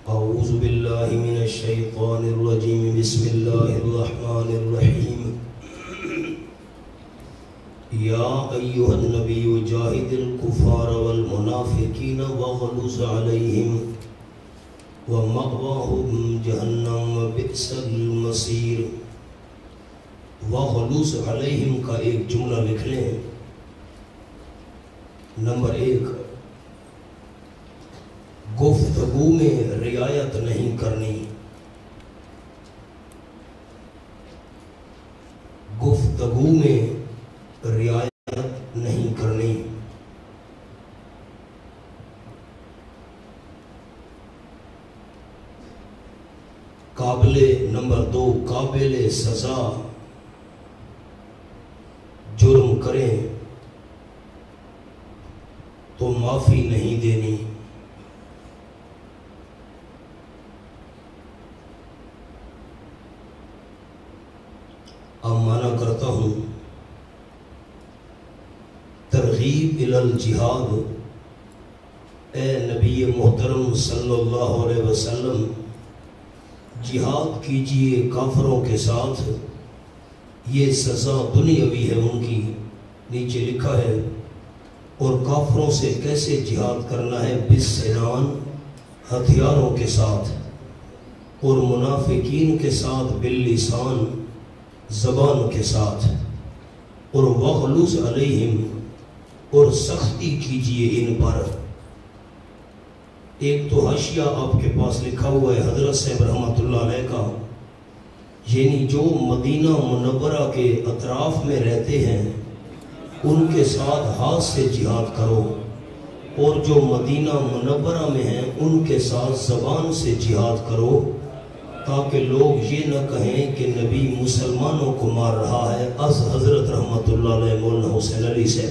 اعوذ باللہ من الشیطان الرجیم بسم اللہ الرحمن الرحیم یا ایہا النبی جاہد الکفار والمنافقین واغلظ علیہم ومأواہم جہنم وبئس المصیر۔ واغلظ علیہم کا ایک جملہ لکھ لیں۔ نمبر 1، گفتگو میں رعایت نہیں کرنی۔ گفتگو میں رعایت نہیں کرنی۔ نمبر 2، قابل سزا جرم کریں تو معافی نہیں دینی۔ اب مانا کرتا ہوں، ترغیب الی الجہاد، اے نبی محترم صلی اللہ علیہ وسلم، جہاد کیجئے کافروں کے ساتھ، یہ سزا دنیاوی ہے ان کی، نیچے لکھا ہے، اور کافروں سے کیسے جہاد کرنا ہے، بالسنان، ہتھیاروں کے ساتھ، اور منافقین کے ساتھ باللسان، زبان کے ساتھ، اور واغلظ علیہم، اور سختی کیجئے ان پر۔ ایک تو حاشیہ آپ کے پاس لکھا ہوا ہے حضرت صاحب رحمۃ اللہ علیہ کا، یعنی جو مدینہ منورہ کے اطراف میں رہتے ہیں ان کے ساتھ ہاتھ سے جہاد کرو، اور جو مدینہ منورہ میں ہیں ان کے ساتھ زبان سے جہاد کرو، تاکہ لوگ یہ نہ کہیں کہ نبی مسلمانوں کو مار رہا ہے۔ از حضرت رحمت اللہ علیہ مولانا حسین علی سے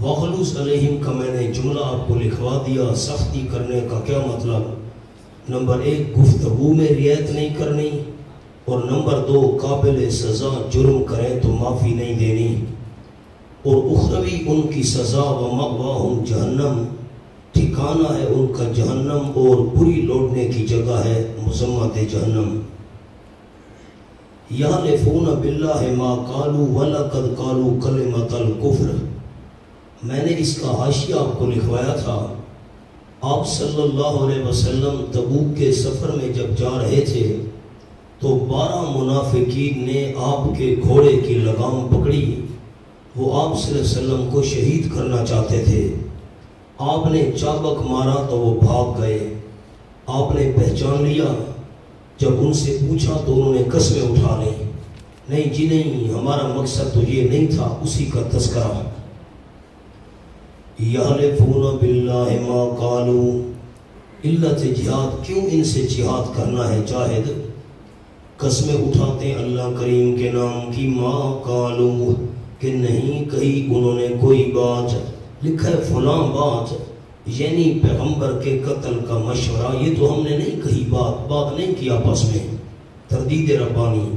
واغلظ علیہم کا میں نے جملہ آپ کو لکھوا دیا۔ سختی کرنے کا کیا مطلب؟ نمبر 1، گفتگو میں رعایت نہیں کرنی، اور نمبر 2، قابل سزا جرم کریں تو معافی نہیں دینی، اور اخروی ان کی سزا ومأواہم جہنم، ٹھکانہ ہے ان کا جہنم، اور بری لوٹنے کی جگہ ہے مذمت جہنم۔ یحلفون باللہ ما قالوا ولقد قالوا کلمۃ الکفر، میں نے اس کا حاشیہ آپ کو لکھوایا تھا۔ آپ صلی اللہ علیہ وسلم تبوک کے سفر میں جب جا رہے تھے تو 12 منافقین نے آپ کے گھوڑے کی لگام پکڑی، وہ آپ صلی اللہ علیہ وسلم کو شہید کرنا چاہتے تھے۔ آپ نے چابک مارا تو وہ بھاگ گئے، آپ نے پہچان لیا۔ جب ان سے پوچھا تو انہوں نے قسمیں اٹھا لی، نہیں جی نہیں، ہمارا مقصد تو یہ نہیں تھا۔ اسی کا تذکرہ، یحلفون باللہ ما قالوا، علت جہاد، کیوں ان سے جہاد کرنا ہے جاہد؟ قسمیں اٹھاتے ہیں اللہ کریم کے نام کی، ما قالوا، کہ نہیں کہی انہوں نے کوئی بات، لکھا ہے فلاں بات، یعنی پیغمبر کے قتل کا مشورہ، یہ تو ہم نے نہیں کہی، بات نہیں کیا آپس میں، تردید ربانی۔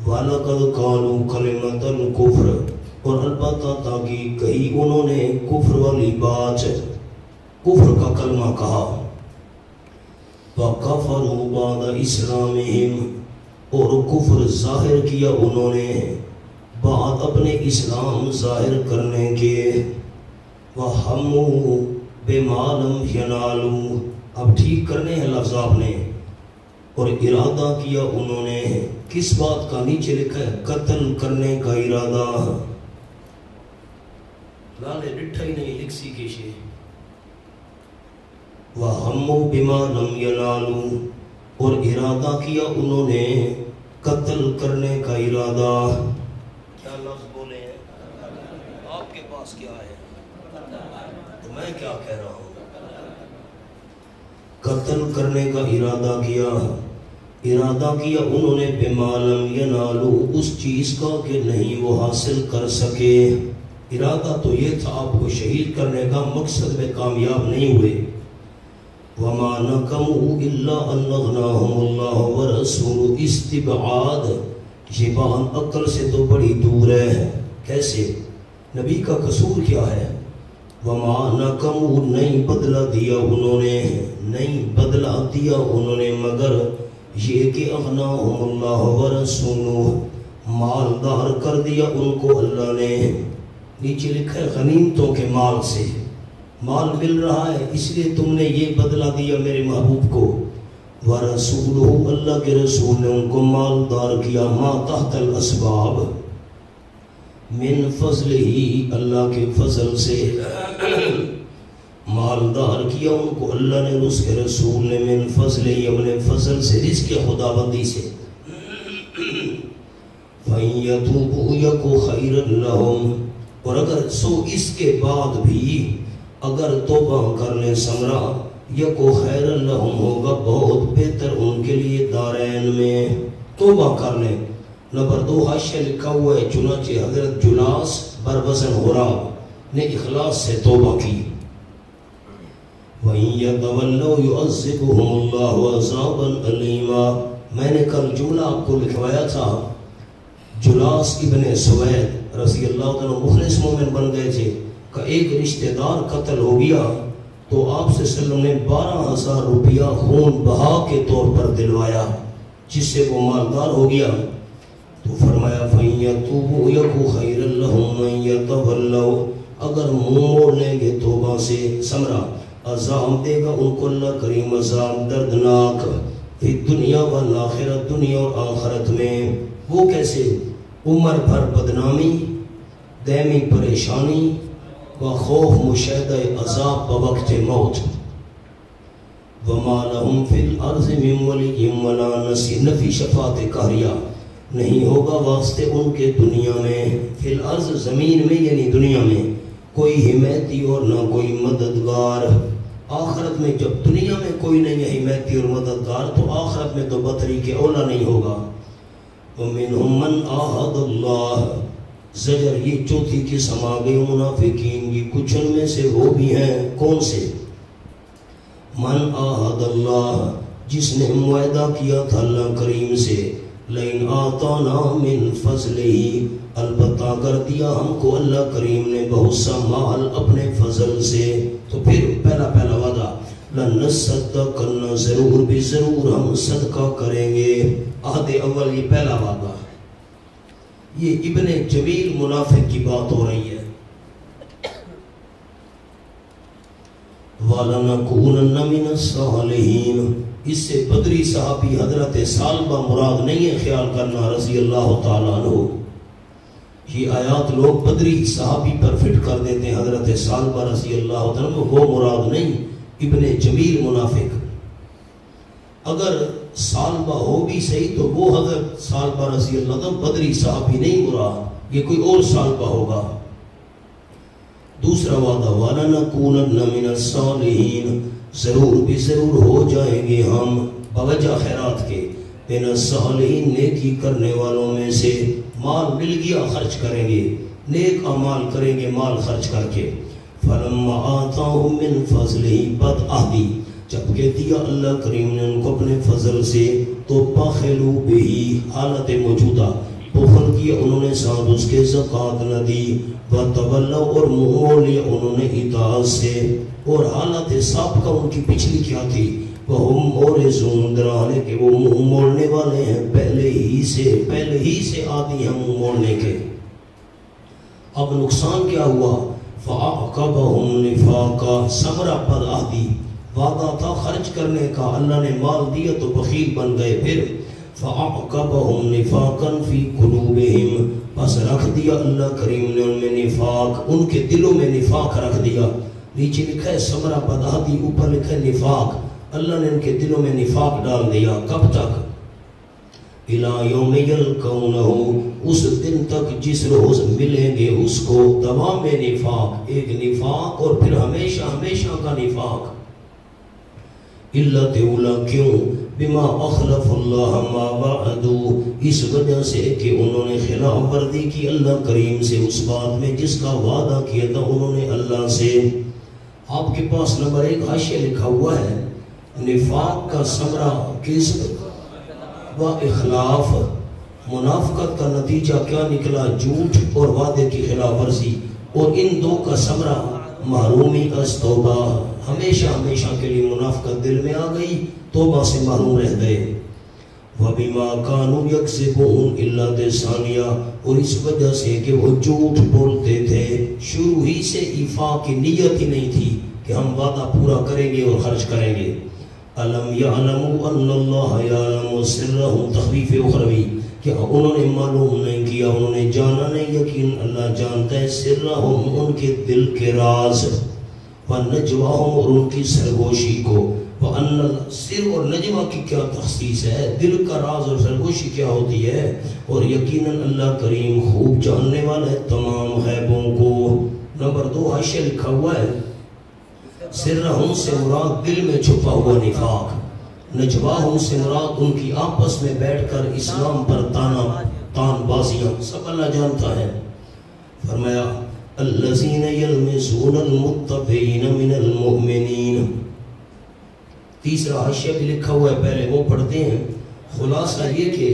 وَلَقَدْ قَالُوا كَلِمَةَ الْكُفْرِ، اور البتہ تاکہ کہی انہوں نے کفر والی بات، کفر کا کلمہ کہا۔ وَكَفَرُوا بَعْدَ إِسْلَامِهِمْ، اور کفر ظاہر کیا انہوں نے بعد اپنے اسلام ظاہر کرنے کے۔ وَحَمُّوا بِمَا لَمْ يَنَالُوا، اب ٹھیک کرنے ہیں لفظ آپ نے، اور ارادہ کیا انہوں نے کس بات کا؟ نیچے لکھا ہے قتل کرنے کا ارادہ۔ لالے ڈٹھا ہی نہیں لکھ سی کیشے۔ وَحَمُّوا بِمَا لَمْ يَنَالُوا، اور ارادہ کیا انہوں نے قتل کرنے کا ارادہ۔ کیا لفظ بولے ہیں؟ آپ کے پاس کیا ہے تو میں کیا کہہ رہا ہوں؟ قتل کرنے کا ارادہ کیا، ارادہ کیا انہوں نے بِمَا لَمْ يَنَالُوا، اس چیز کا کہ نہیں وہ حاصل کر سکے۔ ارادہ تو یہ تھا آپ کو شہید کرنے کا، مقصد میں کامیاب نہیں ہوئے۔ وَمَا نَقَمُوا إِلَّا أَنْ أَغْنَاهُمُ اللَّهُ وَرَسُولُهُ، استبعاد، یہ بات عقل سے تو بڑی دور ہے۔ کیسے؟ نبی کا قصور کیا ہے؟ وما نقموا نہیں بدلہ دیا انہوں نے مگر یہ کہ اغناہم اللہ ورسولہ مالدار کر دیا ان کو اللہ نے. نیچے لکھا ہے غنیمتوں کے مال سے مال مل رہا ہے اس لیے تم نے یہ بدلہ دیا میرے محبوب کو. ورسولہ اللہ کے رسول نے ان کو مالدار کیا ما تحت الاسباب من فضل ہی اللہ کے فضل سے مالدار کیا ان کو اللہ نے اس کے رسول نے من فضل ہی اپنے فضل سے رزق خداوندی سے. فَإِن يَتُوبُوا يَكُ خَيْرًا لَهُمْ اور اگر سو اس کے بعد بھی اگر توبہ کر لیں سمرا یکو خیر لہم ہوگا بہت بہتر ان کے لیے دارین میں. توبہ کر لیں. نمبر 2 حاشیہ لکھا ہوا ہے چنانچہ حضرت جلاس بروزن غراب نے اخلاص سے توبہ کی. وَإِن يَتَوَلَّوْا يُعَذِّبُهُمُ اللَّهُ عَذَابًا أَلِيمًا. میں نے کل جملہ آپ کو لکھوایا تھا. جلاس ابن سوید رضی اللہ عنہ مخلص مومن بن گئے تھے کہ ایک رشتہ دار قتل ہو گیا تو آپ صلی اللہ علیہ وسلم نے 12,000 روپیہ خون بہا کے طور پر دلوایا جس سے وہ مالدار ہو گیا. تو فرمایا فَإِن يَتُوبُوا يَكُ خَيْرًا لَهُمْ وَإِن يَتَوَلَّوْا اگر منہ موڑ لیں گے توبہ سے سمرا عذاب دے گا ان کو اللہ کریم عذاب دردناک فی الدنیا والآخرہ دنیا اور آخرت میں. وہ کیسے؟ عمر بھر بدنامی دائمی پریشانی و خوف مشاہدہ عذاب بوقت موت. وَمَا لَهُمْ فِي الْأَرْضِ مِنْ وَلِيٍّ وَلَا نَصِيرٍ نفی شفاعت قہریہ نہیں ہوگا واسطے ان کے دنیا میں فی الارض زمین میں یعنی دنیا میں کوئی حمایتی اور نہ کوئی مددگار. آخرت میں جب دنیا میں کوئی نہیں ہے حمایتی اور مددگار تو آخرت میں تو بطری کے اولا نہیں ہوگا. وَمِنْهُمْ مَنْ آہد اللہ زجر یہ چوتھی قسم آ گئی منافقین کی. کچھ ان میں سے وہ بھی ہیں کون سے؟ من آہد اللہ جس نے معاہدہ کیا تھا اللہ کریم سے لَإِنْ آتَانَا مِنْ فَضْلِهِ البتہ اگر دیا ہم کو اللہ کریم نے بہت سا مال اپنے فضل سے تو پھر پہلا وعدہ لَنَصَّدَّقَنَّ ضرور بھی ضرور ہم صدقہ کریں گے. عہد اول یہ پہلا وعدہ. یہ ابن جمیل منافق کی بات ہو رہی ہے. وَلَنَكُونَنَّ مِنَ الصَّالِحِينَ اس سے بدری صحابی حضرت سالبہ مراد نہیں ہے خیال کرنا رضی اللہ تعالیٰ عنہ. یہ آیات لوگ بدری صحابی پر فٹ کر دیتے ہیں حضرت سالبہ رضی اللہ تعالیٰ عنہ وہ مراد نہیں ابن جمیل منافق. اگر سالبہ ہو بھی صحیح تو وہ حضرت سالبہ رضی اللہ عنہ بدری صحابی نہیں مراد یہ کوئی اور سالبہ ہوگا. دوسرا وعدہ وَلَنَكُونَنَّ مِنَ الصَّالِحِينَ ضرور بھی ضرور ہو جائیں گے ہم بوجہ خیرات کے من الصالحین نیکی کرنے والوں میں سے. مال مل گیا خرچ کریں گے نیک اعمال کریں گے مال خرچ کر کے. فَلَمَّا آتَاهُم مِّن فَضْلِهِ بَدْ عَهْدِي جب کہ دیا اللہ کریم نے ان کو اپنے فضل سے تو بَخِلُوا بِهِ حالت موجودہ بخل کیا انہوں نے ساتھ اس کے زکوٰۃ نہ دی. وَتَوَلَّوْا اور منہ موڑ لیا انہوں نے اطاعت سے. اور حالت سابقہ ان کی پچھلی کیا تھی؟ وَهُمْ مُعْرِضُونَ درانے کہ وہ منہ موڑنے والے ہیں پہلے ہی سے آدھی ہیں منہ موڑنے کے. اب نقصان کیا ہوا؟ فَأَعْقَبَهُمْ نِفَاقًا ثمرہ بد عہدی وعدہ تھا خرچ کرنے کا اللہ نے مال دیا تو بخیل بن گئے. پھر فَأَعْقَبَهُمْ نِفَاقًا فِي قُلُوبِهِمْ بس رکھ دیا اللہ کریم نے ان میں نفاق ان کے دلوں میں نفاق رکھ دیا. نیچے لکھا ہے ثمرہ بد عہدی اوپر لکھا ہے نفاق. اللہ نے ان کے دلوں میں نفاق ڈال دیا. کب تک؟ إِلَىٰ يَوْمِ يَلْقَوْنَهُ اس دن تک جس روز ملیں گے اس کو. دوام نفاق ایک نفاق اور پھر ہمیشہ کا نفاق. علت اولا کیوں؟ بما اخلف اللہ ما وعدوا اس وجہ سے کہ انہوں نے خلاف ورزی کی اللہ کریم سے اس بات میں جس کا وعدہ کیا تھا انہوں نے اللہ سے. آپ کے پاس نمبر 1 حاشیہ لکھا ہوا ہے نفاق کا ثمرہ کذب و اخلاف. منافقت کا نتیجہ کیا نکلا؟ جھوٹ اور وعدے کی خلاف ورزی. اور ان دو کا ثمرہ محرومی از توبہ، ہمیشہ ہمیشہ کے لیے منافقت دل میں آ گئی، توبہ سے محروم رہ گئے۔ وَبِمَا كَانُوا يَكْذِبُونَ إِلَّا ثانیہ، اور اس وجہ سے کہ وہ جھوٹ بولتے تھے، شروع ہی سے ایفا کی نیت ہی نہیں تھی کہ ہم وعدہ پورا کریں گے اور خرچ کریں گے۔ أَلَمْ يَعْلَمُوا أَنَّ اللَّهَ يَعْلَمُ سِرَّهُمْ، تخفیف اخروی، کہ انہوں نے معلوم نہیں کیا، انہوں نے جانا نہیں، یقین اللہ جانتا ہے سرہم، ان کے دل کے راز، وَنَجْوَاهُمْ، اور ان کی سرگوشی کو، وَأَنَّ سر اور نجوہ کی کیا تخصیص ہے، دل کا راز اور سرگوشی کیا ہوتی ہے، اور یقیناً اللہ کریم خوب جاننے والا ہے تمام غیبوں کو۔ نمبر 2 حاشیہ لکھا ہوا ہے، سرہم سے مراد دل میں چھپا ہوا نفاق، نجواہم سے مراد ان کی آپس میں بیٹھ کر اسلام پر تان بازیاں، سب اللہ جانتا ہے۔ فرمایا الذین یلمزون المتبعین من المؤمنین، تیسرا حاشیہ بھی لکھا ہوا ہے، پہلے وہ پڑھتے ہیں۔ خلاصہ یہ کہ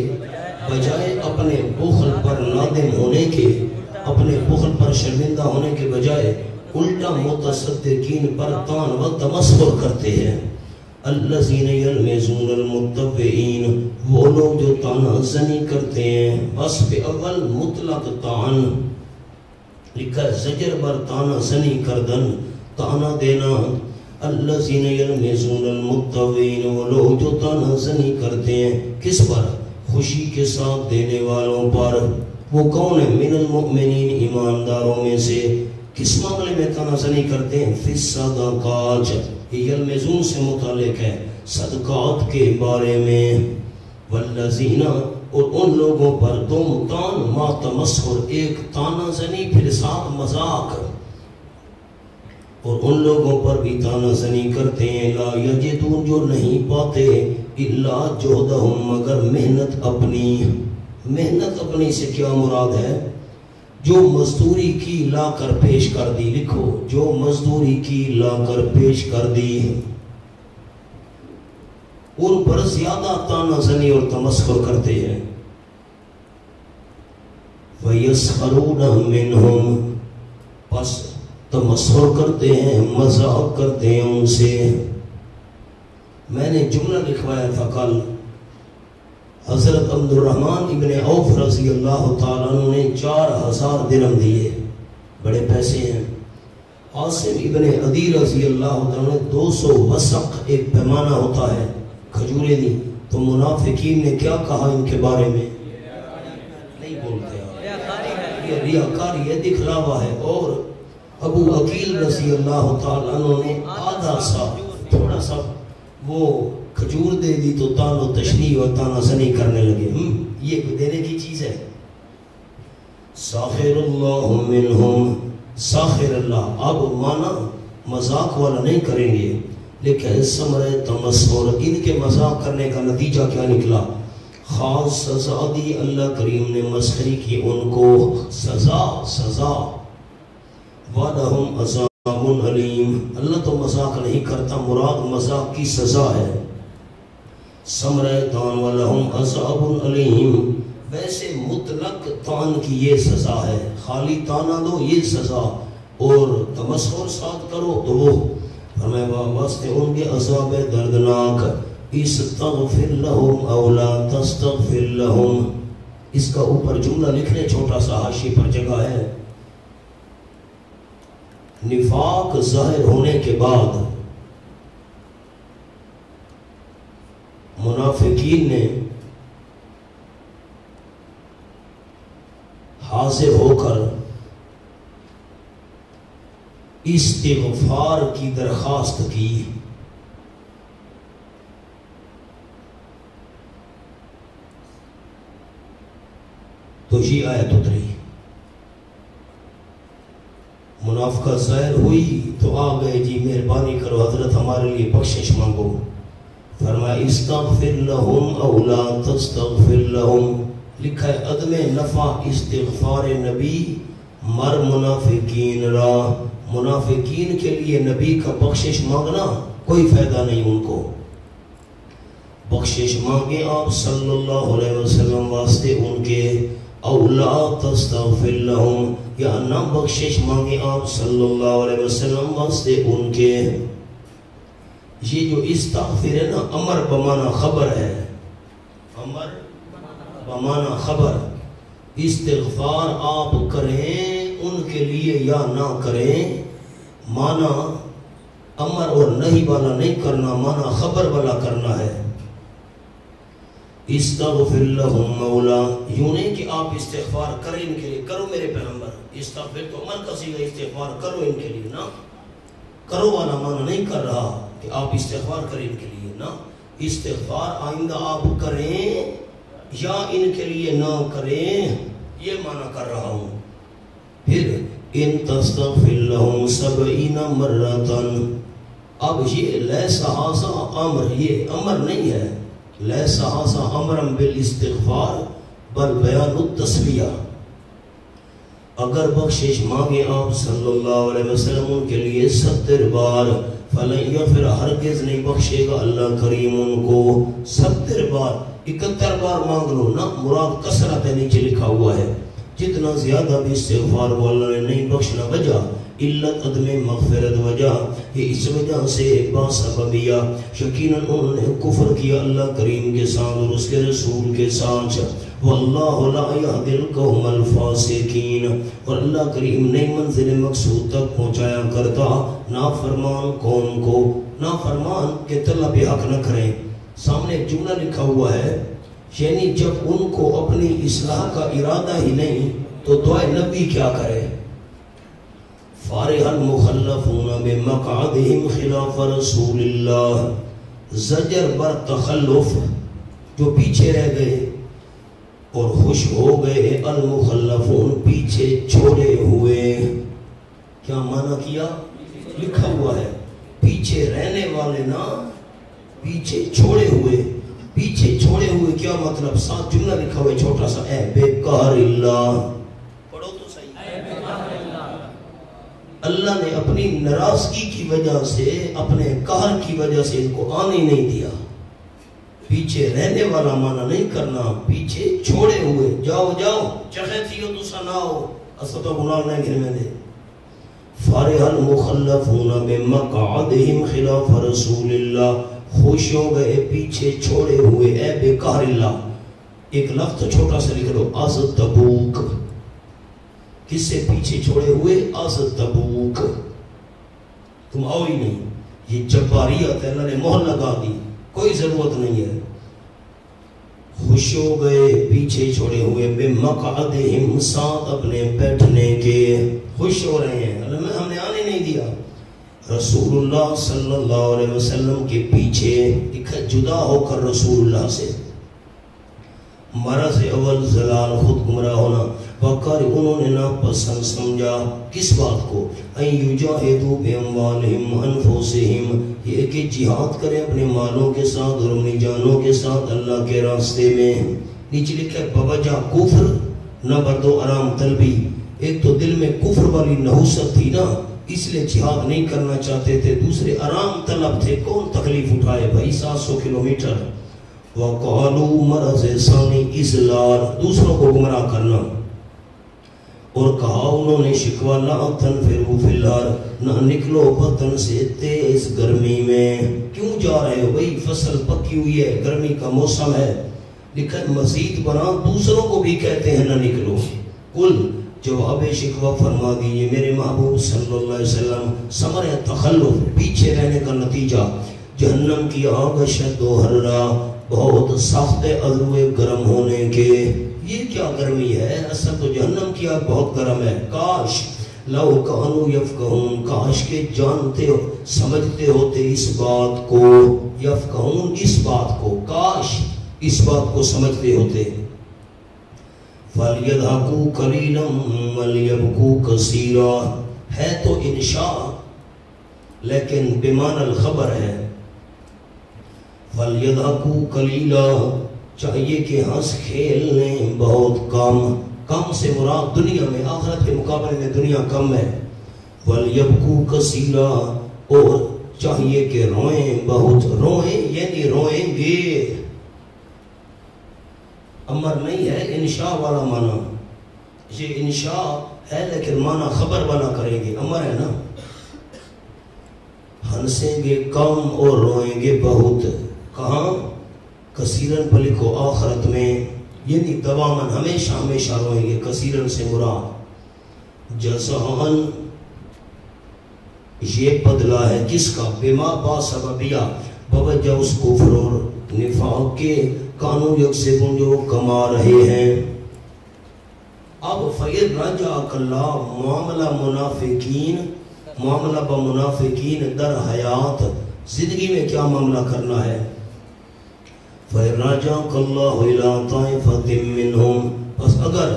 بجائے اپنے بخل پر نادم ہونے کے، اپنے بخل پر شرمندہ ہونے کے بجائے الٹا متصدقین پر تان و تمسخر کرتے ہیں۔ الذین یلمزون المتبعین، وہ لوگ جو تانا زنی کرتے ہیں، وصف اول مطلق تان، لکھا ہے زجر بر تانا زنی کردن، تانا دینا۔ الذین یلمزون المتبعین، وہ لوگ جو تانا زنی کرتے ہیں، کس پر؟ خوشی کے ساتھ دینے والوں پر۔ وہ کون ہے؟ من المؤمنین، ایمانداروں میں سے۔ کس معاملے میں تانا زنی کرتے ہیں؟ فی الصدقات، یہ یلمزون سے متعلق ہے، صدقات کے بارے میں۔ والذین، اور ان لوگوں پر دو تان ما تمسخر، ایک تانا زنی پھر ساتھ مذاق، اور ان لوگوں پر بھی تانا زنی کرتے ہیں۔ لا یجدون، جو نہیں پاتے، الا جہدہم، مگر محنت اپنی۔ محنت اپنی سے کیا مراد ہے؟ جو مزدوری کی لا کر پیش کر دی، لکھو جو مزدوری کی لا کر پیش کر دی، ان پر زیادہ تانا زنی اور تمسخر کرتے ہیں۔ وَيَسْخَرُونَ مِنْهُمْ، پس تمسخر کرتے ہیں، مذاق کرتے ہیں ان سے۔ میں نے جملہ لکھوایا تھا کل، حضرت عبد الرحمن ابن عوف رضی اللہ تعالیٰ عنہ نے 4000 درہم دیے، بڑے پیسے ہیں۔ عاصم ابن عدی رضی اللہ تعالیٰ نے 200 وسق، ایک پیمانہ ہوتا ہے، کھجوریں دی۔ تو منافقین نے کیا کہا ان کے بارے میں؟ نہیں بولتے ہیں، یہ ریاکاری ہے، دکھلاوا ہے۔ اور ابو عقیل رضی اللہ تعالیٰ عنہ نے آدھا سا، تھوڑا سا وہ کھجور دے دی تو تان و تشریح اور تانا زنی کرنے لگے۔ یہ کوئی دینے کی چیز ہے؟ ساخر اللہ منہم، ساخر اللہ، اب مانا مذاق والا نہیں کریں گے، لیکن ثمرہ تمسخر، ان کے مذاق کرنے کا نتیجہ کیا نکلا؟ خاص سزا دی، اللہ کریم نے مسخری کی ان کو سزا۔ وَلَهُمْ عَذَابٌ عَلِيمٌ، اللہ تو مذاق نہیں کرتا، مراد مذاق کی سزا ہے۔ ثمرہ تان وَلَهُمْ عَذَابٌ عَلِيمٌ، ویسے مطلق تان کی یہ سزا ہے، خالی تانا دو یہ سزا، اور تمسخر ساتھ کرو تو وہ ہمیں واسطے ان کے عذاب دردناک۔ استغفر لهم او لا تستغفر لهم، اس کا اوپر جملہ لکھنے، چھوٹا سا حاشیے پر جگہ ہے۔ نفاق ظاہر ہونے کے بعد منافقین نے حاضر ہو کر استغفار کی درخواست کی۔ تو یہ آیت اتری، منافقت ظاہر ہوئی تو آ گئے، جی مہربانی کرو حضرت ہمارے لیے بخشش مانگو۔ فرمایا استغفر لهم او لا تستغفر لهم، لکھا ہے عدم نفع استغفار نبی مر منافقین را، منافقین کے لیے نبی کا بخشش مانگنا کوئی فائدہ نہیں ان کو۔ بخشش مانگے آپ صلی اللہ علیہ وسلم واسطے ان کے، او لا تستغفر لهم، یا نہ بخشش مانگے آپ صلی اللہ علیہ وسلم واسطے ان کے. یہ جو استغفر ہے نا، امر بمانا خبر ہے، امر بمانا خبر. استغفار آپ کریں ان کے لیے یا نہ کریں، مانا امر اور نہیں والا نہیں کرنا، مانا خبر والا کرنا ہے. استغفر لهم مولا، یوں نہیں کہ آپ استغفار کریں ان کے لیے، کرو میرے پیغمبر. استغفر تو امر کا صیغہ، استغفار کرو ان کے لیے نا، کرو والا مانا نہیں کر رہا کہ آپ استغفار کریں ان کے لیے نا. استغفار آئندہ آپ کریں یا ان کے لیے نہ کریں، یہ مانا کر رہا ہوں. پھر ان تستغفر لهم 70 مرتن، اب یہ لیس ھذا امر، یہ امر نہیں ہے. لیس ھذا امرا بالاستغفار بل بیان التسلیہ. اگر بخشش مانگے آپ صلی اللہ علیہ وسلم ان کے لیے 70 بار، فلن یغفر، ہرگز نہیں بخشے گا اللہ کریم ان کو. 70 بار، 71 بار مانگ لو نا، مراد کثرت ہے، نیچے لکھا ہوا ہے. جتنا زیادہ بھی استغفار وہ اللہ نے نہیں بخشنا. وجہ علت عدم مغفرت، وجہ یہ اس وجہ سے باسببیہ، یقیناً انہوں نے کفر کیا اللہ کریم کے ساتھ اور اس کے رسول کے ساتھ. واللہ لا یہدی القوم الفاسقین، اور اللہ کریم نئی منزل مقصود تک پہنچایا کرتا نافرمان قوم کو. نافرمان کے طلب حق نہ کریں. سامنے ایک جملہ لکھا ہوا ہے، یعنی جب ان کو اپنی اصلاح کا ارادہ ہی نہیں تو دعائے نبی کیا کرے. فارح المخلفون بمقعدہم خلاف رسول اللہ، زجر بر تخلف، جو پیچھے رہ گئے اور خوش ہو گئے. المخلفون، پیچھے چھوڑے ہوئے. کیا معنی کیا؟ لکھا ہوا ہے پیچھے رہنے والے نا، پیچھے چھوڑے ہوئے. پیچھے چھوڑے ہوئے کیا مطلب؟ ساتھ جملہ لکھا ہوا ہے چھوٹا سا، اے بے قہر اللہ. پڑھو تو صحیح. اے بے قہر اللہ، اللہ نے اپنی ناراضگی کی وجہ سے، اپنے قہر کی وجہ سے ان کو آنے نہیں دیا. پیچھے رہنے والا معنی نہیں کرنا، پیچھے چھوڑے ہوئے. جاؤ جاؤ چخے تھیو تو سناؤ اسد گناہ نہیں گھر میں دے. فارح المخلفون بمقعدہم خلاف رسول اللہ، خوش ہو گئے پیچھے چھوڑے ہوئے. اے بے قہر اللہ، ایک لفظ چھوٹا سا لکھ لو، از تبوک. کس سے پیچھے چھوڑے ہوئے؟ از تبوک. تم آؤ ہی نہیں. یہ جباریت ہے، اللہ نے مہر لگا دی، کوئی ضرورت نہیں ہے. خوش ہو گئے پیچھے چھوڑے ہوئے، بے مقعدہم، ساتھ اپنے بیٹھنے کے. خوش ہو رہے ہیں، ہم نے آنے نہیں دیا. رسول اللہ صلی اللہ علیہ وسلم کے پیچھے جدا ہو کر رسول اللہ سے. مرض اول زلال، خود گمراہ ہونا. وقار، انہوں نے ناپسند سمجھا کس بات کو؟ ان یجاہدوا باموالہم انفسہم، یہ کہ جہاد کریں اپنے مالوں کے ساتھ اور اپنی جانوں کے ساتھ اللہ کے راستے میں. نیچے لکھا ہے بوجہ کفر، نمبر 2 آرام طلبی. ایک تو دل میں کفر والی نحوست تھی نا، اس لیے جہاد نہیں کرنا چاہتے تھے. دوسرے آرام طلب تھے، کون تکلیف اٹھائے بھائی، 700 کلومیٹر. وَقَالُوا مرض ثانی اضلال، دوسروں کو گمراہ کرنا. اور کہا انہوں نے شکوہ لا تنفروا فی الحر، نہ نکلو وطن سے تیز گرمی میں. کیوں جا رہے ہو بھئی؟ فصل پکی ہوئی ہے، گرمی کا موسم ہے. لکھا مزید بنا دوسروں کو بھی کہتے ہیں نہ نکلو. کل جواب شکوہ فرما دیجئے میرے محبوب صلی اللہ علیہ وسلم. ثمر تخلف، پیچھے رہنے کا نتیجہ جہنم کی آگ شد و حرہ، بہت سخت عذو گرم ہونے کے. یہ کیا گرمی ہے؟ اصل تو جہنم کی آگ بہت گرم ہے. کاش لو کانوا یفقہون، کاش کے جانتے ہو، سمجھتے ہوتے اس بات کو. یفقہون، اس بات کو، کاش اس بات کو سمجھتے ہوتے. فَلْيَضْحَكُوا قَلِيلًا وَلْيَبْكُوا كَثِيرًا، ہے تو انشاء لیکن بمعنی الخبر ہے. فَلْيَضْحَكُوا قَلِيلًا، چاہیے کہ ہنس کھیل لیں بہت کم. کم سے مراد دنیا میں، آخرت کے مقابلے میں دنیا کم ہے. وَلْيَبْكُوا كَثِيرًا، اور چاہیے کہ روئیں بہت. روئیں یعنی روئیں گے، امر نہیں ہے، انشاء والا معنی. یہ انشاء ہے لیکن معنی خبر والا کریں گے، امر ہے نا. ہنسیں گے کم اور روئیں گے بہت. کہاں؟ کثیرن پر لکھو آخرت میں، یعنی دوامن ہمیشہ ہمیشہ روئیں گے. کثیرن سے مراد جزاءً یہ بدلہ ہے کس کا؟ بما با سببیہ، بوجہ اس کفر اور نفاق کے، کانو یکسبون جو کما رہے ہیں. اب فَإِذْ رَجَعَكَ اللَّهُ معاملہ منافقین، معاملہ با منافقین در حیات زندگی میں کیا معاملہ کرنا ہے؟ فَإِذْ رَجَعَكَ اللَّهُ إِلَىٰ طَائِفَةٍ مِّنْهُمْ، پس اگر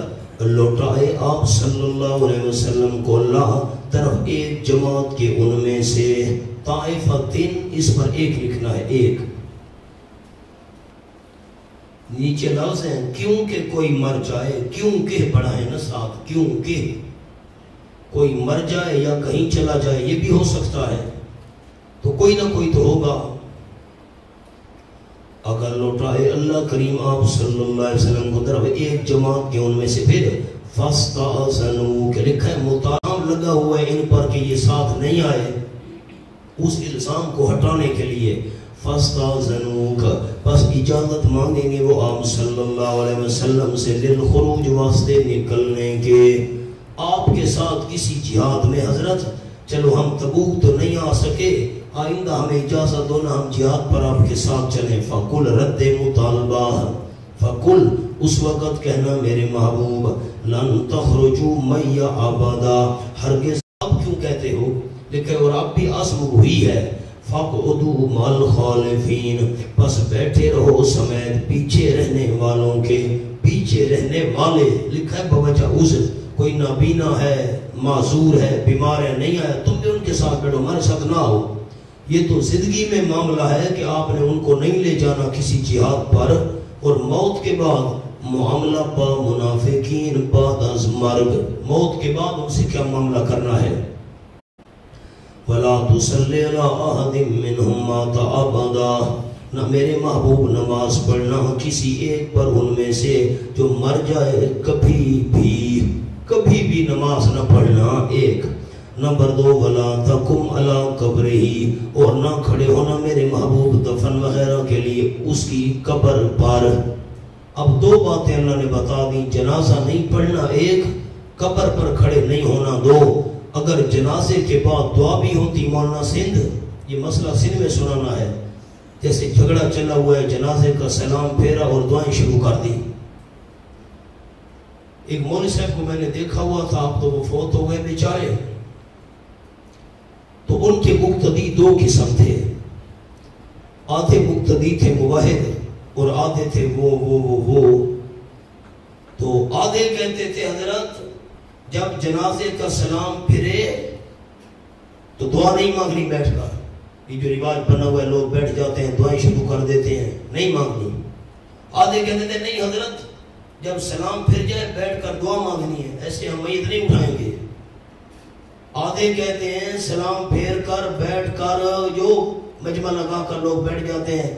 لوٹائے آپ صلی اللہ علیہ وسلم کو اللہ طرف ایک جماعت کے ان میں سے، طائفتن اس پر ایک لکھنا ہے، ایک. نیچے لفظ ہیں کیونکہ کوئی مر جائے، کیونکہ پڑھا ہے نا ساتھ، کیونکہ کوئی مر جائے یا کہیں چلا جائے یہ بھی ہو سکتا ہے، تو کوئی نہ کوئی تو ہوگا. اگر لوٹائے اللہ کریم آپ صلی اللہ علیہ وسلم کو طرف ایک جماعت کے ان میں سے، پھر فَاسْتَأْذَنُوكَ لکھا ہے متام لگا ہوا ہے ان پر کہ یہ ساتھ نہیں آئے، اس الزام کو ہٹانے کے لیے. فَاسْتَأْذَنُوكَ پس اجازت مانگیں گے وہ آپ صلی اللہ علیہ وسلم سے، للخروج واسطے نکلنے کے، آپ کے ساتھ کسی جہاد میں. حضرت چلو ہم تبوک تو نہیں آ سکے، آئندہ ہمیں اجازت دو نا ہم جہاد پر آپ کے ساتھ چلیں. فَقُلْ رد مطالبہ، فَقُلْ اس وقت کہنا میرے محبوب، لَن تَخْرُجُوا مَيَّ عَبَدًا ہرگز. اب کیوں کہتے ہو؟ لیکن اور اب بھی عزم ہوئی ہے. فَقْعُدُوا مَعَ الْخَالِفِينَ پس بیٹھے رہو سمیت پیچھے رہنے والوں کے. پیچھے رہنے والے لکھا ہے بوجہ عذر، کوئی نابینا ہے، معذور ہے، بیمار ہے، نہیں آیا، تم بھی ان کے ساتھ بیٹھو، ہمارے ساتھ نہ ہو. یہ تو زندگی میں معاملہ ہے کہ آپ نے ان کو نہیں لے جانا کسی جہاد پر، اور موت کے بعد معاملہ با منافقین بعد از مرگ، موت کے بعد ان سے کیا معاملہ کرنا ہے. وَلَا تُصَلِّ عَلَىٰ أَحَدٍ مِّنْهُمْ مَاتَ أَبَدًا نہ میرے محبوب نماز پڑھنا کسی ایک پر ان میں سے جو مر جائے، کبھی بھی نماز نہ پڑھنا. ایک. نمبر 2 وَلَا تَقُمْ عَلَىٰ قَبْرِهِ اور نہ کھڑے ہونا میرے محبوب دفن وغیرہ کے لیے اس کی قبر پر. اب 2 باتیں اللہ نے بتا دی، جنازہ نہیں پڑھنا ایک، قبر پر کھڑے نہیں ہونا دو. اگر جنازے کے بعد دعا بھی ہوتی مولانا سندھ، یہ مسئلہ سندھ میں سنانا ہے، جیسے جھگڑا چلا ہوا ہے، جنازے کا سلام پھیرا اور دعائیں شروع کر دی. ایک مولوی صاحب کو میں نے دیکھا ہوا تھا، اب تو وہ فوت ہو گئے بیچارے، تو ان کے مقتدی 2 قسم تھے. آدھے مقتدی تھے موحد اور آدھے تھے وہ. تو آدھے کہتے تھے حضرت جب جنازے کا سلام پھرے تو دعا نہیں مانگنی بیٹھ کر. یہ جو رواج بنا ہوا ہے لوگ بیٹھ جاتے ہیں دعائیں شروع کر دیتے ہیں، نہیں مانگنی. آدھے کہتے تھے نہیں حضرت جب سلام پھر جائے بیٹھ کر دعا مانگنی ہے، ایسے ہم میت نہیں اٹھائیں گے. آدھے کہتے ہیں سلام پھیر کر بیٹھ کر جو مجمع لگا کر لوگ بیٹھ جاتے ہیں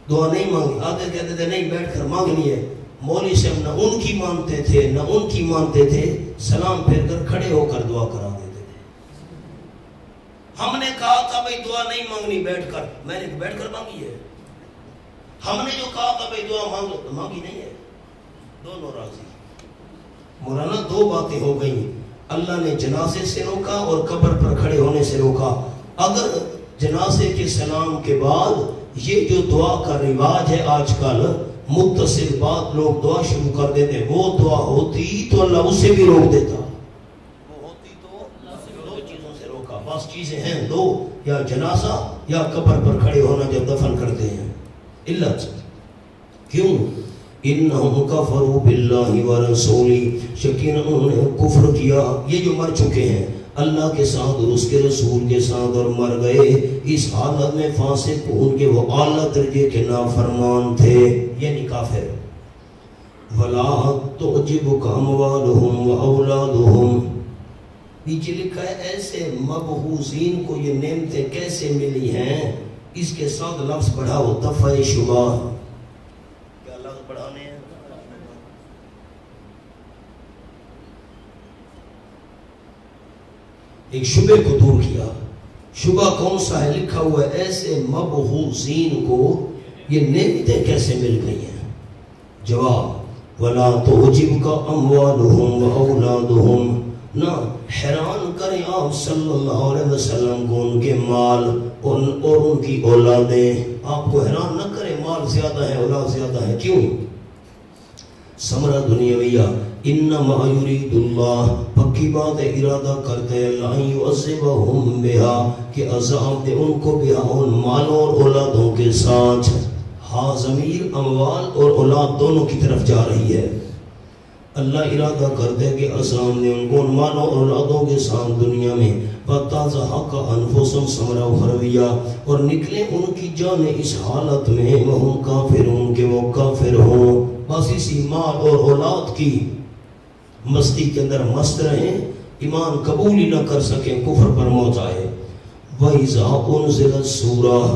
دعا نہیں مانگی. آدھے کہتے تھے نہیں بیٹھ کر مانگنی ہے. مولوی صاحب نہ ان کی مانتے تھے نہ ان کی مانتے تھے، سلام پھیر کر کھڑے ہو کر دعا کرا دیتے تھے. ہم نے کہا تھا بھئی دعا نہیں مانگنی بیٹھ کر، میں نے بیٹھ کر مانگی ہے. ہم نے جو کہا تھا بھئی دعا مانگو تو مانگی نہیں ہے. دونوں راضی. مولانا 2 باتیں ہو گئیں، اللہ نے جنازے سے روکا اور قبر پر کھڑے ہونے سے روکا. اگر جنازے کے سلام کے بعد یہ جو دعا کا رواج ہے آج کل، متصل بعد لوگ دعا شروع کر دیتے ہیں، وہ دعا ہوتی تو اللہ اسے بھی روک دیتا. وہ ہوتی تو 2 چیزوں سے روکا. بس چیزیں ہیں 2، یا جنازہ یا قبر پر کھڑے ہونا جب دفن کرتے ہیں. علت کیوں؟ انہم کفروا باللہ ورسولہ، یقینا انہوں نے کفر کیا، یہ جو مر چکے ہیں اللہ کے ساتھ اور اس کے رسول کے ساتھ اور مر گئے اس حالت میں فاسق، ان کے وہ اعلیٰ درجے کے نافرمان تھے، یعنی کافر. وَلَا تُعْجِبُكَ أَمْوَالُهُمْ وَأَوْلَادُهُمْ نیچے لکھا ہے ایسے مبعوثین کو یہ نعمتیں کیسے ملی ہیں، اس کے ساتھ لفظ بڑھاؤ دفع شبہ. کیا لفظ بڑھانے ہیں؟ ایک شبہ کو دور کیا. شبہ کون سا ہے؟ لکھا ہوا ہے ایسے مبغوضین کو یہ نعمتیں کیسے مل گئی ہیں؟ جواب وَلَا تُعْجِبْكَ أَمْوَالُهُمْ وَأَوْلَادُهُمْ، نہ حیران کریں آپ صلی اللہ علیہ وسلم کو ان کے مال اور ان کی اولادیں. آپ کو حیران نہ کریں مال زیادہ ہے اولاد زیادہ ہے. کیوں؟ ثمرہ دنیاویہ. انما یرید اللہ، پکی بات ہے ارادہ کرتے اللہ یعذبہم بہا، کہ عذاب دے ان کو بہا ان مالوں اور اولادوں کے ساتھ. ہاں ضمیر اموال اور اولاد دونوں کی طرف جا رہی ہے. اللہ ارادہ کرتے کہ عذاب دے ان کو ان مالوں اور اولادوں کے ساتھ دنیا میں. فَتَزَحَقَ أَنفُسُهُمْ ثَمَرَ أُخْرَوِيَّةً، اور نکلے ان کی جانیں اس حالت میں وَهُمْ کافرون کہ وہ کافر ہوں. بس اسی مال اور اولاد کی مستی کے اندر مست رہیں، ایمان قبول ہی نہ کر سکیں، کفر پر موت آئے. وَإِذَا أُنزِلَتْ سُورَةٌ،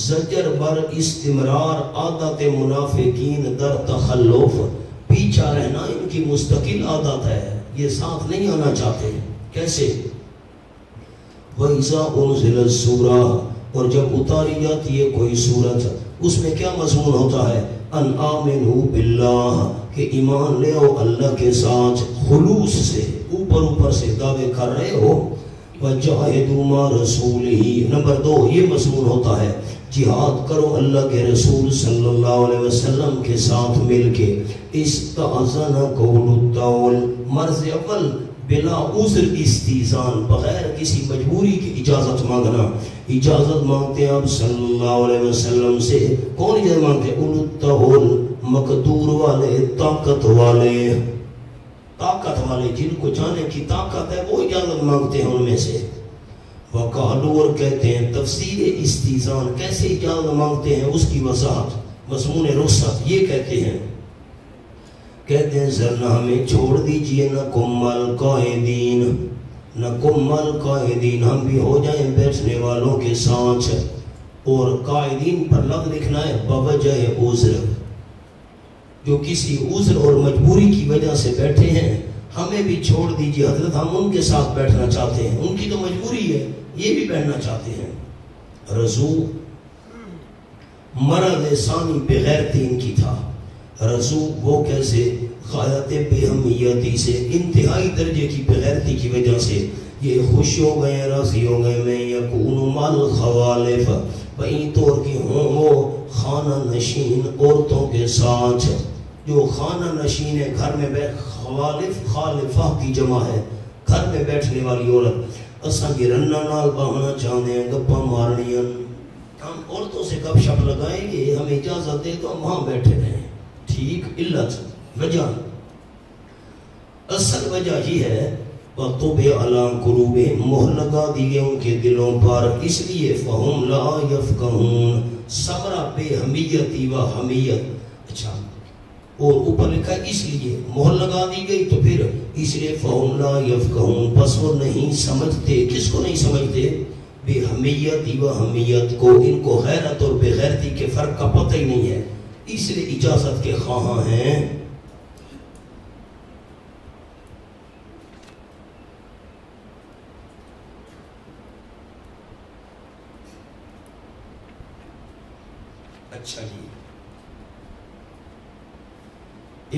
زجر بر استمرار عادت منافقین در تخلف، پیچھا رہنا ان کی مستقل عادت ہے، یہ ساتھ نہیں آنا چاہتے. کیسے؟ وَإِذَا أُنزِلَتْ سُورَةٌ، اور جب اتاری جاتی ہے کوئی سورت، اس میں کیا مضمون ہوتا ہے؟ ان آمنوا باللہ، کہ ایمان لے آؤ اللہ کے ساتھ خلوص سے، اوپر سے دعوے کر رہے ہو. وَجَاهِدُوا مَعَ رَسُولِهِ، نمبر 2 یہ مضمون ہوتا ہے جہاد کرو اللہ کے رسول صلی اللہ علیہ وسلم کے ساتھ مل کے. استأذن قول الطول، مرض اول بلا عذر استیزان، بغیر کسی مجبوری کی اجازت مانگنا. اجازت مانگتے ہیں آپ صلی اللہ علیہ وسلم سے. کون اجازت مانگتے ہیں؟ اولو الطول، مقدور والے، طاقت والے جن کو جانے کی طاقت ہے وہ اجازت مانگتے ہیں ان میں سے. وقالوا، اور کہتے ہیں تفسیر استیزان، کیسے اجازت مانگتے ہیں اس کی وضاحت مضمون رخصت. یہ کہتے ہیں ذرنا ہمیں چھوڑ دیجئے، نکم القائدین، ہم بھی ہو جائیں بیٹھنے والوں کے ساتھ. اور قائدین پر لفظ لکھنا ہے بوجہ عذر، جو کسی عذر اور مجبوری کی وجہ سے بیٹھے ہیں، ہمیں بھی چھوڑ دیجئے حضرت، ہم ان کے ساتھ بیٹھنا چاہتے ہیں، ان کی تو مجبوری ہے، یہ بھی بیٹھنا چاہتے ہیں. رضو، مرض ثانی بغیرتی ان کی تھا. رضو وہ کیسے؟ غایت بہمیتی سے، انتہائی درجے کی بغیرتی کی وجہ سے یہ خوش ہو گئے، راضی ہو گئے. میں یکون مال خوالف، بہی طور کی ہوں وہ خانہ نشین عورتوں کے ساتھ. جو خانہ نشین ہے گھر میں خوالف، خالفہ کی جمع ہے، گھر میں بیٹھنے والی عورت. اساں یہ رنہ نال باہنا چاہتے ہیں، گپا مارنیاں، ہم عورتوں سے گپ شپ لگائیں گے، ہمیں اجازت دے تو ہم وہاں بیٹھے رہیں. ٹھیک، علت وجہ اصل وجہ ہی ہے وَطُبِعَ عَلَىٰ قُلُوبِهِمْ، مہر لگا دی گئے ان کے دلوں پر، اس لیے فَهُمْ لَا يَفْقَهُونَ، ثمرہ بے حمیتی و حمیت. اچھا، اور اوپر لکھا اس لیے مہر لگا دی گئی تو پھر اس لیے فَهُمْ لَا يَفْقَهُونَ، پس وہ نہیں سمجھتے. کس کو نہیں سمجھتے؟ بے حمیتی و حمیت کو. ان کو غیرت اور بے غیرتی کے فرق کا پتہ ہی نہیں ہے، اس لیے اجازت کے خواہاں ہیں. اچھا جی،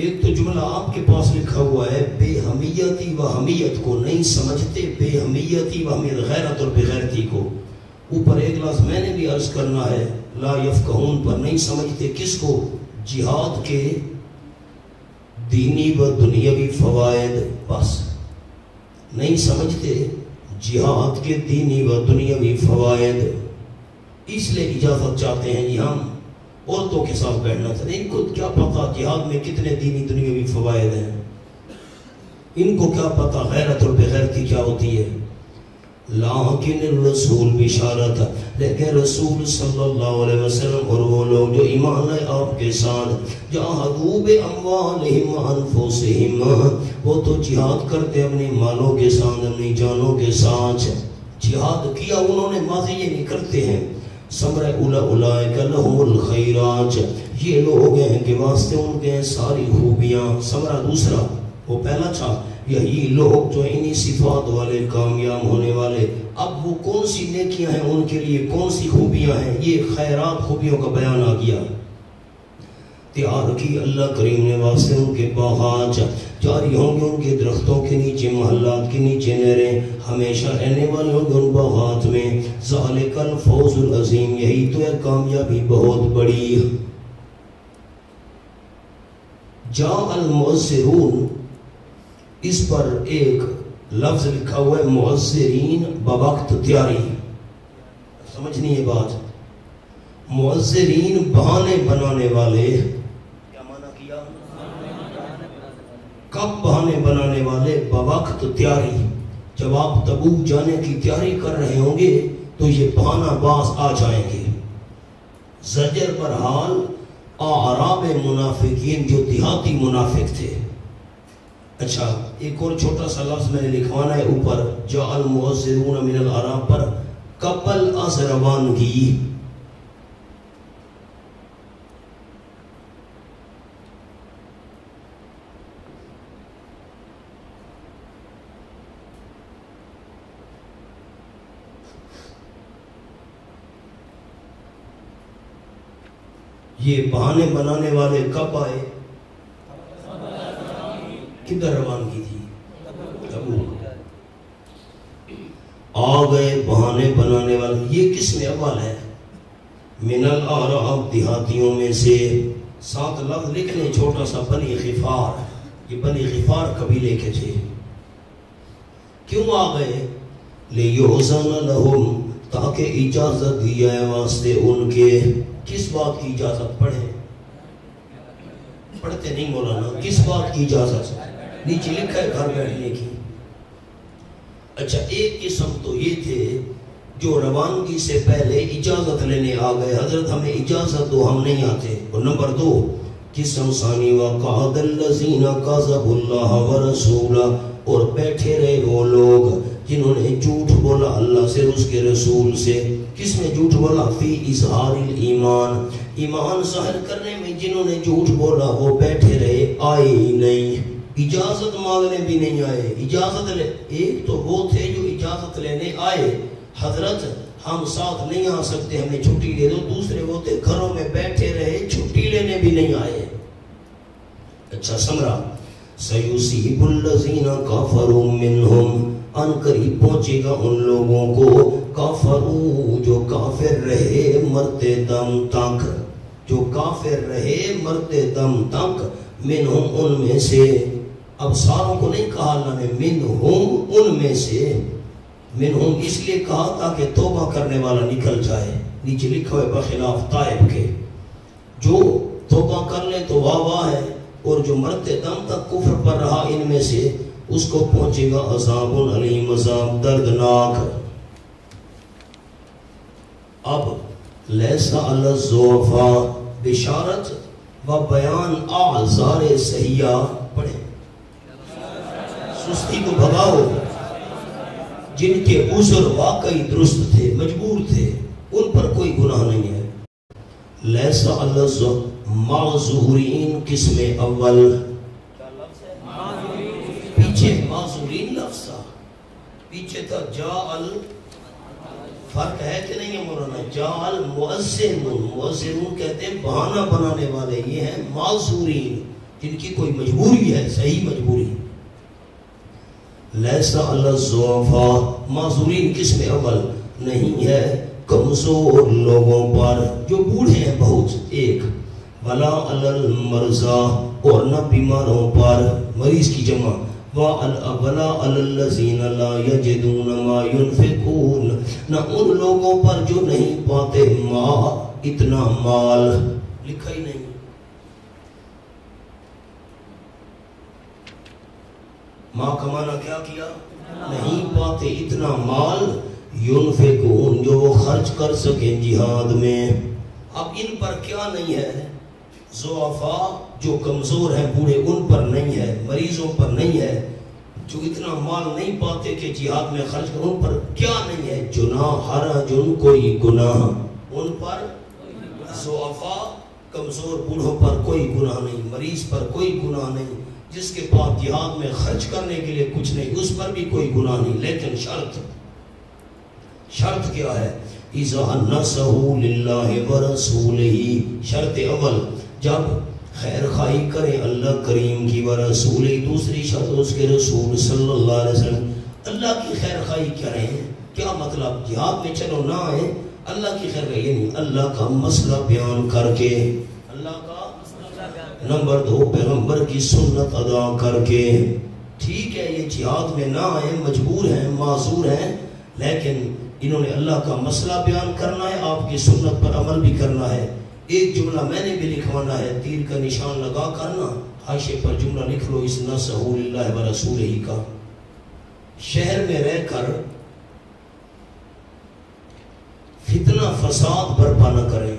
ایک تو جملہ آپ کے پاس لکھا ہوا ہے بے حمیتی و حمیت کو نہیں سمجھتے، بے حمیتی و حمیت غیرت اور بے غیرتی کو. اوپر ایک لفظ میں نے بھی عرض کرنا ہے، لا یفقہون پر نہیں سمجھتے. کس کو؟ جہاد کے دینی و دنیاوی فوائد، بس نہیں سمجھتے جہاد کے دینی و دنیاوی فوائد. اس لیے اجازت چاہتے ہیں. یہ ہم عورتوں کے ساتھ بیٹھنا چاہتے ہیں. ان کو کیا پتا جہاد میں کتنے دینی دنیاوی فوائد ہیں، ان کو کیا پتا غیرت اور بے غیرتی کیا ہوتی ہے. لیکن الرسول بشارت، لیکن رسول صلی اللہ علیہ وسلم اور وہ لوگ جو ایمان لائے آپ کے ساتھ، جاہدوا باموالہم وانفسہم، وہ تو جہاد کرتے اپنے مالوں کے ساتھ، اپنی جانوں کے ساتھ. جہاد کیا انہوں نے، ماضی یہ نہیں کرتے ہیں. ثمرہ اولئک لہم الخیرات، یہ لوگ ہیں کہ واسطے ان کے ساری خوبیاں. ثمرہ دوسرا وہ پہلا تھا یہی لوگ جو انہی صفات والے کامیاب ہونے والے. اب وہ کون سی نیکیاں ہیں ان کے لیے, کون سی خوبیاں ہیں, یہ خیرات خوبیوں کا بیان آ گیا. تیار کی اللہ کریم نے واسطے ان کے باغات, جاری ہوں گے ان کے درختوں کے نیچے, محلات کے نیچے نہریں, ہمیشہ رہنے والے ہوں گے ان باغات میں. ذالک الفوز العظیم, یہی تو ہے کامیابی بہت بڑی. جاء المعذرون, اس پر ایک لفظ لکھا ہوا ہے معذرین بوقت تیاری. سمجھنی یہ بات, معذرین بہانے بنانے والے. کیا معنی کیا؟ کب بہانے بنانے والے؟ بوقت تیاری. جب آپ تبوک جانے کی تیاری کر رہے ہوں گے تو یہ بہانہ باز آ جائیں گے. زجر برحال اعراب منافقین, جو دیہاتی منافق تھے. اچھا ایک اور چھوٹا سا لفظ میں نے لکھوانا ہے اوپر, جاء المعذرون من الاعراب پر قبل از روانگی. یہ بہانے بنانے والے کب آئے؟ کدھر روانگی تھی؟ آ گئے بہانے بنانے والے. یہ کس میں اول ہے؟ من الاعراب, دیہاتیوں میں سے. ساتھ لفظ لکھ لیں چھوٹا سا, بنی غفار. یہ بنی غفار قبیلے کے تھے. کیوں آ گئے؟ لیؤذن لہم, تاکہ اجازت دیا ہے واسطے ان کے. کس بات کی اجازت؟ پڑھیں, پڑھتے نہیں مولانا. کس بات کی اجازت؟ نیچے لکھا ہے گھر بیٹھنے کی. اچھا ایک قسم تو یہ تھے جو روانگی سے پہلے اجازت لینے آ گئے, حضرت ہمیں اجازت دو, ہم نہیں آتے. اور نمبر دو قسم ثانی, وقعد الذین کذبوا اللہ ورسولہ, اور بیٹھے رہے وہ لوگ جنہوں نے جھوٹ بولا اللہ سے اس کے رسول سے. کس میں جھوٹ بولا؟ فی اظہار الایمان, ایمان ظاہر کرنے میں جنہوں نے جھوٹ بولا وہ بیٹھے رہے, آئے ہی نہیں. اجازت مانگنے بھی نہیں آئے. اجازت لے, ایک تو وہ تھے جو اجازت لینے آئے, حضرت ہم ساتھ نہیں آ سکتے, ہمیں چھٹی دے دو. دوسرے وہ تھے گھروں میں بیٹھے رہے, چھٹی لینے بھی نہیں آئے. اچھا سمرا, سیصیب الذین کفروا منہم, ان قریب پہنچے گا ان لوگوں کو, کافرو جو کافر رہے مرتے دم تک, جو کافر رہے مرتے دم تک, منہم ان میں سے. اب ساروں کو نہیں کہا اللہ نے, منہم ان میں سے. منہم اس لیے کہا تاکہ توبہ کرنے والا نکل جائے. نیچے لکھا ہے بخلاف طائب کے, جو توبہ کر لے تو واہ واہ ہے, اور جو مرتے دم تک کفر پر رہا ان میں سے اس کو پہنچے گا عذاب علیم, عذاب دردناک. اب لیسا علی الضعفاء, بشارت و بیان اعذار صحیحہ. پڑھیں, سستی کو بھگاؤ, جن کے عذر واقعی درست تھے, مجبور تھے, ان پر کوئی گناہ نہیں ہے. لیسا علی الضعفاء, معذورین قسم اول. پیچھے معذورین لفظ تھا, پیچھے تھا جاء. فرق ہے کہ نہیں ہے مولانا؟ جاء المعذرون, معذرون کہتے ہیں بہانہ بنانے والے, یہ ہیں معذورین جن کی کوئی مجبوری ہے, صحیح مجبوری. لیسا علی الضعفاء, معذورین قسم اول نہیں ہے کمزور لوگوں پر, جو بوڑھے ہیں بہت, ایک. ولا علی المرضى, اور نہ بیماروں پر, مریض کی جمع. ولا علی الذین لا یجدون ما ينفقون, نہ ان لوگوں پر جو نہیں پاتے اتنا مال. لکھا ہی نہیں. ماں کمانا کیا کیا؟ نہیں پاتے اتنا مال. ينفقون, جو وہ خرچ کر سکیں جہاد میں. اب ان پر کیا نہیں ہے؟ ضعفاء جو کمزور ہیں, بوڑھے, ان پر نہیں ہے, مریضوں پر نہیں ہے, جو اتنا مال نہیں پاتے کہ جہاد میں خرچ کریں, ان پر کیا نہیں ہے؟ جناح حرج, کوئی گناہ ان پر. ضعفاء کمزور بوڑھوں پر کوئی گناہ نہیں, مریض پر کوئی گناہ نہیں. جس کے پاس جہاد میں خرچ کرنے کے لیے کچھ نہیں، اس پر بھی کوئی گناہ نہیں، لیکن شرط کیا ہے؟ اذا نصحوا للہ ورسولہ، شرط اول جب خیر خواہی کریں اللہ کریم کی ورسولہ، دوسری شرط اس کے رسول صلی اللہ علیہ وسلم، اللہ کی خیر خواہی کریں۔ کیا مطلب؟ جہاد میں چلو نہ آئے، اللہ کی خیر خواہی نہیں، اللہ کا مسئلہ بیان کر کے، اللہ کا نمبر 2 پیغمبر کی سنت ادا کر کے۔ ٹھیک ہے یہ جہاد میں نہ آئے، مجبور ہیں، معذور ہیں، لیکن انہوں نے اللہ کا مسئلہ بیان کرنا ہے، آپ کی سنت پر عمل بھی کرنا ہے۔ ایک جملہ میں نے بھی لکھوانا ہے، تیر کا نشان لگا کر نا حاشیے پر جملہ لکھ لو، اس نصحوا للہ ورسولہ کا۔ شہر میں رہ کر فتنہ فساد برپا نہ کریں،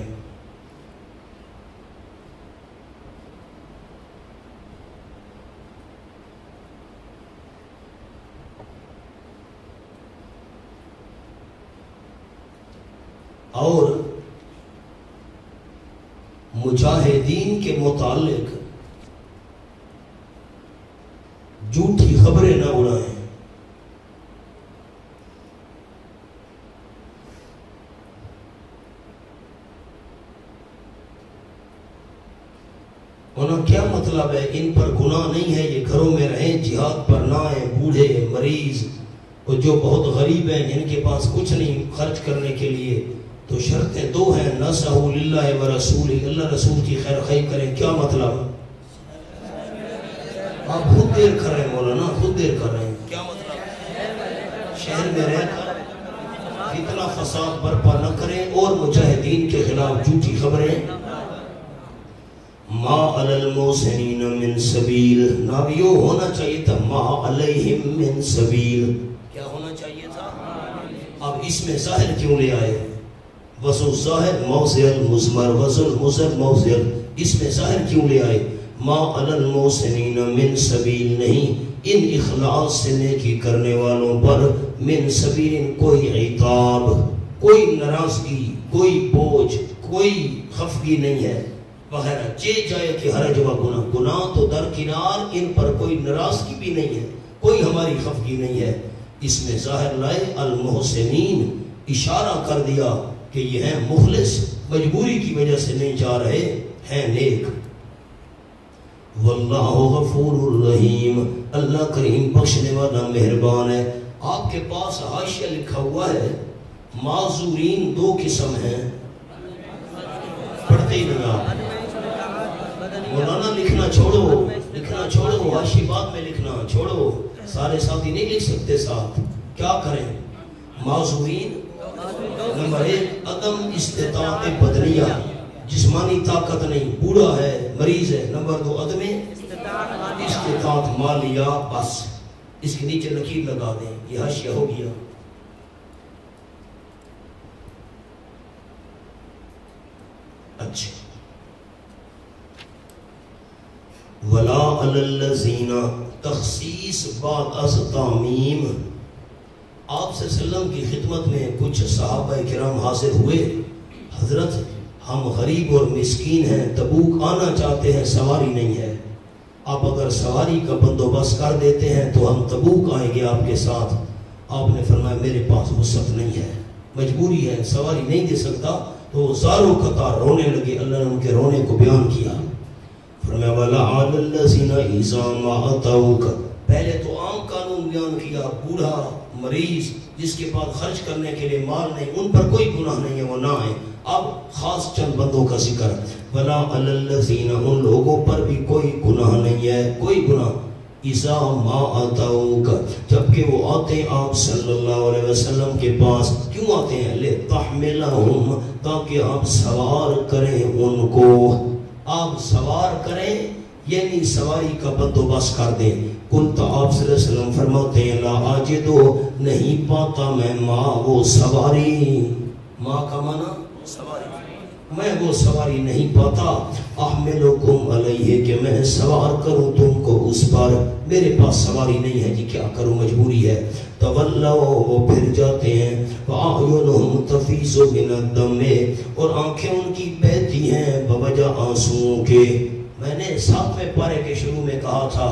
اور مجاہدین کے متعلق جھوٹی خبریں نہ اڑائیں۔ انہوں کیا مطلب ہے؟ ان پر گناہ نہیں ہے، یہ گھروں میں رہیں، جہاد پر نہ آئیں، بوڑھے مریض اور جو بہت غریب ہیں جن کے پاس کچھ نہیں خرچ کرنے کے لیے، تو شرطیں 2 ہیں، نصحوا للہ ورسولہ، اللہ رسول کی خیر خواہی کریں۔ کیا مطلب؟ آپ خود دیر کر رہے ہیں مولانا، خود دیر کر رہے ہیں۔ کیا مطلب؟ شہر میں رہ کر فتنہ فساد برپا نہ کریں اور مجاہدین کے خلاف جھوٹی خبریں۔ ما علی المحسنین من سبیل، نابیو ہونا چاہیے تھا ما علیہم من سبیل، کیا ہونا چاہیے تھا؟ اب اس میں ظاہر کیوں لے آئے؟ وضع ظاہر موضع المضمر، وضع المضمر موضع، اس میں ظاہر کیوں لے آئے؟ ما علی المحسنین من سبیل نہیں، ان اخلاص سے نیکی کرنے والوں پر من سبیل کوئی عتاب، کوئی ناراضگی، کوئی بوجھ، کوئی خفگی نہیں ہے وغیرہ۔ جے جائے کہ ہر جگہ گناہ تو درکنار، ان پر کوئی ناراضگی بھی نہیں ہے، کوئی ہماری خفگی نہیں ہے۔ اس میں ظاہر لائے المحسنین، اشارہ کر دیا کہ یہ ہیں مخلص، مجبوری کی وجہ سے نہیں جا رہے ہیں، نیک۔ واللہ غفور الرحیم، اللہ کریم بخشنے والا مہربان ہے۔ آپ کے پاس حاشیہ لکھا ہوا ہے معذورین 2 قسم ہیں، پڑھتے ہی نہیں آپ مولانا، لکھنا چھوڑو، حاشیہ بعد میں لکھنا چھوڑو، سارے ساتھی نہیں لکھ سکتے ساتھ، کیا کریں؟ معذورین نمبر 1 عدم استطاعت بدنیہ، جسمانی طاقت نہیں، بوڑھا ہے، مریض ہے۔ نمبر 2 عدم استطاعت مالیہ، بس اس کے نیچے لکیر لگا دیں، یہ حاشیہ ہو گیا۔ اچھا، ولا علی الذین، تخصیص بعد از تعمیم۔ آپ صلی اللہ علیہ وسلم کی خدمت میں کچھ صحابہ کرام حاضر ہوئے، حضرت ہم غریب اور مسکین ہیں، تبوک آنا چاہتے ہیں، سواری نہیں ہے، آپ اگر سواری کا بندوبست کر دیتے ہیں تو ہم تبوک آئیں گے آپ کے ساتھ۔ آپ نے فرمایا میرے پاس وسعت نہیں ہے، مجبوری ہے، سواری نہیں دے سکتا۔ تو زاروں قطار رونے لگے، اللہ نے ان کے رونے کو بیان کیا، فرمایا وَلَا عَلَى الَّذِينَ إِذَا مَا أَتَوْكَ، پہلے تو عام قانون بیان کیا، بوڑھا مریض جس کے پاس خرچ کرنے کے لیے مال نہیں، ان پر کوئی گناہ نہیں ہے، وہ نہ آئے۔ اب خاص چند بندوں کا ذکر، وَلَا عَلَى الَّذِينَ، ان لوگوں پر بھی کوئی گناہ نہیں ہے، کوئی گناہ، اِذَا مَا أَتَوْكَ، جبکہ وہ آتے ہیں آپ صلی اللہ علیہ وسلم کے پاس، کیوں آتے ہیں؟ لِتَحْمِلَهُمْ، تاکہ آپ سوار کریں ان کو، آپ سوار کریں یعنی سواری کا بندوبست کر دیں۔ قلت، آپ صلی اللہ علیہ وسلم فرماتے ہیں لا آجدو، نہیں پاتا میں ماں وہ سواری، ماں کا معنی سواری، میں وہ سواری نہیں پاتا، احملکم علیہ، کہ میں سوار کروں تم کو اس پر، میرے پاس سواری نہیں ہے جی، کیا کروں، مجبوری ہے۔ تولوا، وہ پھر جاتے ہیں، وَأَعْيُنُهُمْ تَفِيضُ مِنَ الدَّمِ، اور آنکھیں ان کی بہتی ہیں بوجہ آنسوؤں کے، میں نے 7ویں پارے کے شروع میں کہا تھا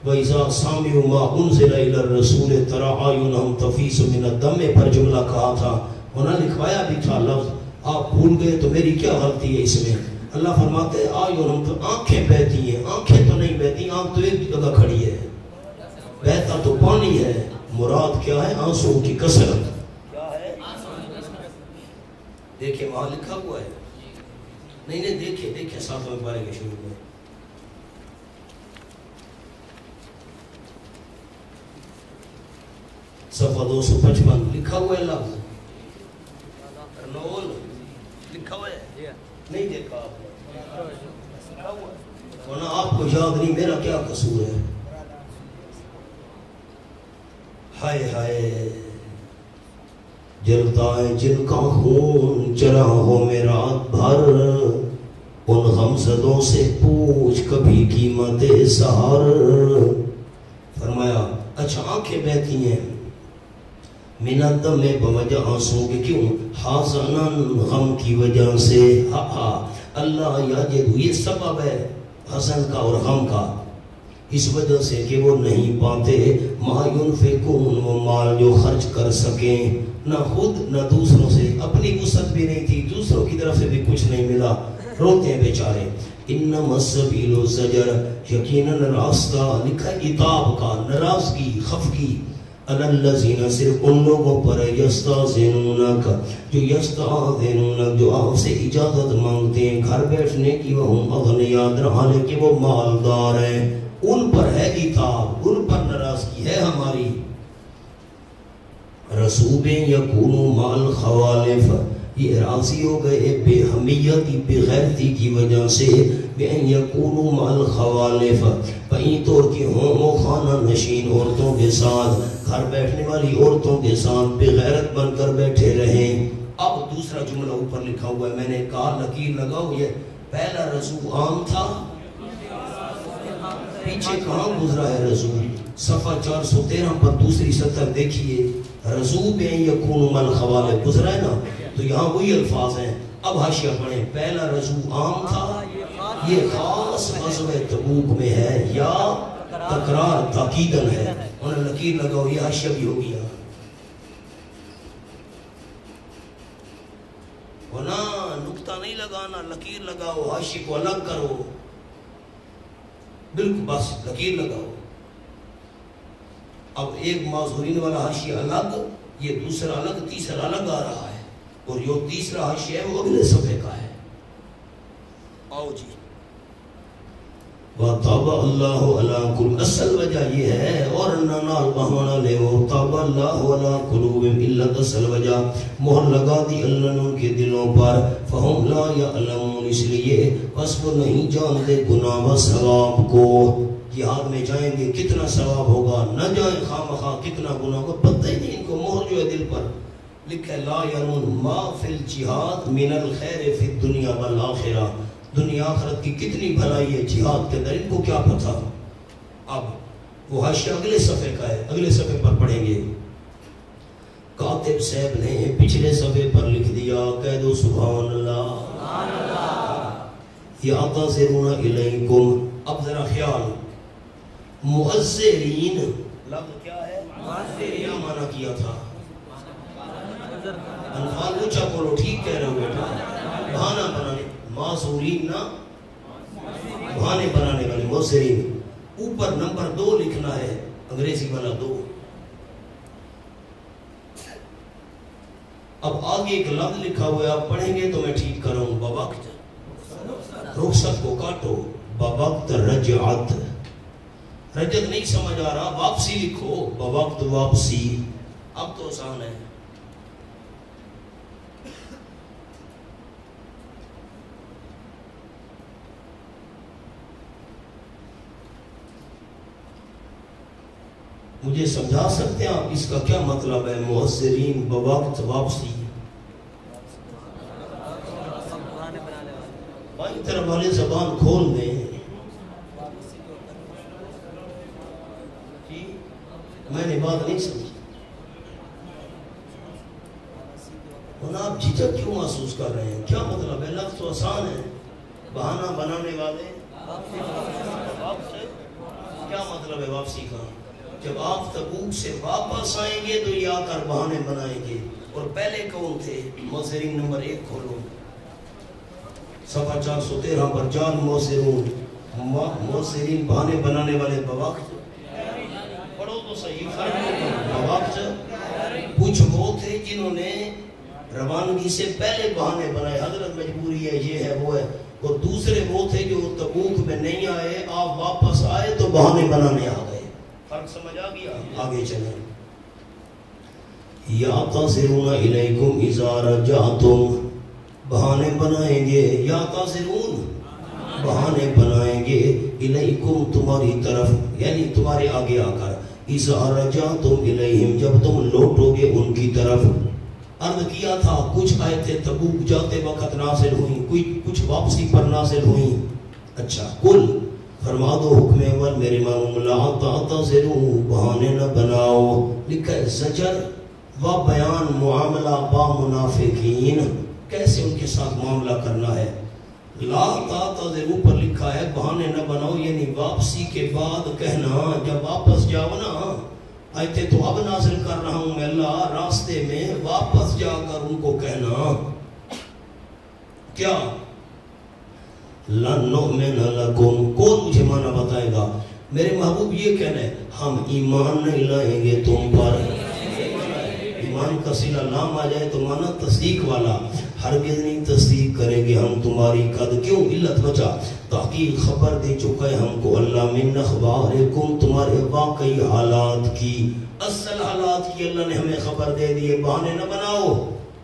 وَإِذَا سَمِعُوا مَا أُنزِلَ إِلَى الرَّسُولِ تَرَىٰ أَعْيُنَهُمْ تَفِيضُ مِنَ الدَّمِ پر جملہ کہا تھا، ہونا لکھوایا بھی تھا لفظ، آپ بھول گئے تو میری کیا غلطی ہے اس میں؟ اللہ فرماتے ہیں آیونہم، تو آنکھیں بہتی ہیں، آنکھیں تو نہیں بہتی، آنکھ تو ایک جگہ کھڑی ہے، بہتا تو پانی ہے، مراد کیا ہے؟ آنسوں کی کثرت. کیا ہے؟ دیکھیں وہاں لکھا ہوا ہے، نہیں دیکھیں 7ویں پارے کے شروع میں صفحہ 255 لکھا ہوا ہے لفظ رنول لکھا ہوا ہے، نہیں دیکھا آپ نے؟ ورنہ آپ کو یاد نہیں، میرا کیا قصور ہے؟ ہائے ہائے جلتا ہے جن کا خون چراغوں میں رات بھر، ان غمزدوں سے پوچھ کبھی قیمت سہر. فرمایا اچھا آنکھیں بہتی ہیں من الدم میں بوجہ آنسوں کے، کیوں؟ حزناً غم کی وجہ سے. اللہ یجد، یہ سبب ہے حزن کا اور غم کا، اس وجہ سے کہ وہ نہیں پاتے ما ينفقون، وہ مال جو خرچ کر سکیں، نہ خود نہ دوسروں سے، اپنی وسعت بھی نہیں تھی، دوسروں کی طرف سے بھی کچھ نہیں ملا، روتے ہیں بیچارے. انما السبیل الزجر، یقیناً راستہ لکھا عتاب کا، ناراضگی، خفگی، علی الذین، صرف ان لوگوں پر یستاذنونک، جو یستاذنونک، جو آپ سے اجازت مانگتے ہیں گھر بیٹھنے کی، وہم اغنیاء، حالانکہ وہ مالدار ہیں، ان پر ہے عتاب، ان پر ناراضگی ہے ہماری. رسوبیں یکونوا مع الخوالف، یہ راضی ہو گئے بے حمیتی، بے غیرتی کی وجہ سے، بِأَن يَكُونُوا مَعَ الْخَوَالِفَ، کہیں طور کی ہوں وہ خانہ نشین عورتوں کے ساتھ، گھر بیٹھنے والی عورتوں کے ساتھ بے غیرت بن کر بیٹھے رہیں. اب دوسرا جملہ اوپر لکھا ہوا ہے، میں نے کہا لکیر لگاؤ، یہ پہلا رسول عام تھا، پیچھے کہاں گزرا ہے رسول؟ صفحہ 413 پر دوسری سطر دیکھیے، رسول بِأَن يَكُونُوا مَعَ الْخَوَالِفَ گزرا ہے نا، تو یہاں وہی الفاظ ہیں. اب حاشیہ پڑھیں، پہلا رسول عام تھا، یہ خاص غزوہ تبوک میں ہے یا تکرار تاکیدن ہے؟ انہیں لکیر لگاؤ، یہ حاشیہ بھی ہو گیا. ہونا نکتہ نہیں لگانا، لکیر لگاؤ، حاشیہ کو الگ کرو، بالکل بس لکیر لگاؤ. اب ایک معذورین والا حاشیہ الگ، یہ دوسرا الگ، تیسرا الگ آ رہا ہے، اور جو تیسرا حاشیہ ہے وہ اگلے صفحے کا ہے. آؤ جی. وَتَابَ اللَّهُ عَلَىٰ قُلُوبِهِمْ، اصل وجہ یہ ہے، اور نال بہانا لے وہ تَابَ اللَّهُ عَلَىٰ قُلُوبِهِمْ، اِلَّا اصل وجہ مہر لگا دی اللہ نے ان کے دلوں پر، فَهُمْ لَا يَعْلَمُونَ، اس لیے پس وہ نہیں جانتے گناہ و ثواب کو. جہاد میں جائیں گے کتنا ثواب ہوگا، نہ جائیں خامخواہ کتنا گناہ ہوگا، پتہ ہی نہیں ان کو. مہر جو ہے دل پر لکھا ہے لا یرون ما فی الجہاد من الخیر فی الدنیا والآخرہ، دنیا آخرت کی کتنی بھلائی ہے جہاد کے اندر، ان کو کیا پتہ. اب وہ حاشیہ اگلے صفحے کا ہے، اگلے صفحے پر پڑھیں گے. کاتب صاحب نے پچھلے صفحے پر لکھ دیا، کہہ دو سبحان اللہ. یعتذرون الیکم، اب ذرا خیال، معذرین لفظ کیا ہے؟ کیا معنی کیا تھا؟ انفال اونچا بولو، ٹھیک کہہ رہے ہو بیٹا، بہانہ بنانے، معذورین نہ بہانے بنانے والے، معذرین. اوپر نمبر 2 لکھنا ہے، انگریزی والا 2. اب آگے ایک لفظ لکھا ہوا ہے، آپ پڑھیں گے تو میں ٹھیک کروں. بوقت، رخصت کو کاٹو، بوقت رجعت، رجعت نہیں سمجھ آ رہا، واپسی لکھو، بوقت واپسی. اب تو آسان ہے. مجھے سمجھا سکتے ہیں آپ اس کا کیا مطلب ہے؟ معذرین بوقت واپسی. بھائی طرف والے زبان کھول دیں. میں نے بات نہیں سمجھی. آپ جھجک کیوں محسوس کر رہے ہیں؟ کیا مطلب ہے؟ لفظ تو آسان ہے، بہانہ بنانے والے کیا مطلب ہے واپسی کا؟ جب آپ تبوک سے واپس آئیں گے تو یہ آ کر بہانے بنائیں گے. اور پہلے کون تھے؟ موزرین نمبر 1 کھولو، صفحہ 413 پر. جان موزرون، موزرین بہانے بنانے والے. بوقت پڑھو تو صحیح. بوقت کچھ وہ تھے جنہوں نے روانگی سے پہلے بہانے بنائے، حضرت مجبوری ہے، یہ ہے وہ ہے. اور دوسرے وہ تھے جو تبوک میں نہیں آئے، آپ واپس آئے تو بہانے بنانے آ گئے. فرق سمجھ آ گیا؟ آگے چلیں. یعتذرون الیکم اذا رجعتم، بہانے بنائیں گے. یعتذرون، بہانے بنائیں گے. الیکم، تمہاری طرف، یعنی تمہارے آگے آ کر. اذا رجعتم الیہم، جب تم لوٹو گے ان کی طرف. عرض کیا تھا کچھ آیتیں تبوک جاتے وقت نازل ہوئیں، کچھ واپسی پر نازل ہوئیں. اچھا، کل فرما دو حکم اول میرے مانو، لا تعتذروا، بہانے نہ بناؤ. لکھا ہے زجر و بیان معاملہ با منافقین، کیسے ان کے ساتھ معاملہ کرنا ہے. لا تعتذروا پر لکھا ہے بہانے نہ بناؤ، یعنی واپسی کے بعد کہنا. جب واپس جاؤ نا، آیتیں تو اب نازل کر رہا ہوں میں اللہ، راستے میں واپس جا کر ان کو کہنا کیا؟ لَن نُؤْمِنَ لَكُمْ، کون مجھے معنی بتائے گا؟ میرے محبوب یہ کہنا ہے ہم ایمان نہیں لائیں گے تم پر. ایمان کا صلہ لام آ جائے تو معنی تصدیق والا. ہرگز نہیں تصدیق کریں گے ہم تمہاری. قد، کیوں؟ علت وجہ، تحقیق خبر دے چکا ہے ہم کو اللہ من اخبارکم، تمہارے واقعی حالات کی، اصل حالات کی اللہ نے ہمیں خبر دے دی. بہانے نہ بناؤ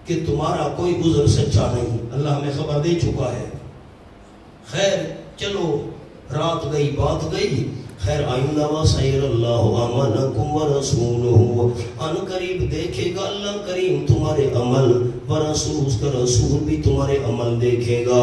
کہ تمہارا کوئی عذر سچا نہیں، اللہ ہمیں خبر دے چکا ہے. خیر چلو، رات گئی بات گئی. خیر آئندہ وَسَيَرَ اللَّهُ عَمَلَكُمْ وَرَسُولُهُ، ان قریب دیکھے گا اللہ کریم تمہارے عمل، ورسول، اس کا رسول بھی تمہارے عمل دیکھے گا.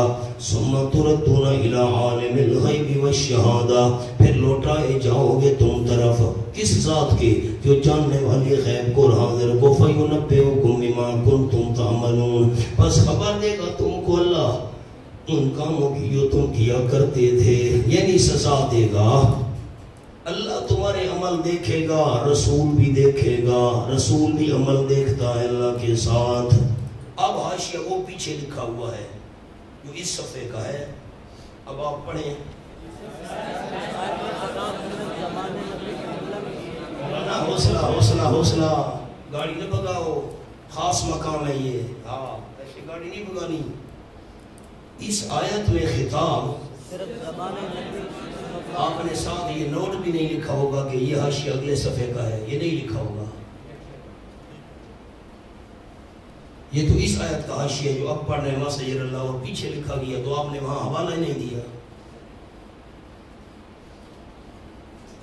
ثُمَّ تُرَدُّونَ إِلَىٰ عَالِمِ الْغَيْبِ وَالشَّهَادَةِ، پھر لوٹائے جاؤ گے تم طرف کس ذات کے؟ جو جاننے والی غیب کو اور حاضر کو. فَيُنَبِّئُكُم بِمَا كُنتُمْ تَعْمَلُونَ، پس خبر دے گا تم کو اللہ ان کاموں کی جو تم کیا کرتے تھے، یعنی سزا دے گا. اللہ تمہارے عمل دیکھے گا، رسول بھی دیکھے گا، رسول بھی عمل دیکھتا ہے اللہ کے ساتھ. اب حاشیہ وہ پیچھے لکھا ہوا ہے جو اس صفحے کا ہے، اب آپ پڑھیں. حوصلہ حوصلہ حوصلہ، گاڑی نہ بگاؤ، خاص مقام ہے یہ. ہاں ایسے گاڑی نہیں بگانی. اس آیت میں خطاب، آپ نے ساتھ یہ نوٹ بھی نہیں لکھا ہوگا کہ یہ حاشیہ اگلے صفحے کا ہے، یہ نہیں لکھا ہوگا. یہ تو اس آیت کا حاشیہ جو اب پڑھنے ما سیر اللہ اور پیچھے لکھا گیا، تو آپ نے وہاں حوالہ نہیں دیا.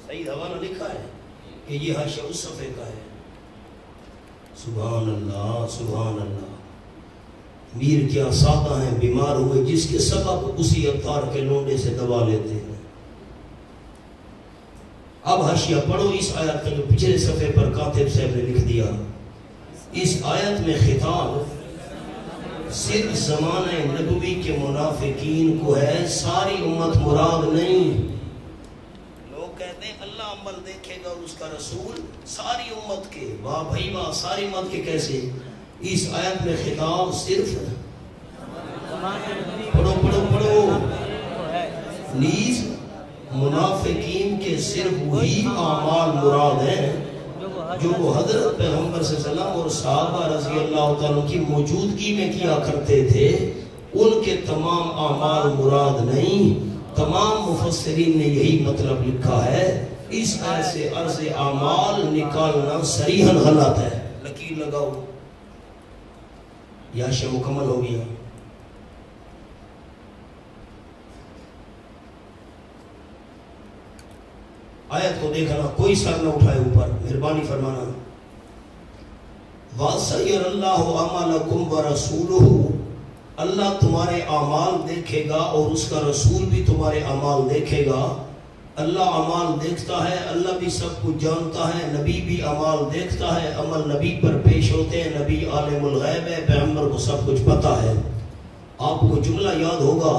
صحیح حوالہ لکھا ہے کہ یہ حاشیہ اس صفحے کا ہے. سبحان اللہ سبحان اللہ. میر کیا سادہ ہیں، بیمار ہوئے جس کے سبب اسی اتار کے لونڈے سے دوا لیتے ہیں. اب حاشیہ پڑھو اس آیت کا جو پچھلے صفحے پر کاتب صاحب نے لکھ دیا. اس آیت میں خطاب صرف زمانہ نبوی کے منافقین کو ہے، ساری امت مراد نہیں. لوگ کہتے ہیں اللہ عمل دیکھے گا اور اس کا رسول، ساری امت کے. واہ بھائی واہ، ساری امت کے کیسے؟ اس آیت میں خطاب صرف، پڑھو پڑھو پڑھو، نیز منافقین کے صرف وہی اعمال مراد ہیں جو وہ حضرت پیغمبر صلی اللہ علیہ وسلم اور صحابہ رضی اللہ تعالیٰ کی موجودگی میں کیا کرتے تھے. ان کے تمام اعمال مراد نہیں. تمام مفسرین نے یہی مطلب لکھا ہے. اس آیت سے عرض اعمال نکالنا صریحاً غلط ہے. لکیر لگاؤ، یہ حاشیہ مکمل ہو گیا. آیت کو دیکھنا، کوئی سر نہ اٹھائے اوپر، مہربانی فرمانا. وَسَيَرَ اللَّهُ عَمَلَكُمْ وَرَسُولُهُ، اللہ تمہارے اعمال دیکھے گا اور اس کا رسول بھی تمہارے اعمال دیکھے گا. اللہ اعمال دیکھتا ہے، اللہ بھی سب کچھ جانتا ہے، نبی بھی اعمال دیکھتا ہے، عمل نبی پر پیش ہوتے ہیں، نبی عالم الغیب ہے، پیغمبر کو سب کچھ پتا ہے. آپ کو جملہ یاد ہوگا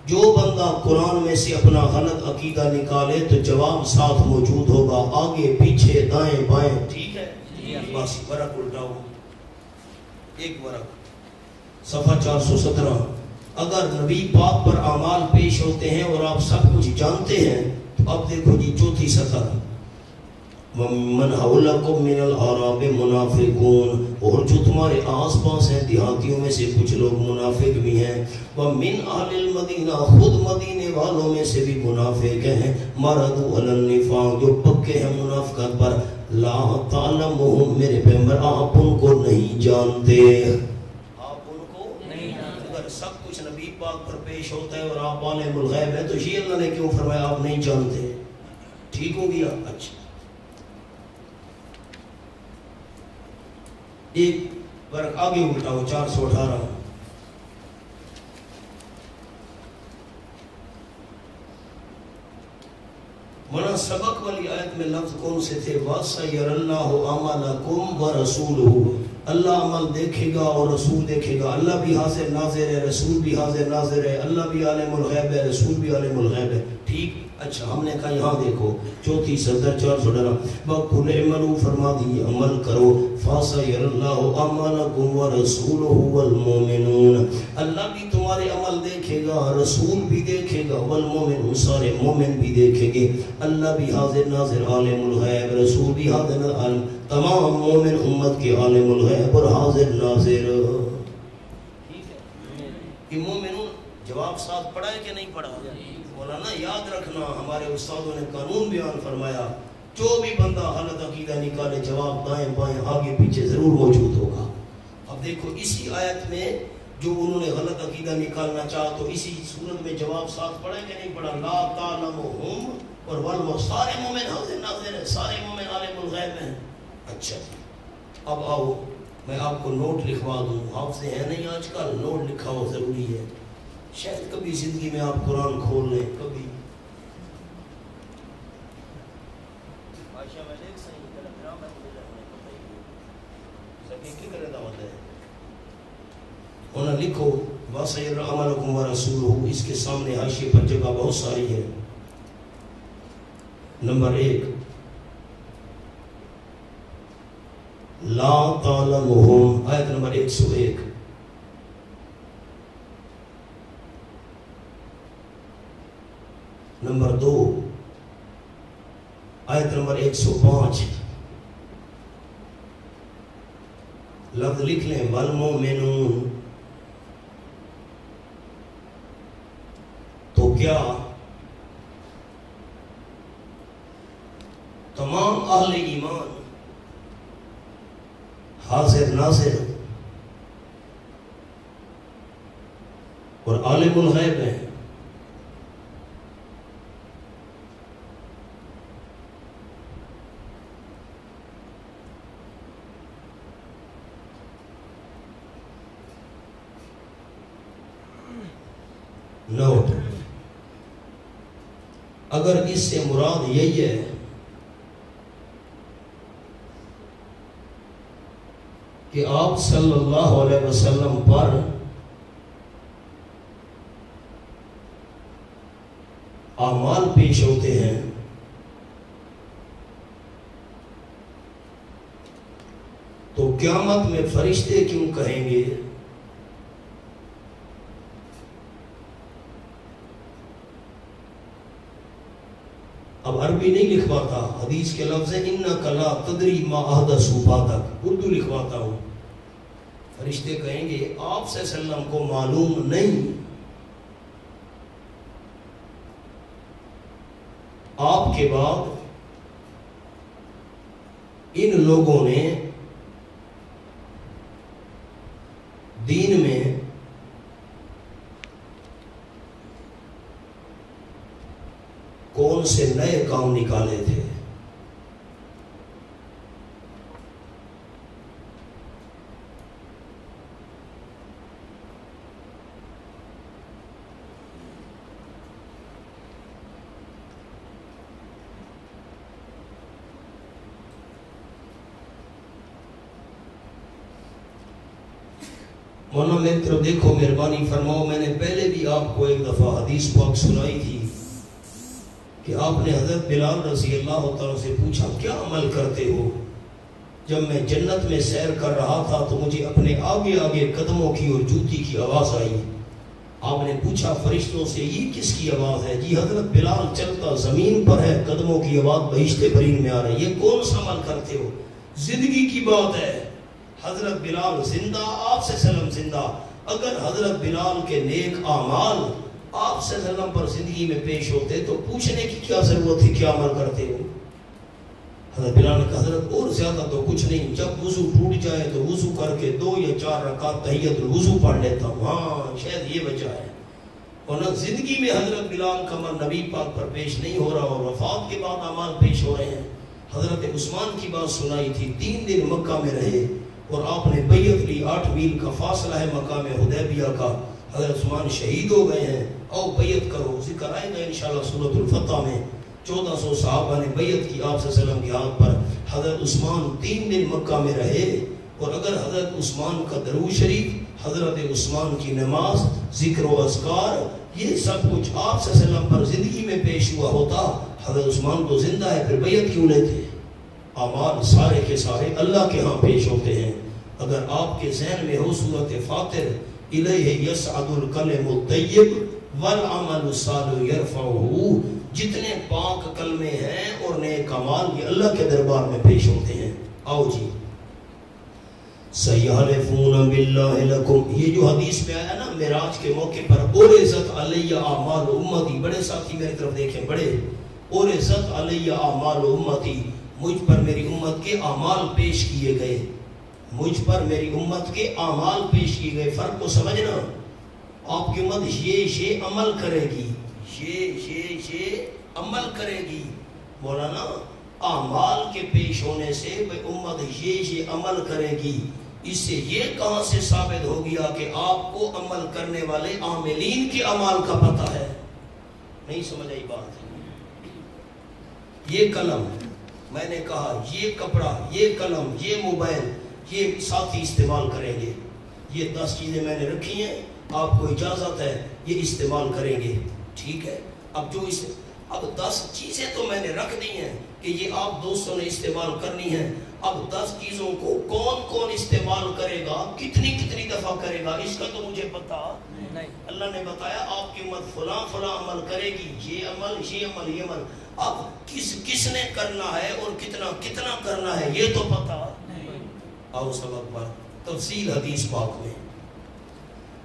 جو بندہ قرآن میں سے اپنا غلط عقیدہ نکالے تو جواب ساتھ موجود ہوگا، آگے پیچھے دائیں بائیں، ٹھیک ہے؟ بس ورق الٹاؤ، ایک ورق صفحہ 417۔ اگر نبی پاک پر اعمال پیش ہوتے ہیں اور آپ سب کچھ جانتے ہیں تو اب دیکھو جی چوتھی سطر، وَمَنْ حَوْلَكُمْ مِنَ الْأَعْرَابِ مُنَافِقُونَ، اور جو تمہارے آس پاس ہیں دیہاتیوں میں سے کچھ لوگ منافق بھی ہیں، وَمِنْ أَهْلِ الْمَدِينَةِ، خود مدینے والوں میں سے بھی منافق ہیں، مَرَضُوا عَلَى النِّفَاقِ، جو پکے ہیں منافقت پر، لَا تَعْلَمُهُمْ، میرے پیغمبر آپ ان کو نہیں جانتے، آپ ان کو نہیں جانتے۔ اگر سب کچھ نبی پاک پر پیش ہوتا ہے اور آپ عالم الغیب ہے تو یہ اللہ نے کیوں فرمایا آپ نہیں جانتے؟ ٹھیک ہو گیا؟ اچھا، ایک ورق آگے اٹھاؤ 418۔ منا سبق والی آیت میں لفظ کون سے تھے؟ وَسَيَرَ اللَّهُ عَمَلَكُمْ وَرَسُولُهُ، اللہ عمل دیکھے گا اور رسول دیکھے گا۔ اللہ بھی حاضر ناظر ہے، رسول بھی حاضر ناظر ہے، اللہ بھی عالم الغیب ہے، رسول بھی عالم الغیب ہے، ٹھیک؟ اچھا، ہم نے کہا یہاں دیکھو چوتھی سطر 418، وَقُلْ اعْمَلُوا، فرما دیے عمل کرو، فَسَيَرَ اللَّهُ عَمَلَكُمْ وَرَسُولُهُ وَالْمُؤْمِنُونَ، اللہ بھی تمہارے عمل دیکھے گا، رسول بھی دیکھے گا، والمؤمنون، سارے مومن بھی دیکھیں گے، اللہ بھی حاضر ناظر عالم الغیب، رسول بھی حاضر ناظر، تمام مومن امت کے عالم الغیب اور حاضر ناظر، ٹھیک ہے؟ کہ مومنون جواب ساتھ پڑھا ہے کہ نہیں پڑھا؟ مولانا یاد رکھنا، ہمارے استادوں نے قانون بیان فرمایا، جو بھی بندہ غلط عقیدہ نکالے جواب دائیں بائیں آگے پیچھے ضرور موجود ہوگا۔ اب دیکھو اسی آیت میں جو انہوں نے غلط عقیدہ نکالنا چاہا تو اسی صورت میں جواب ساتھ پڑھا ہے کہ نہیں پڑھا؟ لا تعلمہم، اور والمؤمنون، سارے مومن حاضر ناظر ہیں، سارے مومن عالم الغیب ہیں۔ اچھا، اب آؤ میں آپ کو نوٹ لکھوا دوں، حافظ ہیں نہیں آج کل، نوٹ لکھا ہو ضروری ہے، شاید کبھی زندگی میں آپ قرآن کھول لیں، کبھی ہونا لکھو وَسَيَرَ عَمَلَكُمْ وَرَسُولُهُ، اس کے سامنے حاشیے پر جگہ بہت ساری ہے۔ نمبر 1، لا تعلمہم، آیت نمبر 101۔ نمبر 2، آیت نمبر 105، لفظ لکھ لیں والمؤمنون، تو کیا تمام اہل ایمان حاضر ناظر اور عالم الغیب ہیں؟ نوٹ، اگر اس سے مراد یہی ہے کہ آپ صلی اللہ علیہ وسلم پر اعمال پیش ہوتے ہیں تو قیامت میں فرشتے کیوں کہیں گے اب عربی نہیں لکھواتا، حدیث کے لفظ ہے اِنَّكَ لَا تَدْرِي مَا أَحْدَثُوا بَعْدَكَ، اردو لکھواتا ہوں، فرشتے کہیں گے آپ صلی اللہ علیہ وسلم کو معلوم نہیں آپ کے بعد ان لوگوں نے دین میں کون سے نئے کام نکالے تھے۔ مولانا میری طرف دیکھو، مہربانی فرماؤ. میں نے پہلے بھی آپ کو ایک دفعہ حدیث پاک سنائی تھی کہ آپ نے حضرت بلال رضی اللہ تعالیٰ سے پوچھا کیا عمل کرتے ہو؟ جب میں جنت میں سیر کر رہا تھا تو مجھے اپنے آگے آگے قدموں کی اور جوتی کی آواز آئی. آپ نے پوچھا فرشتوں سے یہ کس کی آواز ہے؟ جی حضرت بلال چلتا زمین پر ہے، قدموں کی آواز بہشت برین میں آ رہی ہے. یہ کون سا عمل کرتے ہو؟ زندگی کی بات ہے. حضرت بلال زندہ، آپ سے سلم زندہ. اگر حضرت بلال کے نیک اعمال آپ سے سلم پر زندگی میں پیش ہوتے تو پوچھنے کی کیا ضرورت تھی کیا عمل کرتے ہو؟ حضرت بلال نے کہا حضرت اور زیادہ تو کچھ نہیں، جب وضو ٹوٹ جائے تو وضو کر کے 2 یا 4 رکعت تحیت الوضو پڑھ لیتا ہوں. ہاں شاید یہ وجہ ہے. ورنہ زندگی میں حضرت بلال کا عمل نبی پاک پر پیش نہیں ہو رہا اور وفات کے بعد اعمال پیش ہو رہے ہیں. حضرت عثمان کی بات سنائی تھی، 3 دن مکہ میں رہے اور آپ نے بیعت لی. 8 میل کا فاصلہ ہے مقام حدیبیہ کا. حضرت عثمان شہید ہو گئے ہیں. او بیعت کرو، ذکر آئے گا انشاءاللہ سورۃ الفتح میں. 1400 صحابہ نے بیعت کی آپ صلی اللہ علیہ وسلم کی ہاتھ پر. حضرت عثمان 3 دن مکہ میں رہے اور اگر حضرت عثمان کا درود شریف، حضرت عثمان کی نماز، ذکر و اذکار، یہ سب کچھ آپ صلی اللہ علیہ وسلم پر زندگی میں پیش ہوا ہوتا، حضرت عثمان تو زندہ ہے، پھر بیعت کیوں لیتے؟ اعمال سارے کے سارے اللہ کے ہاں پیش ہوتے ہیں. اگر آپ کے ذہن میں ہو سورۃ فاطر، الیہ یصعد الکلم الطیب والعمل الصالح یرفعہ، جتنے پاک کلمے ہیں اور نیک اعمال یہ اللہ کے دربار میں پیش ہوتے ہیں. آؤ جی. سیحلفون باللہ لکم، یہ جو حدیث میں آیا نا معراج کے موقع پر، اورثت علی اعمال امتی، بڑے ساتھی میری طرف دیکھیں، بڑے، اورثت علی اعمال امتی، مجھ پر میری امت کے اعمال پیش کیے گئے. مجھ پر میری امت کے اعمال پیش کیے گئے. فرق کو سمجھنا، آپ کی امت یہ عمل کرے گی، یہ عمل کرے گی. مولانا اعمال کے پیش ہونے سے امت یہ عمل کرے گی، اس سے یہ کہاں سے ثابت ہو گیا کہ آپ کو عمل کرنے والے عاملین کے اعمال کا پتہ ہے؟ نہیں سمجھ آئی بات؟ یہ قلم میں نے کہا، یہ کپڑا، یہ قلم، یہ موبائل، یہ ساتھی استعمال کریں گے. یہ 10 چیزیں میں نے رکھی ہیں، آپ کو اجازت ہے یہ استعمال کریں گے، ٹھیک ہے. اب 10 چیزیں تو میں نے رکھ دی ہیں کہ یہ آپ دوستوں نے استعمال کرنی ہیں. اب 10 چیزوں کو کون کون استعمال کرے گا، کتنی دفعہ کرے گا، اس کا تو مجھے پتا نہیں. اللہ نے بتایا آپ کی امت فلاں فلاں عمل کرے گی، یہ عمل، یہ عمل، یہ عمل. اب کس نے کرنا ہے اور کتنا کرنا ہے یہ تو پتا نہیں. آؤ سبق پر تفصیل حدیث پاک میں.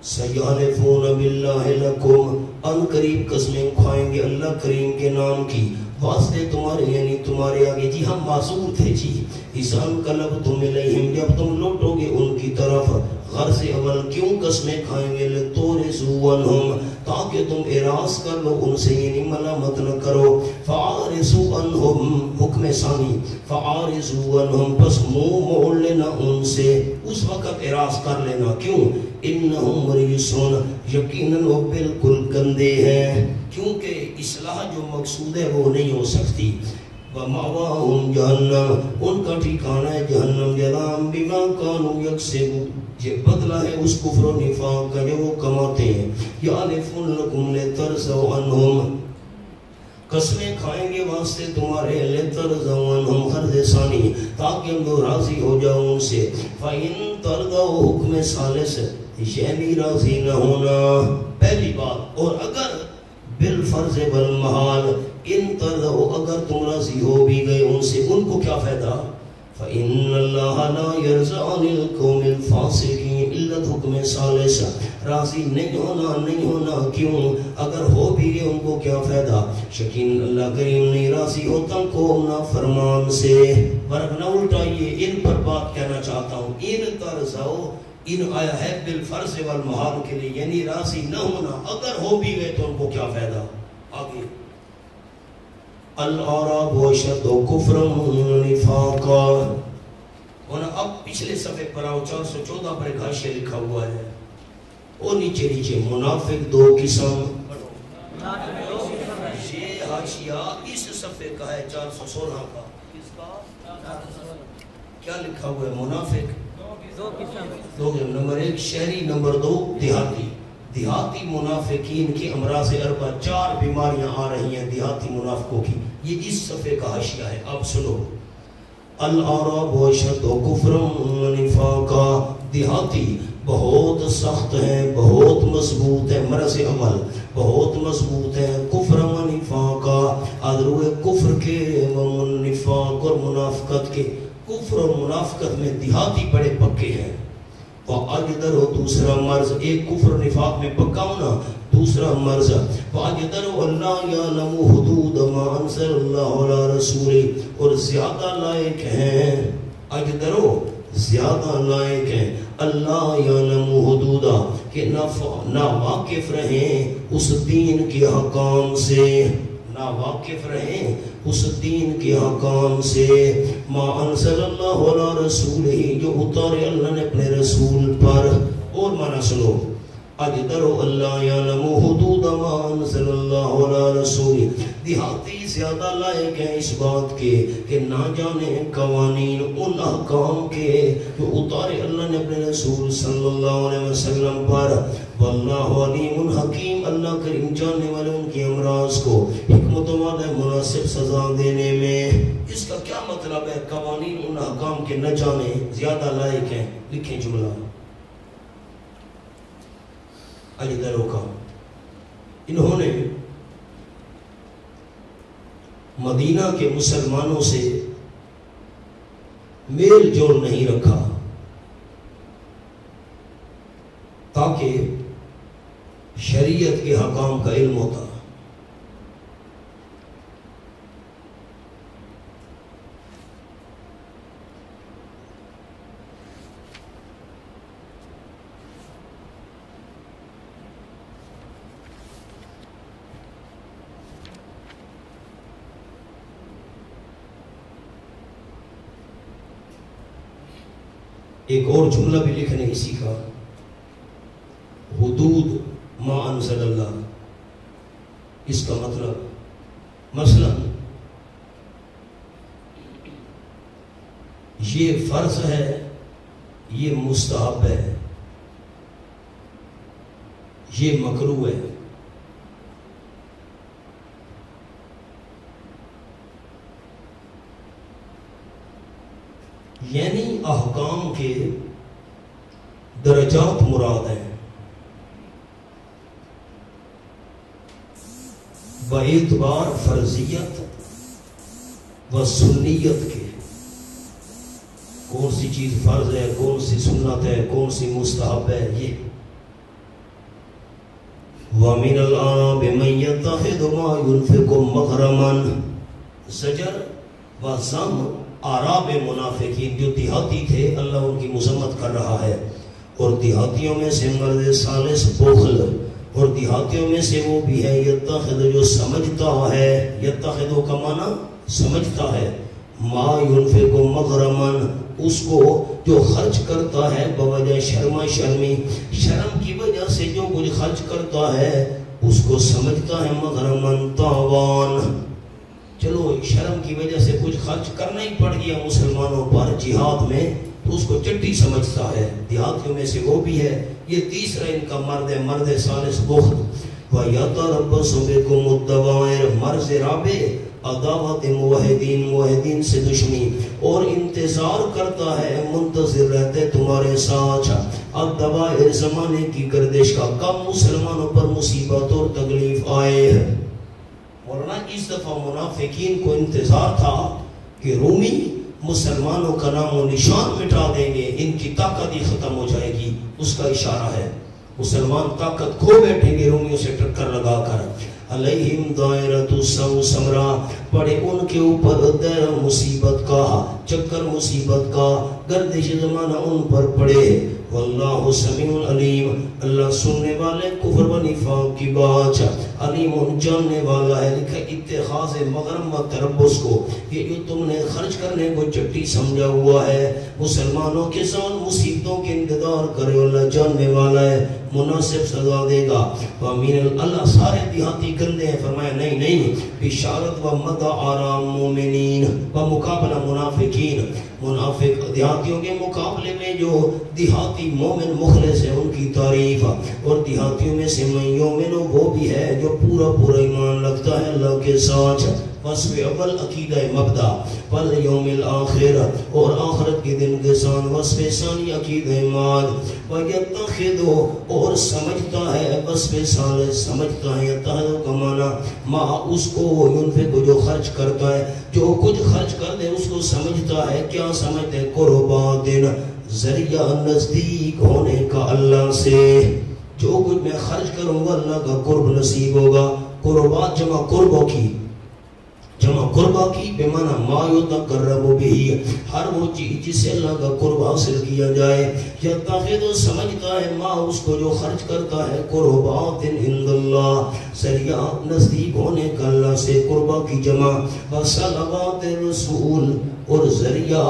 سیحلفون باللہ لکم، ان قریب قسمیں کھائیں گے اللہ کریم کے نام کی، واسطے تمہارے یعنی تمہارے آگے. جی ہم معذور تھے جی. اذا قلبتم الیہم، جب تم لوٹو گے ان کی طرف. غرض اول کیوں قسمیں کھائیں گے؟ لتورثوا عنہم، تاکہ تم اعراض کر لو ان سے، یعنی ملامت نہ کرو. فاعرضوا عنہم، حکم ثانی، فاعرضوا عنہم، پس منہ موڑ لینا ان سے، اس وقت اعراض کر لینا. کیوں؟ انہم ریسون، یقیناً وہ بالکل گندے ہیں، کیونکہ اصلاح جو مقصود ہے وہ نہیں ہو سکتی. وَمَأْوَاهُمْ جَهَنَّمَ، ان کا ٹھکانہ ہے جہنم. جزاءً بِمَا كَانُوا يَكْسِبُونَ، یہ بدلہ ہے اس کفر و نفاق کا جو وہ کماتے ہیں. یَحْلِفُونَ لَكُمْ لِتَرْضَوْا عَنْهُمْ، قسمیں کھائیں گے واسطے تمہارے، لِتَرْضَوْا عَنْهُمْ، غرض ثانی، تاکہ ہم لوگ راضی ہو جاؤں ان سے. فَإِن تَرْضَوْا، حکم ثالث، یعنی راضی نہ ہونا، پہلی بات. اور اگر بالفرض والمحال، ان ترضوا، اگر تم راضی ہو بھی گئے ان سے، ان کو کیا فائدہ؟ فإن اللہ لا يرضى عن القوم الفاسقین، علت حکم ثالث، راضی نہیں ہونا. کیوں؟ اگر ہو بھی گئے ان کو کیا فائدہ؟ شکین اللہ کریم نہیں راضی ہوتا قوم نافرمان سے. ورنہ نہ الٹائیے، ان پر بات کہنا چاہتا ہوں. ان ترضوا، ان آیا ہے بالفرض والمحال کے لیے، یعنی راضی نہ ہونا. اگر ہو بھی گئے تو ان کو کیا فائدہ؟ آگے العرب اشد کفرا نفاقا. اور اب پچھلے صفحے پر آؤ، 414 پر ایک حاشیہ لکھا ہوا ہے، اور نیچے منافق 2 قسم. یہ حاشیہ اس صفحے کا ہے 416 کا. کس کا؟ کیا لکھا ہوا ہے؟ منافق دو قسم، نمبر 1 شہری، نمبر 2 دیہاتی۔ دیہاتی منافقین کی امراض اربع 4 بیماریاں آ رہی ہیں دیہاتی منافقوں کی، یہ اس صفحے کا حاشیہ ہے، اب سنو۔ الاعراب اشد کفرا ونفاقا، دیہاتی بہت سخت ہیں، بہت مضبوط ہیں، مرض عمل بہت مضبوط ہیں، کفر و نفاقا، ادرو کفر کے نفاق اور منافقت کے، کفر اور منافقت میں دیہاتی بڑے پکے ہیں۔ وَأَجْدَرُ، دوسرا مرض، ایک کفر نفاق میں پکا ہونا، دوسرا مرض وَأَجْدَرُ اللَّهُ يَعْلَمُ حُدُودَ مَا أَنزَلَ اللَّهُ عَلَى رَسُولِهِ، اور زیادہ لائق ہیں، اجدرو زیادہ لائق ہیں، اللہ یعلم حدودہ، کہ نہ واقف رہیں اس دین کے حکام سے، نہ واقف رہیں اس دین کے حکام سے، ما انزل اللہ علی رسولہ، جو اتارے اللہ نے اپنے رسول پر۔ اور معنی سنو، اجدر اللہ یعلم حدود ما انزل اللہ علی رسولہ، دیہاتی زیادہ لائق ہیں اس بات کے کہ نہ جانے قوانین ان احکام کے جو اتارے اللہ نے اپنے رسول صلی اللہ علیہ وسلم پر۔ واللہ علیم حکیم، اللہ کریم جاننے والے ان کی امراض کو حکمت والے مناسب سزا دینے میں۔ اس کا کیا مطلب ہے؟ قوانین ان احکام کے نہ جانے زیادہ لائق ہیں۔ لکھیں جملہ اجدروں کا، انہوں نے مدینہ کے مسلمانوں سے میل جول نہیں رکھا تاکہ شریعت کے حکام کا علم ہوتا۔ ایک اور جملہ بھی لکھنے اسی کا، حدود ما انزل اللہ، اس کا مطلب مثلا یہ فرض ہے، یہ مستحب ہے، یہ مکروہ ہے، یعنی احکام کے درجات مراد ہیں باعتبار فرضیت و سنیت کے، کون سی چیز فرض ہے، کون سی سنت ہے، کون سی مستحب ہے۔ یہ وَمِنَ الْأَعْرَابِ مَن يَتَّخِذُ مَا يُنْفِقُ مَغْرَمًا، زجر و ذم اعراب منافقین جو دیہاتی تھے، اللہ ان کی مذمت کر رہا ہے۔ اور دیہاتیوں میں سے مرد ثالث بخل، اور دیہاتیوں میں سے وہ بھی ہے یتخذ، جو سمجھتا ہے، یتخذ کا معنی سمجھتا ہے، ما ينفق مغرما، اس کو جو خرچ کرتا ہے بوجہ شرما شرمی، شرم کی وجہ سے جو کچھ خرچ کرتا ہے اس کو سمجھتا ہے مغرمن تاوان۔ چلو شرم کی وجہ سے کچھ خرچ کرنا ہی پڑ گیا مسلمانوں پر جہاد میں تو اس کو چٹی سمجھتا ہے، دیہاتیوں میں سے وہ بھی ہے۔ یہ تیسرا ان کا مرد ہے، مرد ثالث بخل۔ وَيَتَرَبَّصُ بِكُمُ الدَّوَائِرَ، مرض رابع عداوت موحدین، موحدین سے دشمنی، اور انتظار کرتا ہے، منتظر رہتے تمہارے ساتھ الدوائر، زمانے کی گردش کا، کب مسلمانوں پر مصیبت اور تکلیف آئے۔ مولانا اس دفعہ منافقین کو انتظار تھا کہ رومی مسلمانوں کا نام و نشان مٹا دیں گے، ان کی طاقت ہی ختم ہو جائے گی، اس کا اشارہ ہے۔ مسلمان طاقت کھو بیٹھیں گے رومیوں سے ٹکر لگا کر۔ علیہم دائرۃ السوء سمرا، پڑے ان کے اوپر دائرہ مصیبت کا، چکر مصیبت کا، گردش زمانہ ان پر پڑے۔ واللہ سمیع علیم، اللہ سننے والے کفر و نفاق کی بات، علیم جاننے والا ہے۔ لکھا اتخاذ مغرم و تربص کو، یہ جو تم نے خرچ کرنے کو چٹی سمجھا ہوا ہے، مسلمانوں کے ساتھ مصیبتوں کے انتظار کرے، اللہ جاننے والا ہے، مناسب سزا دے گا۔ وَمِنَ اللہ سارے دیہاتی گندے ہیں، فرمایا نہیں، بشارت و مدع آرام مومنین، بمقابلہ منافقین۔ منافق دیہاتیوں کے مقابلے میں جو دیہاتی مومن مخلص ہے ان کی تعریف، اور دیہاتیوں میں سے من یؤمن وہ بھی ہے جو پورا پورا ایمان رکھتا ہے اللہ کے ساتھ۔ وصف اول عقیدہ مبدا والیوم الآخر، اور آخرت کے دن کے ساتھ۔ وصف ثانی عقیدہ ماد ویتخذ، اور سمجھتا ہے، وصف ثالث سمجھتا ہے، یتخذ کا معنی ما اس کو، ينفق جو خرچ کرتا ہے، جو کچھ خرچ کر دے اس کو سمجھتا ہے، کیا سمجھتے ہیں؟ قربات، ذریعہ نزدیک ہونے کا اللہ سے، جو کچھ میں خرچ کروں گا اللہ کا قرب نصیب ہوگا۔ قربات جمع قربوں کی، جمع قربہ کی بمعنی ما یتقرب بہ، ہر وہ چیز جس سے اللہ کا قرب حاصل کیا جائے۔ یتخذ سمجھتا ہے ما اس کو جو خرچ کرتا ہے، قربات عند اللہ ذریعہ نزدیک ہونے کا اللہ سے، قربہ کی جمع۔ وصلوات رسول، اور ذریعہ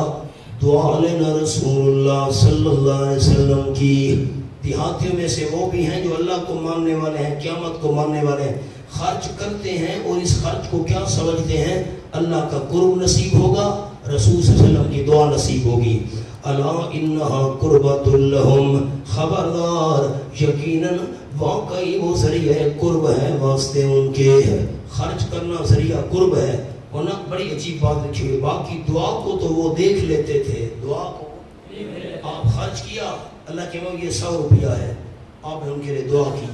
دعا لینا رسول اللہ صلی اللہ علیہ وسلم کی۔ دیہاتیوں میں سے وہ بھی ہیں جو اللہ کو ماننے والے ہیں، قیامت کو ماننے والے ہیں، خرچ کرتے ہیں اور اس خرچ کو کیا سمجھتے ہیں؟ اللہ کا قرب نصیب ہوگا، رسول صلی اللہ علیہ وسلم کی دعا نصیب ہوگی۔ الا انہا قربۃ لہم، خبردار یقیناً واقعی وہ ذریعہ قرب ہے واسطے ان کے، خرچ کرنا ذریعہ قرب ہے۔ ورنہ بڑی عجیب بات لکھی ہوئی، باقی دعا کو تو وہ دیکھ لیتے تھے، دعا کو آپ خرچ کیا، اللہ کے یہ 100 روپیہ ہے، آپ نے ان کے لیے دعا کی،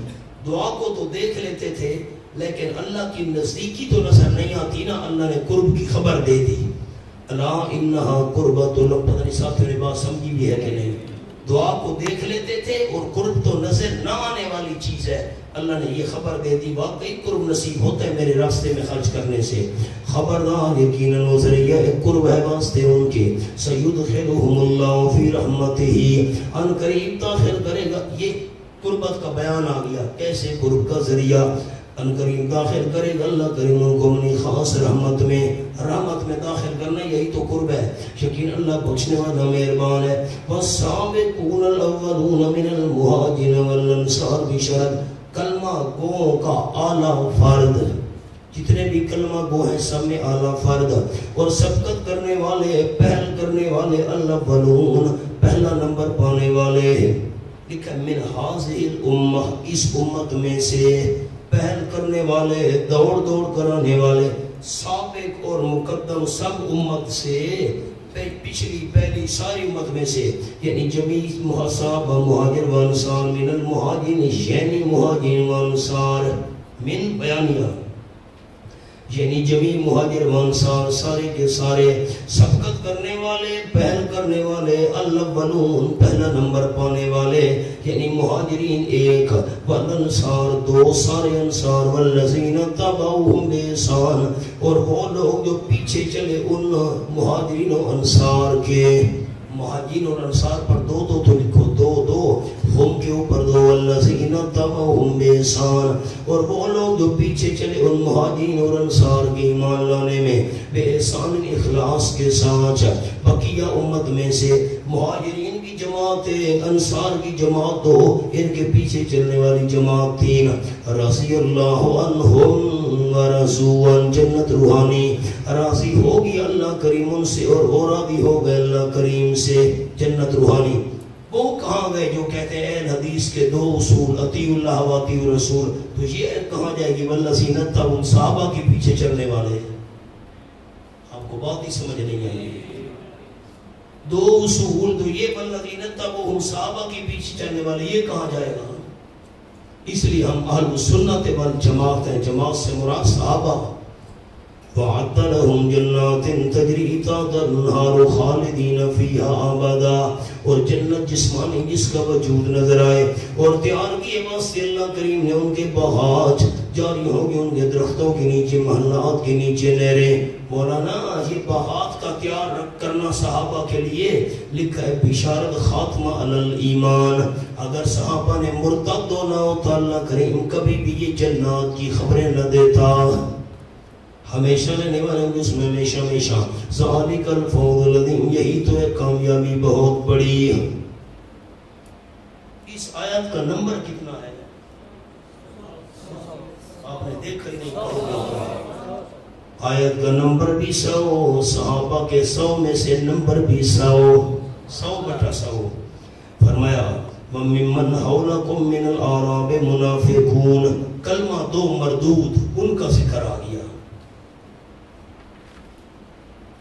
دعا کو تو دیکھ لیتے تھے، لیکن اللہ کی نزدیکی تو نظر نہیں آتی نا، اللہ نے قرب کی خبر دے دی۔ الا انہا قربۃ لہم، پتہ نہیں ساتھیوں نے بات سمجھی بھی ہے کہ نہیں؟ دعا کو دیکھ لیتے تھے اور قرب تو نظر نہ آنے والی چیز ہے، اللہ نے یہ خبر دے دی واقعی قرب نصیب ہوتا ہے میرے راستے میں خرچ کرنے سے۔ خبردار یقیناً وہ ذریعہ قرب ہے واسطے ان کے، سیدخلہم اللہ فی رحمتہ، ان قریب داخل کرے گا۔ یہ قربت کا بیان آ گیا، کیسے قرب کا ذریعہ، ان قریب داخل کرے گا اللہ کریم ان کو اپنی خاص رحمت میں، رحمت میں داخل کرنا یہی تو قرب ہے، یقین اللہ بخشنے والا مہربان ہے۔ والسابقون الاولون من المہاجرین والانصار، بشرط کلمہ گو کا اعلیٰ فرد، جتنے بھی کلمہ گو ہیں سب میں اعلیٰ فرد، اور سبقت کرنے والے، پہل کرنے والے، الاولون پہلا نمبر پانے والے، لکھا من حاضر الامہ، اس امت میں سے، پہل کرنے والے، دوڑ کرانے والے، سابق اور مقدم سب امت سے، پچھلی پہلی ساری امت میں سے، یعنی جمیع صحابہ مہاجر و انصار، من المہاجرین یعنی مہاجرین و انصار، من بیانیہ یعنی جمیع مہاجر و انصار سارے کے سارے، سبقت کرنے والے، پہل کرنے والے، الاولون پہلا نمبر پانے والے، یعنی مہاجرین ایک، والانصار دو، سارے انصار، والذین تبعوہم بإحسان، اور وہ لوگ جو پیچھے چلے ان مہاجرین و انصار کے، مہاجرین اور انصار پر دو تو لکھو، دو ہم کے اوپر دو، والذین تبعوہم بإحسان، اور وہ لوگ جو پیچھے چلے ان مہاجرین اور انصار کے ایمان لانے میں، بإحسان اخلاص کے ساتھ، بقیہ امت میں سے مہاجرین کی جماعت، انصار کی جماعت دو، ان کے پیچھے چلنے والی جماعت تین، رضی اللہ عنہم ورضوا عنہ، جنت روحانی، راضی ہوگی اللہ کریم ان سے اور وہ راضی ہو گئے اللہ کریم سے، جنت روحانی۔ وہ کہاں گئے جو کہتے ہیں اہل حدیث کے دو اصول، اطیعوا اللہ و اطیعوا الرسول، تو یہ کہاں جائے گی والذین تبعوہم، صحابہ کے پیچھے چلنے والے، آپ کو بات ہی سمجھ نہیں آئی، دو اصول تو یہ والذین تبعوہم، صحابہ کے پیچھے چلنے والے، یہ کہاں جائے گا؟ اس لیے ہم اہل السنت والجماعت ہیں، جماعت سے مراد صحابہ۔ وَعَدَّ لَهُمْ جَنَّاتٍ تَجْرِي تَحْتَهَا الْأَنْهَارُ خَالِدِينَ فِيهَا أَبَدًا، اور جنت جسمانی جس کا وجود نظر آئے، اور تیار کیے واسطے اللہ کریم نے ان کے بہاج، جاری ہوگی ان کے درختوں کے نیچے، محلات کے نیچے نہریں۔ مولانا یہ بہاج کا تیار کرنا صحابہ کے لیے لکھا ہے بشارت خاتمہ علی الایمان، اگر صحابہ نے مرتد ہونا ہوتا اللہ کریم کبھی بھی یہ جنات کی خبریں نہ دیتا، ہمیشہ رہنے والے اس میں ہمیشہ ذالک الفوز العظیم، یہی تو ہے کامیابی بہت بڑی۔ اس آیت کا نمبر کتنا ہے آپ نے دیکھا ہی نہیں، آیت کا نمبر بھی 100، صحابہ کے 100 میں سے نمبر بھی 100/100۔ فرمایا وَمِمَّنْ حَوْلَكُمْ مِنَ الْأَعْرَابِ مُنَافِقُونَ، کلمہ 2 مردود ان کا ذکر آ گیا۔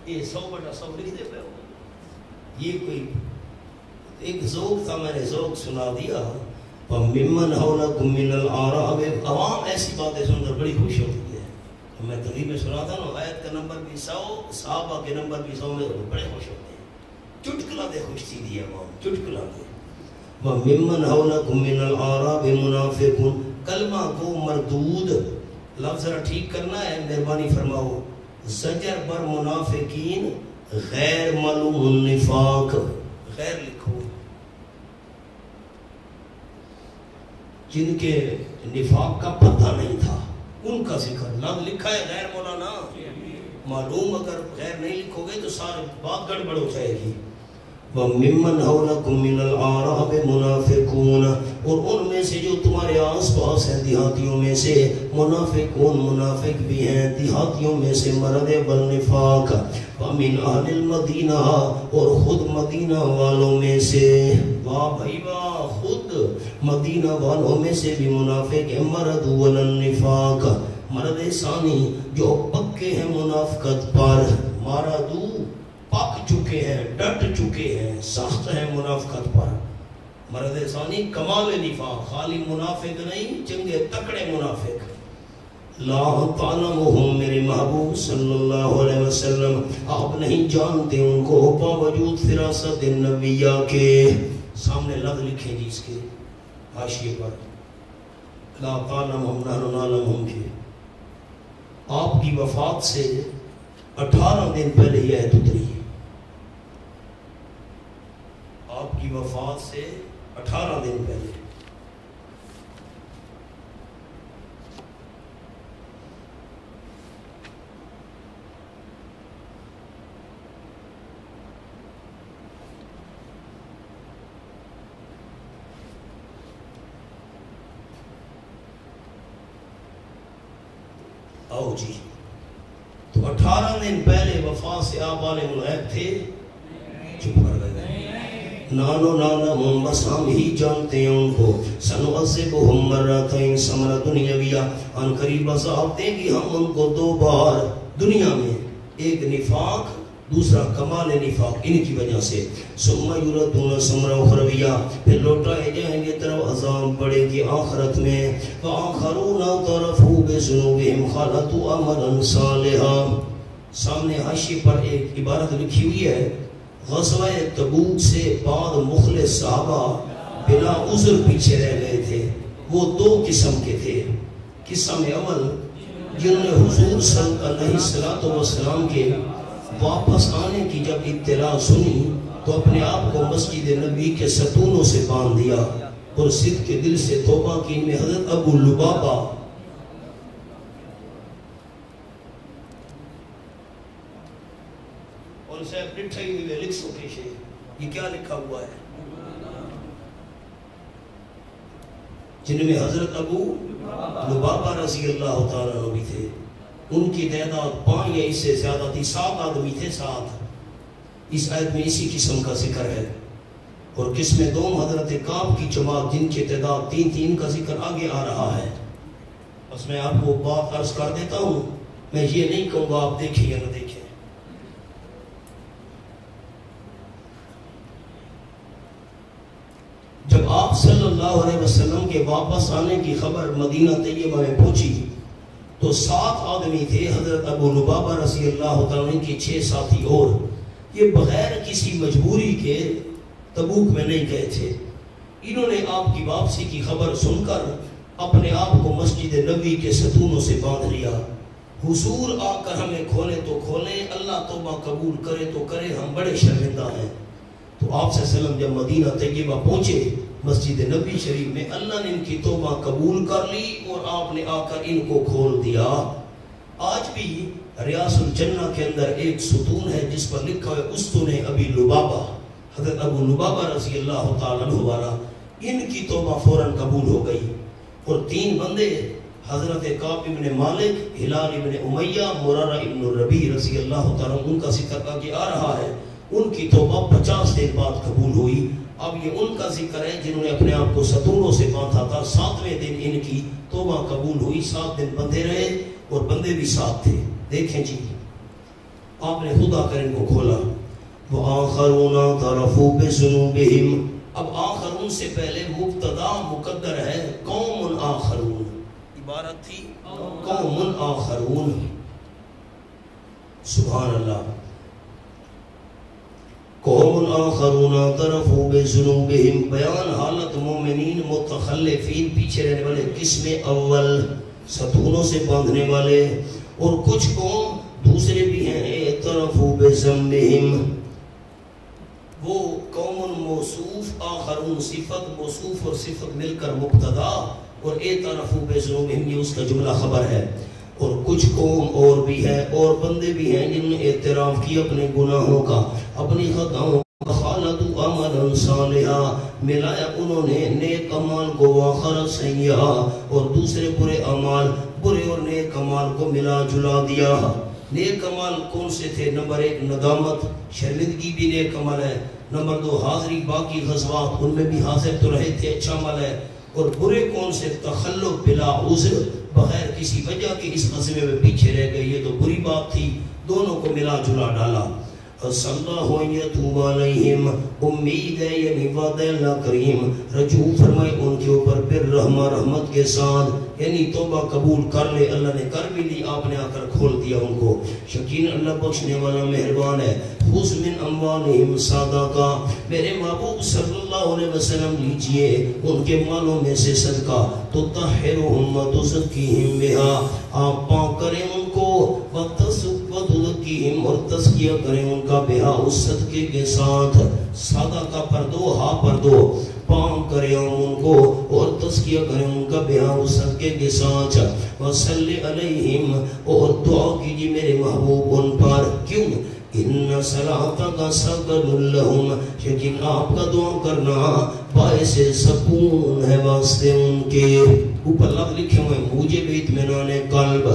یہ 100/100 لکھ دے پہ ہو، یہ کوئی ایک ذوق تھا، میں نے ذوق سنا دیا۔ وَمِمَّنْ حَوْلَكُمْ مِنَ الْأَعْرَابِ، عوام ایسی باتیں سن کر بڑی خوش ہوتی ہے۔ میں تقریب میں سنا تھا نا، آیت کا نمبر بھی 100، صحابہ کے نمبر بھی 100 میں بڑے خوش ہوتے ہیں۔ چٹکلا دے خوش تھی دی عوام، چٹکلا دے۔ وَمِمَّنْ حَوْلَكُمْ مِنَ الْأَعْرَابِ مُنَافِقُونَ، کلمہ کو مردود، لفظ ذرا ٹھیک کرنا ہے، مہربانی فرماؤ۔ زجر بر منافقین غیر معلوم النفاق، غیر لکھو، جن کے نفاق کا پتہ نہیں تھا ان کا ذکر، لفظ لکھا ہے غیر مولانا معلوم، اگر غیر نہیں لکھو گے تو ساری بات گڑبڑ ہو جائے گی۔ وَمِمَّنْ حَوْلَكُمْ مِنَ الْأَعْرَابِ مُنَافِقُونَ، اور ان میں سے جو تمہارے آس پاس ہیں دیہاتیوں میں سے منافقون، منافق بھی ہیں، دیہاتیوں میں سے مرد بالنفاق۔ وَمِنْ أَهْلِ الْمَدِينَةِ، اور خود مدینہ والوں میں سے، واہ بھائی واہ، خود مدینہ والوں میں سے بھی منافق ہیں، مرد والنفاق، مرد ثانی جو پکے ہیں منافقت پر، مردو پک چکے ہیں، ڈٹ چکے ہیں، سخت ہیں منافقت پر۔ مرد ثانی کمال نفاق، خالی منافق نہیں، چنگے تکڑے منافق۔ لا تعلمہم، میرے محبوب صلی اللہ علیہ وسلم آپ نہیں جانتے ان کو، باوجود فراست نبیہ کے، سامنے لفظ لکھیں جی اس کے حاشیے پر، لا تعلمہم نحن نعلمہم کے۔ آپ کی وفات سے 18 دن پہلے یہ آیت اتری، آپ کی وفات سے 18 دن پہلے۔ آؤ جی، تو 18 دن پہلے وفات سے آپ عالم الغیب تھے، چپ کر گئے۔ نانو نانا ہم، بس ہم ہی جانتے ہیں ان کو، سنعذبہم مرتین ثمرہ دنیاویہ، ان قریب عذاب دیں گی ہم ان کو 2 بار دنیا میں، ایک نفاق، دوسرا کمال نفاق، ان کی وجہ سے، ثم یردون ثمرہ اخرویہ، پھر لوٹائے جائیں گے طرف عذاب پڑے گی آخرت میں، وآخرون طرفوا بذنوبہم خلطوا عملا صالحا۔ سامنے حاشیے پر ایک عبارت لکھی ہوئی ہے، غزوہ تبوک سے بعد مخلص صحابہ بلا عذر پیچھے رہ گئے تھے، وہ 2 قسم کے تھے۔ قسم اول، جنہوں نے حضور صلی اللہ علیہ وسلم کے واپس آنے کی جب اطلاع سنی تو اپنے آپ کو مسجد نبی کے ستونوں سے باندھ دیا اور صدق کے دل سے توبہ کی۔ ان میں حضرت ابو لبابہ اور سے لکھے ہوئے لکھ سکے شے، یہ کیا لکھا ہوا ہے، جن میں حضرت ابو لبابہ رضی اللہ تعالیٰ عنہ بھی تھے۔ ان کی تعداد 5 یا اس سے زیادہ تھی، 7 آدمی تھے، 7۔ اس آیت میں اسی قسم کا ذکر ہے۔ اور قسم دوم حضرت کعب کی جماعت، جن کی تعداد 3 کا ذکر آگے آ رہا ہے۔ بس میں آپ کو بات عرض کر دیتا ہوں، میں یہ نہیں کہوں گا آپ دیکھیں یا نہ دیکھیں۔ جب آپ صلی اللہ علیہ وسلم کے واپس آنے کی خبر مدینہ طیبہ میں پہنچی تو 7 آدمی تھے، حضرت ابو لبابہ رضی اللہ تعالیٰ کے 6 ساتھی اور، یہ بغیر کسی مجبوری کے تبوک میں نہیں گئے تھے۔ انہوں نے آپ کی واپسی کی خبر سن کر اپنے آپ کو مسجد نبی کے ستونوں سے باندھ لیا۔ حضور آ کر ہمیں کھولے تو کھولیں، اللہ توبہ قبول کرے تو کرے، ہم بڑے شرمندہ ہیں۔ تو آپ صلی اللہ علیہ وسلم جب مدینہ طیبہ پہنچے مسجد نبی شریف میں، اللہ نے ان کی توبہ قبول کر لی اور آپ نے آ کر ان کو کھول دیا۔ آج بھی ریاض الجنہ کے اندر ایک ستون ہے جس پر لکھا ہے استون ابی لبابہ، حضرت ابو لبابہ رضی اللہ تعالیٰ عنہ والا، ان کی توبہ فوراً قبول ہو گئی۔ اور 3 بندے حضرت کعب ابن مالک، ہلال ابن امیہ، مرارہ ابن ربیع رضی اللہ تعالیٰ ان کا ذکر آگے آ رہا ہے۔ ان کی توبہ 50 دن بعد قبول ہوئی۔ اب یہ ان کا ذکر ہے جنہوں نے اپنے آپ کو ستونوں سے باندھا تھا، 7ویں دن ان کی توبہ قبول ہوئی، 7 دن بندے رہے اور بندے بھی 7 تھے۔ دیکھیں جی، آپ نے خدا کر ان کو کھولا، وَآخَرُونَ اعْتَرَفُوا بِذُنُوبِهِمْ۔ اب آخرون سے پہلے مبتدا مقدر ہے، قوم آخرون، عبارت تھی قوم آخرون۔ سبحان اللہ، قوم آخرون اعترفوا بذنوبهم، بیان حالت مومنین متخلفین، پیچھے رہنے والے، قسم اول ستونوں سے باندھنے والے، اور کچھ قوم دوسرے بھی ہیں، اعترفوا بذنبهم، وہ قوم موصوف، آخرون صفت، موصوف اور صفت مل کر مبتدا، اور اعترفوا بذنوبهم یہ اس کا جملہ خبر ہے۔ اور کچھ قوم اور بھی ہے اور بندے بھی ہیں جنہوں نے اعتراف کیا اپنے گناہوں کا، اپنی خطاؤں کا، خالطوا عملا صالحا، ملایا انہوں نے نیک اعمال کو، واخر سیئا، اور دوسرے برے اعمال، برے اور نیک اعمال کو ملا جلا دیا۔ نیک اعمال کون سے تھے؟ نمبر 1 ندامت، شرمندگی بھی نیک عمل ہے۔ نمبر 2 حاضری باقی غزوات، ان میں بھی حاضر تو رہے تھے، اچھا عمل ہے۔ اور برے کون سے؟ تخلف بلا عذر، بغیر کسی وجہ کے اس غزوے میں پیچھے رہ گئے، یہ تو بری بات تھی۔ دونوں کو ملا جلا ڈالا۔ عسى الله أن يتوب عليهم، امید ہے یعنی وعدہ اللہ کریم، رجوع فرمائے ان کے اوپر بالرحمہ، رحمت کے ساتھ، یعنی توبہ قبول کر لے۔ اللہ نے کر بھی لی، آپ نے آ کر کھول دیا ان کو۔ یقین اللہ بخشنے والا مہربان ہے۔ خذ من اموالہم صدقہ، میرے محبوب صلی اللہ علیہ وسلم لیجئے ان کے مالوں میں سے صدقہ، تطہرہم وتزکیہم بہا، آپ پاک کریں ان کو، وتزکیہم اور تزکیہ کریں ان کا بہا اس صدقے کے ساتھ، صدقہ پر دو، ہاں پر دو، پاک کریں ان کو اور تزکیہ کریں ان کا بہا اس صدقے کے ساتھ، وصلی علیہم اور دعا کیجئے میرے محبوب ان پر۔ کیوں؟ ان صلاتک سکن لہم، لیکن آپ کا دعا کرنا باعث سکون ہے واسطے ان کے۔ اوپر لفظ لکھے ہوئے مجھے بھی اطمینان قلب،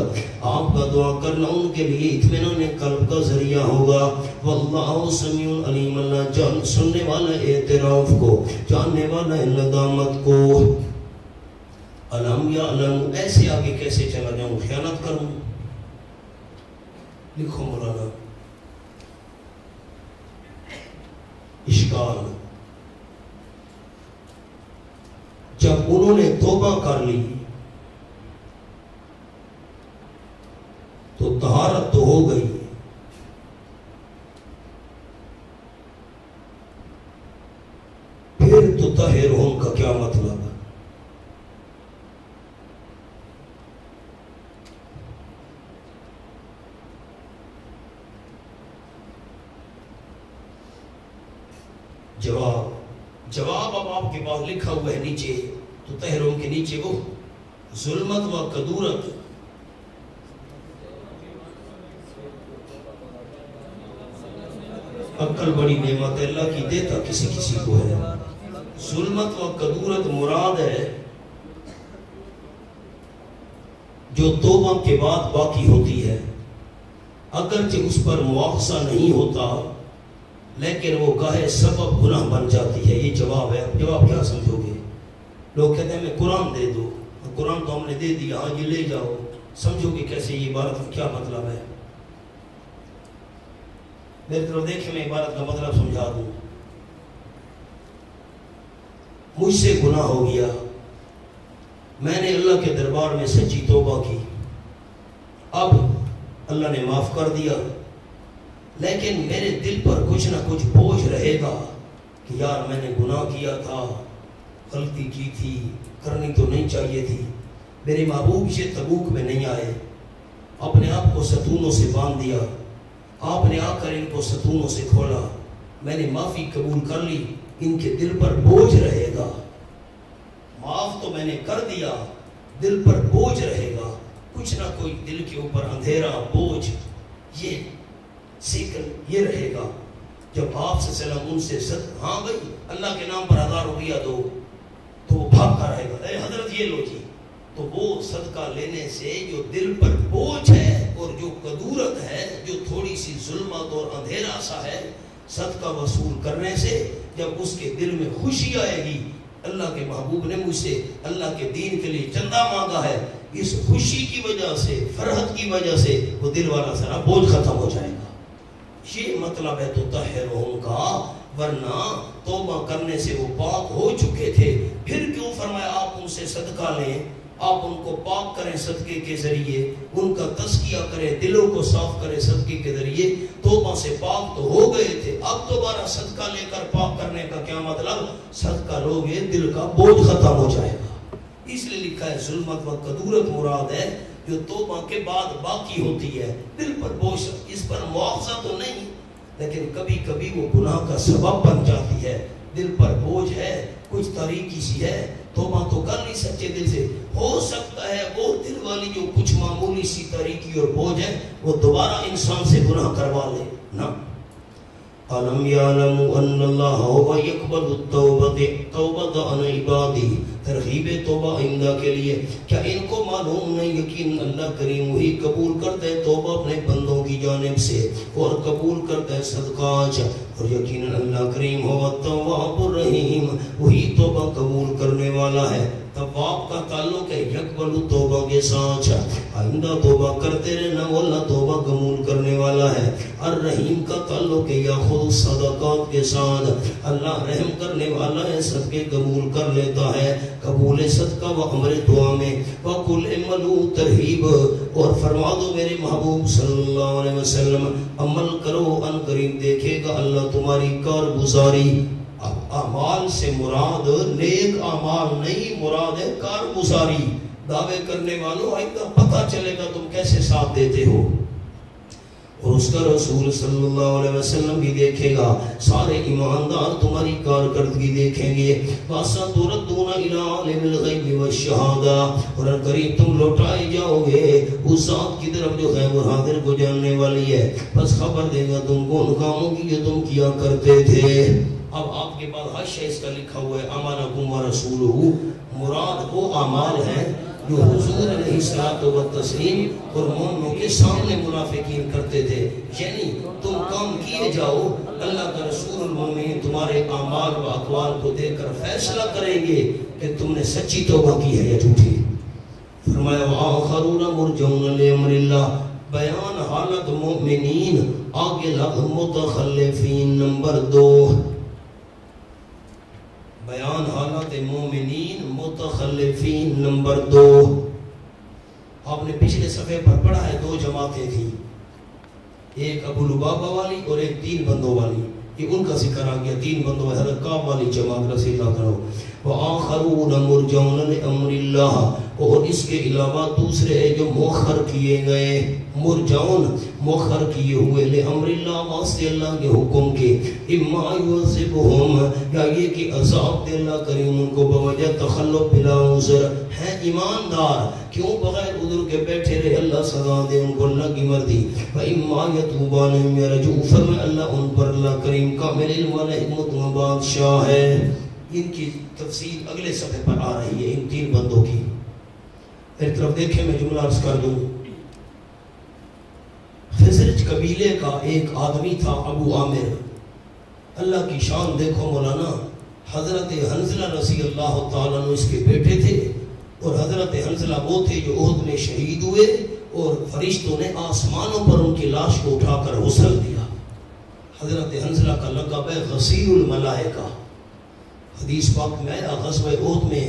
آپ کا دعا کرنا ان کے لیے اطمینان قلب کا ذریعہ ہوگا۔ واللہ سمیع علیم، اللہ جان سننے والا اعتراف کو، جاننے والا ندامت کو۔ علم یعلم، ایسے آگے کیسے چلا جاؤں، خیانت کروں؟ لکھو مولانا، اشکال، جب انہوں نے توبہ کر لی تو طہارت تو ہو گئی، پھر تو طاہرون کا کیا مطلب؟ جواب اب آپ کے پاس لکھا ہوا ہے نیچے، تو طاہرون کے نیچے وہ ظلمت و کدورت، عقل بڑی نعمت اللہ کی دیتا کسی کسی کو ہے۔ ظلمت و کدورت مراد ہے جو توبہ کے بعد باقی ہوتی ہے، اگرچہ اس پر مواخذہ نہیں ہوتا لیکن وہ گاہے سبب گناہ بن جاتی ہے۔ یہ جواب ہے۔ جواب کیا سمجھو گے؟ لوگ کہتے ہیں میں قرآن دے دو، قرآن تو ہم نے دے دیا، ہاں یہ لے جاؤ، سمجھو گے کیسے یہ عبارت کا کیا مطلب ہے؟ میری طرف دیکھیں، میں عبارت کا مطلب سمجھا دوں۔ مجھ سے گناہ ہو گیا، میں نے اللہ کے دربار میں سچی توبہ کی، اب اللہ نے معاف کر دیا، لیکن میرے دل پر کچھ نہ کچھ بوجھ رہے گا کہ یار میں نے گناہ کیا تھا، غلطی کی تھی، کرنی تو نہیں چاہیے تھی۔ میرے محبوب سے تبوک میں نہیں آئے، اپنے آپ کو ستونوں سے باندھ دیا، آپ نے آ کر ان کو ستونوں سے کھولا، میں نے معافی قبول کر لی، ان کے دل پر بوجھ رہے گا، معاف تو میں نے کر دیا، دل پر بوجھ رہے گا، کچھ نہ کوئی دل کے اوپر اندھیرا، بوجھ، یہ ذکر یہ رہے گا۔ جب آپ سے سلام ان سے ہاں بھائی اللہ کے نام پر 1000 روپیہ دو، تو وہ بھاگتا رہے گا، اے حضرت یہ لو جی، تو وہ صدقہ لینے سے جو دل پر بوجھ ہے اور جو کدورت ہے، جو تھوڑی سی ظلمت اور اندھیرا سا ہے، صدقہ وصول کرنے سے جب اس کے دل میں خوشی آئے گی، اللہ کے محبوب نے مجھ سے اللہ کے دین کے لیے چندہ مانگا ہے، اس خوشی کی وجہ سے، فرحت کی وجہ سے وہ دل والا سارا بوجھ ختم ہو جائے گا۔ یہ مطلب ہے تو طاہرون کا، ورنہ توبہ کرنے سے وہ پاک ہو چکے تھے، پھر کیوں فرمایا آپ ان سے صدقہ لیں، آپ ان کو پاک کریں صدقے کے ذریعے، ان کا تزکیہ کریں، دلوں کو صاف کریں صدقے کے ذریعے۔ توبہ سے پاک تو ہو گئے تھے، اب دوبارہ صدقہ لے کر پاک کرنے کا کیا مطلب؟ صدقہ لوگے دل کا بوجھ ختم ہو جائے گا۔ اس لیے لکھا ہے ظلمت و کدورت مراد ہے جو توبہ کے بعد باقی ہوتی ہے، دل پر بوجھ، اس پر مواخذہ تو نہیں لیکن کبھی کبھی وہ گناہ کا سبب بن جاتی ہے، دل پر بوجھ ہے، کچھ تاریکی سی ہے، توبہ تو کر نہیں سچے دل سے، ہو سکتا ہے وہ دل والی جو کچھ معمولی سی تاریکی اور بوجھ ہے وہ دوبارہ انسان سے گناہ کروا لے نا۔ أَلَمْ يَعْلَمُوا أَنَّ اللَّهَ هُوَ يَقْبَلُ التَّوْبَةَ عَنْ عِبَادِهِ، ترغیب توبہ آئندہ کے لیے، کیا ان کو معلوم نہیں یقین اللہ کریم وہی قبول کرتا ہے توبہ اپنے بندوں کی جانب سے اور قبول کرتا ہے صدقات، اور یقین اللہ کریم هو التواب الرحیم، وہی توبہ قبول کرنے والا ہے۔ تواب کا تعلق ہے یقبل توبہ کے ساتھ، آئندہ توبہ کرتے رہنا، وہ اللہ توبہ قبول کرنے والا ہے۔ الرحیم کا تعلق ہے یاخذ صدقات کے ساتھ، اللہ رحم کرنے والا ہے، صدقے قبول کر لیتا ہے۔ قبول صدقہ و امر دعا میں وَقُلْ اعْمَلُوا ترہیب، اور فرما دو میرے محبوب صلی اللہ علیہ وسلم عمل کرو، ان قریب دیکھے گا اللہ تمہاری کارگزاری۔ اعمال سے مراد نیک اعمال نہیں، مراد ہے کارگزاری۔ دعوے کرنے والوں آئندہ پتہ چلے گا تم کیسے ساتھ دیتے ہو، اور اس کا رسول صلی اللہ علیہ وسلم بھی دیکھے گا، سارے ایماندار تمہاری کارکردگی دیکھیں گے۔ وَسَتُرَدُّونَ إِلَىٰ عَالِمِ الْغَيْبِ وَالشَّهَادَةِ، اور ان قریب تم لوٹائے جاؤ گے اس ذات کی طرف جو غیب و حاضر کو جاننے والی ہے، بس خبر دے گا تم کو ان کاموں کی جو تم کیا کرتے تھے۔ اب آپ کے بعد حاشیہ اس کا لکھا ہوا ہے امانکم و رسولہ، مراد وہ اعمال ہیں جو حضور علیہ الصلوۃ والتسلیم اور مومنوں کے سامنے منافقین کرتے تھے، یعنی تم کام کیے جاؤ، اللہ کا رسول المومنین تمہارے اعمال و اقوال کو دیکھ کر فیصلہ کریں گے کہ تم نے سچی توبہ کی ہے یا جھوٹی۔ فرمایا وآخرون مرجون لامر اللہ، بیان حالت مومنین، آگے لفظ متخلفین نمبر 2، بیان حالت مومنین متخلفین نمبر 2۔ آپ نے پچھلے صفحے پر پڑھا ہے دو جماعتیں تھیں، ایک ابو لبابہ والی اور ایک 3 بندوں والی، یہ ان کا ذکر آ گیا، 3 بندوں حضرت کعب والی جماعت رضی اللہ کرو۔ وآخرون مرجون لامر اللہ، اور اس کے علاوہ دوسرے ہیں جو مؤخر کیے گئے، مرجون مؤخر کیے ہوئے لامر اللہ، واسطے اللہ کے حکم کے، اما یعذبہم، یا یہ کہ عذاب دے اللہ کریم ان کو بوجہ تخلف بلا عذر، ہیں ایماندار کیوں بغیر عذر کے بیٹھے رہے، اللہ سزا دے ان کو اللہ کی مرضی۔ فاما یتوب علیہم یرجعوا، فرمائے اللہ ان پر اللہ کریم کامل علم والا حکمت و بادشاہ ہے۔ ان کی تفصیل اگلے صفحے پر آ رہی ہے ان 3 بندوں کی۔ ایک طرف دیکھیں میں جملہ عرض کر دوں، خزرج قبیلے کا ایک آدمی تھا ابو عامر، اللہ کی شان دیکھو مولانا، حضرت حنظلہ رضی اللہ تعالیٰ عنہ اس کے بیٹے تھے، اور حضرت حنظلہ وہ تھے جو احد میں شہید ہوئے اور فرشتوں نے آسمانوں پر ان کی لاش کو اٹھا کر غسل دیا۔ حضرت حنظلہ کا لقب ہے غسیل الملائکہ۔ حدیث پاک میں آیا غزوہ احد میں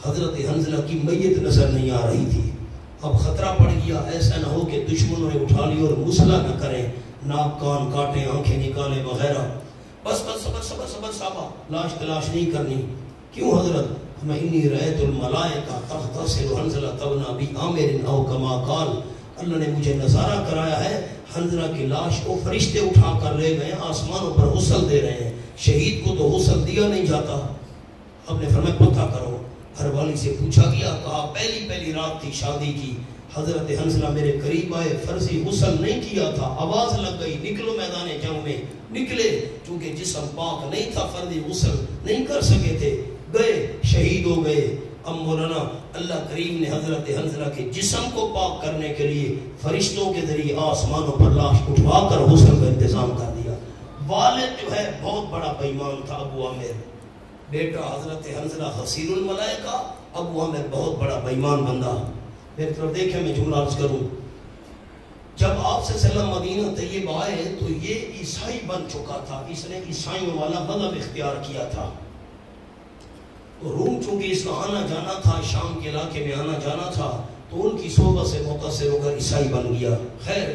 حضرت حنظلہ کی میت نظر نہیں آ رہی تھی، اب خطرہ پڑ گیا ایسا نہ ہو کہ دشمنوں نے اٹھا لی اور مسئلہ نہ کریں، ناک کان کاٹیں، آنکھیں نکالیں وغیرہ۔ بس صبر صحابہ، لاش تلاش نہیں کرنی۔ کیوں حضرت؟ میں انی رأیت الملائکہ تغتسل حنظلہ ابن ابی عامر او کما قال، اللہ نے مجھے نظارہ کرایا ہے حنظلہ کی لاش کو فرشتے اٹھا کر لے گئے، آسمانوں پر غسل دے رہے ہیں، شہید کو تو غسل دیا نہیں جاتا۔ اب نے فرمایا پتہ کرو، گھر والی سے پوچھا گیا، کہا پہلی رات تھی شادی کی، حضرت حنظلہ میرے قریب آئے، فرضی غسل نہیں کیا تھا، آواز لگ گئی نکلو میدان جنگ میں، نکلے، چونکہ جسم پاک نہیں تھا، فرضی غسل نہیں کر سکے تھے، گئے، شہید ہو گئے۔ اب مولانا اللہ کریم نے حضرت حنظلہ کے جسم کو پاک کرنے کے لیے فرشتوں کے ذریعے آسمانوں پر لاش اٹھوا کر غسل کا انتظام کر دیا۔ والد جو ہے بہت بڑا بیمان تھا ابو عامر، بیٹا حضرت حنظلہ حسین الملائکہ، ابو عامر بہت بڑا بیمان بندہ۔ میری طرف دیکھیں، میں جملہ عرض کروں، جب آپ سے وسلم مدینہ طیب آئے تو یہ عیسائی بن چکا تھا، اس نے عیسائیوں والا مذہب اختیار کیا تھا۔ روم چونکہ اس کا آنا جانا تھا، شام کے علاقے میں آنا جانا تھا، تو ان کی صحبت سے متاثر ہو کر عیسائی بن گیا۔ خیر